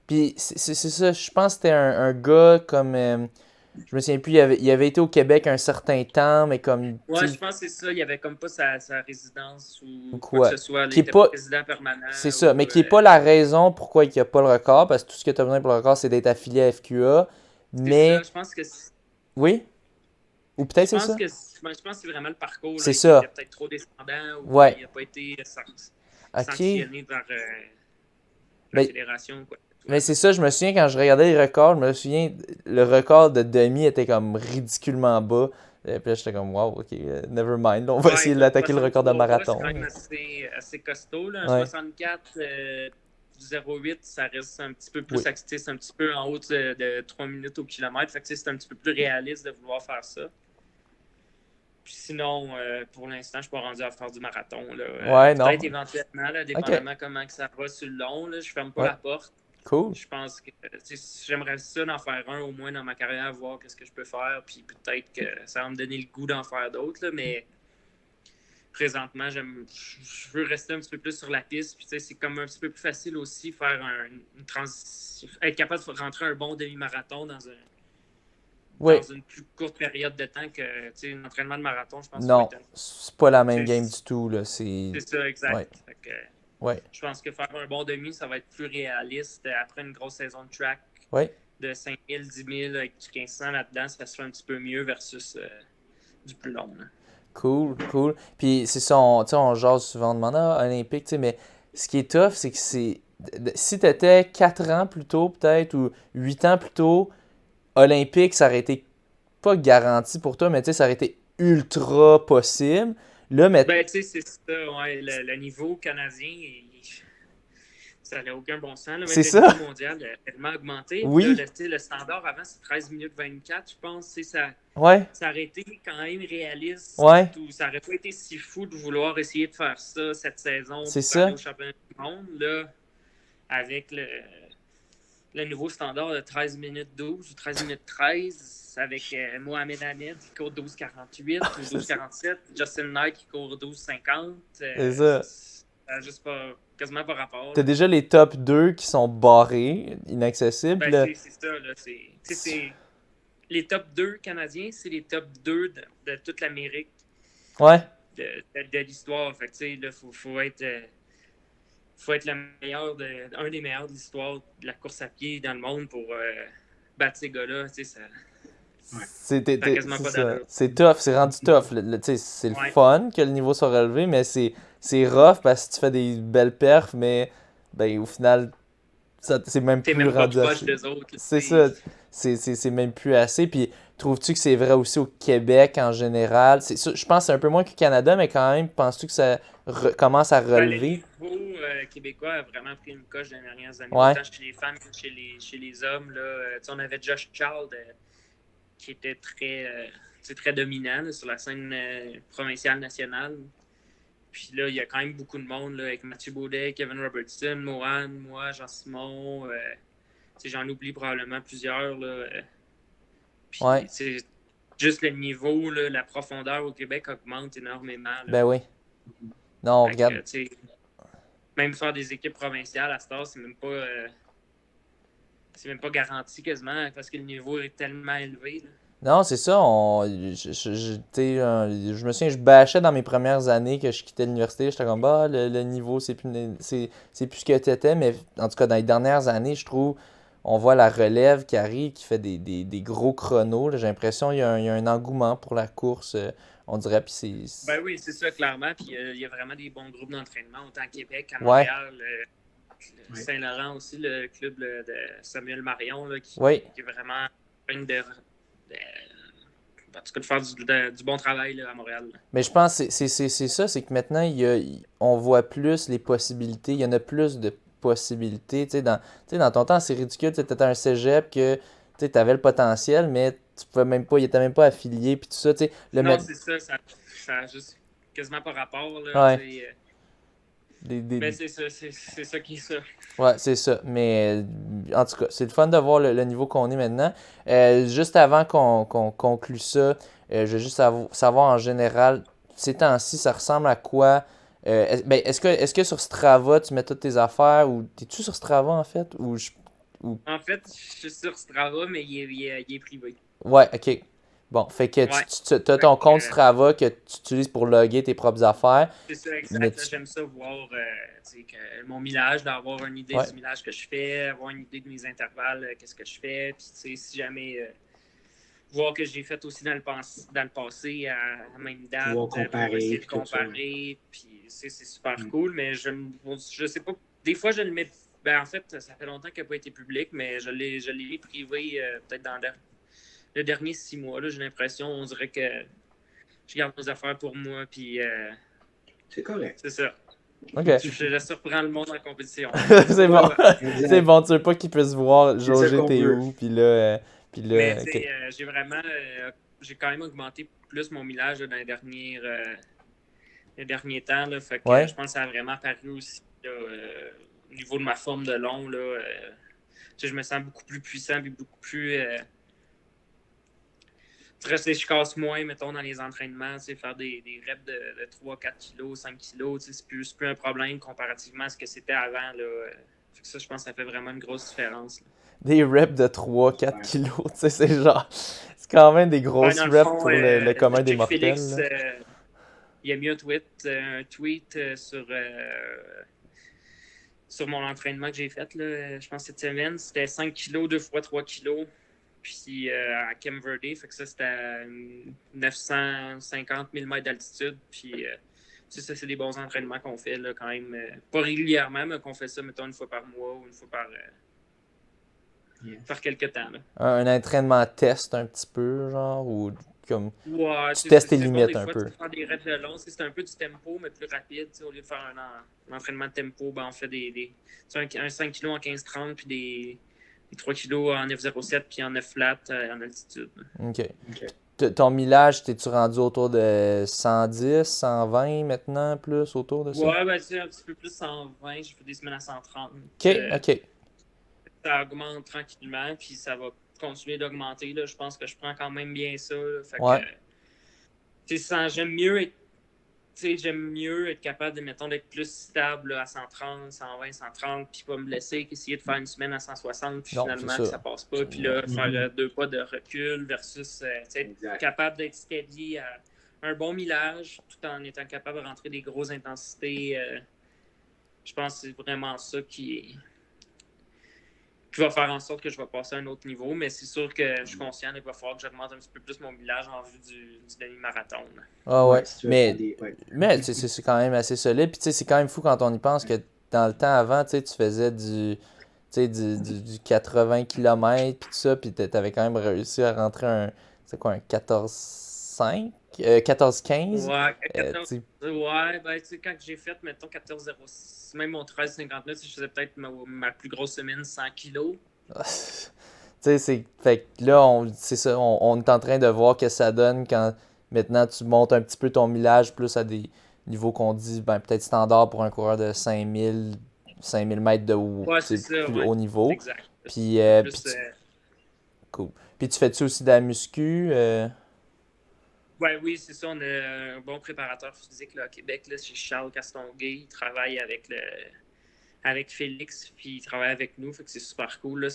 Puis c'est ça, je pense que c'était un gars comme... je me souviens plus, il avait été au Québec un certain temps, mais comme... Ouais, je pense que c'est ça. Il y avait comme pas sa résidence ou quoi quoi. que ce soit. Il Qui est était pas... pas résident permanent. C'est ça, mais qui n'est pas la raison pourquoi il n'y a pas le record, parce que tout ce que tu as besoin pour le record, c'est d'être affilié à FQA. C'est Mais... ça, je pense que Oui? Ou peut-être Je c'est pense ça? que je pense que c'est vraiment le parcours C'est là, qui était ça. peut-être trop descendant ou Ouais. il n'a pas été OK. sanctionné par la Ben, fédération ou quoi que ce mais soit. c'est ça, je me souviens quand je regardais les records, je me souviens, le record de demi était comme ridiculement bas. Puis là, j'étais comme, wow, ok, never mind, on va Ouais, essayer écoute, d'attaquer le record de 63 bas, c'est marathon. quand même assez costaud. Là. Un Ouais, 64, 0,8, ça reste un petit peu oui. plus actif, c'est un petit peu en haut de 3 minutes au kilomètre. Fait que c'est un petit peu plus réaliste de vouloir faire ça. Puis sinon, pour l'instant, je ne suis pas rendu à faire du marathon. Là. Ouais, Peut-être non. éventuellement, là, Ok, dépendamment comment que ça va sur le long. Là, je ferme pas ouais, la porte. cool. Je pense que j'aimerais ça d'en faire un au moins dans ma carrière, voir qu'est-ce que je peux faire. Puis peut-être que ça va me donner le goût d'en faire d'autres. Mais présentement, je veux rester un petit peu plus sur la piste. Puis c'est comme un petit peu plus facile aussi faire une transition, être capable de rentrer un bon demi-marathon Oui, dans une plus courte période de temps que un entraînement de marathon. Je pense qu'il faut non, être c'est pas la même game c'est du tout, là. C'est. ça, exact. Ouais, Fait que, ouais, je pense que faire un bon demi, ça va être plus réaliste après une grosse saison de track ouais. de 5000, 10 000 avec du 1500 là-dedans, ça se fait un petit peu mieux versus du plus long. Là. Cool, cool. Puis c'est ça, tu sais, on jase souvent, on demande, ah, olympique, tu sais, mais ce qui est tough, c'est que si t'étais 4 ans plus tôt, peut-être, ou 8 ans plus tôt, olympique, ça aurait été pas garanti pour toi, mais tu sais, ça aurait été ultra possible. Là, mais Ben, tu sais, c'est ça, ouais, le niveau canadien, ça n'a aucun bon sens. Là. Même c'est le niveau ça. mondial a tellement augmenté. Puis là, Oui, le standard avant, c'est 13 minutes 24, je pense. ouais, Ça aurait été quand même réaliste. ouais, Ou ça aurait pas été si fou de vouloir essayer de faire ça cette saison c'est pour aller ça. au championnat du monde. Là, avec le nouveau standard de 13 minutes 12 ou 13 minutes 13, avec Mohamed Ahmed qui court 12,48 ou C'est ça. 12,47, Justin Knight qui court 12,50. C'est ça. Ça n'a juste pas, quasiment pas rapport. T'as Là. déjà les top 2 qui sont barrés, inaccessibles. Puis Ben, là, c'est ça. Là, les top 2 canadiens, c'est les top 2 de toute l'Amérique ouais, de l'histoire. Fait que, tu sais, là, faut être un des meilleurs de l'histoire de la course à pied dans le monde pour battre ces gars-là. Tu sais, ça Ouais. n'a quasiment c'est pas ça. d'allure. C'est tough, c'est rendu tough. Tu sais, c'est le Ouais. fun que le niveau soit relevé, mais c'est rough parce que tu fais des belles perfs, mais ben, au final, c'est même T'es plus même pas rendu proche assez. d'eux autres. Là, C'est ça. C'est même plus assez. Puis, trouves-tu que c'est vrai aussi au Québec en général? Je pense que c'est un peu moins qu'au Canada, mais quand même, penses-tu que ça commence à ben, le relever? niveau québécois a vraiment pris une coche dans les dernières années, Ouais, autant chez les femmes que chez les hommes. Là, on avait Josh Child qui était très dominant là, sur la scène provinciale nationale. Puis là, il y a quand même beaucoup de monde là, avec Mathieu Baudet, Kevin Robertson, Mohan, moi, Jean-Simon. J'en oublie probablement plusieurs. Là, ouais, puis juste le niveau, là, la profondeur au Québec augmente énormément. Là. ben oui. Non, Fait que, regarde. même faire des équipes provinciales à ce c'est même pas garanti quasiment parce que le niveau est tellement élevé. Là. Non, c'est ça. Je me souviens, je bâchais dans mes premières années que je quittais l'université. J'étais comme, bah, le niveau, c'est plus ce que t'étais. Mais en tout cas, dans les dernières années, je trouve, on voit la relève qui arrive, qui fait des gros chronos. Là. J'ai l'impression qu'il y a un engouement pour la course, on dirait. Puis Ben oui, c'est ça, clairement. Puis il y a vraiment des bons groupes d'entraînement, autant à Québec, à Ouais, Montréal, Saint-Laurent aussi, le club là, de Samuel Marion, là, oui. qui est vraiment en train en tout cas, de faire du bon travail là, à Montréal. Là. Mais je pense que c'est ça, c'est que maintenant, on voit plus les possibilités. Il y en a plus de possibilités. Tu sais, dans ton temps, c'est ridicule. Tu étais un cégep que tu avais le potentiel, mais tu pouvais même pas, il était même pas affilié. Puis tout ça, tu sais, Non, c'est ça a juste quasiment pas rapport. Là, Ouais. mais c'est ça qui est ça. Ouais, c'est ça. Mais en tout cas, c'est le fun de voir le niveau qu'on est maintenant. Juste avant qu'on conclue ça, je veux juste savoir en général, ces temps-ci, ça ressemble à quoi? Est-ce que sur Strava, tu mets toutes tes affaires ou t'es-tu sur Strava en fait? En fait, je suis sur Strava, mais il est privé. Ouais, ok. Bon, fait que Ouais. tu as ton compte Strava que tu utilises pour loguer tes propres affaires. C'est ça, Mais exact. Là, j'aime ça voir mon millage, d'avoir une idée Ouais. du millage que je fais, avoir une idée de mes intervalles, qu'est-ce que je fais. Puis, si jamais voir que j'ai fait aussi dans le passé à la même date, Pouvoir pour comparer, essayer de puis tout ça. comparer. Puis c'est super cool, mais je sais pas. Des fois, je le mets. Ben, en fait, ça fait longtemps qu'il n'a pas été public, mais je l'ai mis privé peut-être dans le dernier 6 mois. Là, j'ai l'impression, on dirait que je garde mes affaires pour moi, puis C'est correct. c'est ça. OK. Je surprends le monde en compétition. C'est bon. Exact. C'est bon, tu veux pas qu'ils puissent voir, C'est ça jauger qu'on t'es veut. où, puis là, Mais tu OK. sais, j'ai vraiment. J'ai quand même augmenté plus mon millage là, dans les derniers temps. Là, fait que Ouais. je pense que ça a vraiment paru aussi là, au niveau de ma forme de long. Là, tu sais, je me sens beaucoup plus puissant et beaucoup plus. Je casse moins, mettons, dans les entraînements. Tu sais, faire des reps de 3, 4 kilos, 5 kilos, tu sais, c'est plus un problème comparativement à ce que c'était avant. Là. Fait que ça, je pense que ça fait vraiment une grosse différence. Là. Des reps de 3-4 kilos, tu sais, c'est genre... C'est quand même des grosses Dans le reps fond, pour le commun des Jake mortels. Félix, Là. il a mis un tweet sur mon entraînement que j'ai fait, là, je pense, cette semaine. C'était 5 kilos, 2 fois 3 kilos. Puis à Camp Verde, fait que ça, c'était à 950 000 mètres d'altitude. Puis ça, c'est des bons entraînements qu'on fait, là, quand même. Pas régulièrement, mais qu'on fait ça, mettons, une fois par mois ou une fois par quelques temps. Là. Un entraînement test un petit peu, genre, ou comme... Ouais, Tu testes tes bon, limites des un fois, peu. tu fais des reps de long, c'est un peu du tempo, mais plus rapide. Au lieu de faire un entraînement de tempo, ben, on fait un 5 kg en 15-30, puis des 3 kg en 9,07, puis en 9 flat en altitude. OK. Ton millage, t'es-tu rendu autour de 110, 120 maintenant, plus autour de ça? Ouais, ben, c'est un petit peu plus 120. J'ai fait des semaines à 130. OK. Ça augmente tranquillement, puis ça va continuer d'augmenter. Là. Je pense que je prends quand même bien ça. Là. Fait Ouais. que, j'aime mieux être capable d'être plus stable là, à 130, 120, 130, puis pas me blesser qu'essayer de faire une semaine à 160, puis Non, finalement c'est ça. que ça passe pas, puis là, faire 2 pas de recul versus Exact. capable d'être steady à un bon millage, tout en étant capable de rentrer des grosses intensités. Je pense que c'est vraiment ça qui va faire en sorte que je vais passer à un autre niveau, mais c'est sûr que je suis conscient qu'il va falloir que j'augmente un petit peu plus mon millage en vue du demi-marathon. Là. Ah ouais. Si tu veux faire des- ouais. Mais c'est quand même assez solide. Puis tu sais, c'est quand même fou quand on y pense que dans le temps avant, tu sais, tu faisais du 80 km puis tout ça, puis t'avais quand même réussi à rentrer un 14,5? 14,15? Ouais, tu sais. ouais, ben, tu sais, quand j'ai fait, mettons, 14,06, même mon 13,59, je faisais peut-être ma plus grosse semaine 100 kilos. Tu sais, fait que là, c'est ça, on est en train de voir que ça donne quand maintenant tu montes un petit peu ton millage plus à des niveaux qu'on dit ben, peut-être standard pour un coureur de 5000 mètres de haut, Ouais, c'est ça, plus ouais. haut niveau. Exact. Puis, Plus, cool. Puis tu fais-tu aussi de la muscu? ouais, oui, c'est ça. On a un bon préparateur physique là, à Québec, là, chez Charles Castonguay. Il travaille avec Félix, puis il travaille avec nous. Fait que c'est super cool. Là.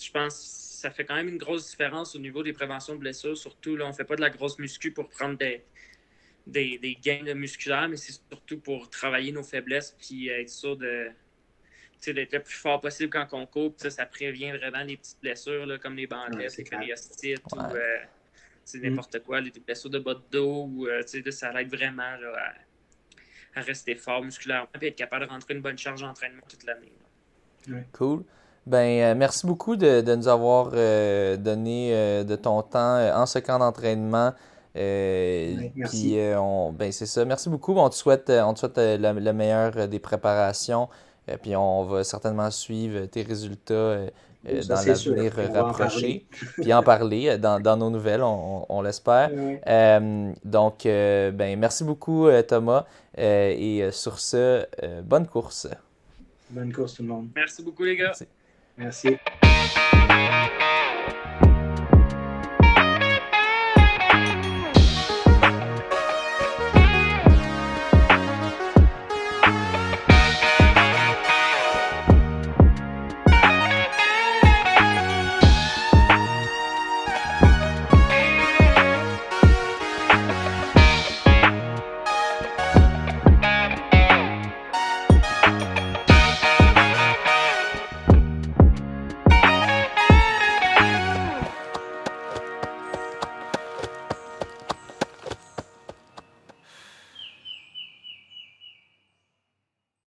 Je pense que ça fait quand même une grosse différence au niveau des préventions de blessures. Surtout, là, on ne fait pas de la grosse muscu pour prendre des gains musculaires, mais c'est surtout pour travailler nos faiblesses puis être sûr d'être le plus fort possible quand on court. Ça prévient vraiment les petites blessures là, comme les bandelettes, les périostites ou n'importe quoi, les blessures de bas de dos. Ou, là, ça aide vraiment là, à rester fort musculairement et être capable de rentrer une bonne charge d'entraînement toute l'année. Ouais. Cool. Ben, merci beaucoup de nous avoir donné de ton temps en ce camp d'entraînement. Ouais, merci. Puis, c'est ça. Merci beaucoup. On te souhaite le meilleur des préparations. Puis on va certainement suivre tes résultats Ça, dans c'est sûr. l'avenir On va en rapproché. parler. Puis en parler dans nos nouvelles, on l'espère. Ouais. Donc, merci beaucoup, Thomas. Et sur ce, bonne course. Bonne course tout le monde. Merci beaucoup, les gars. Merci. Merci.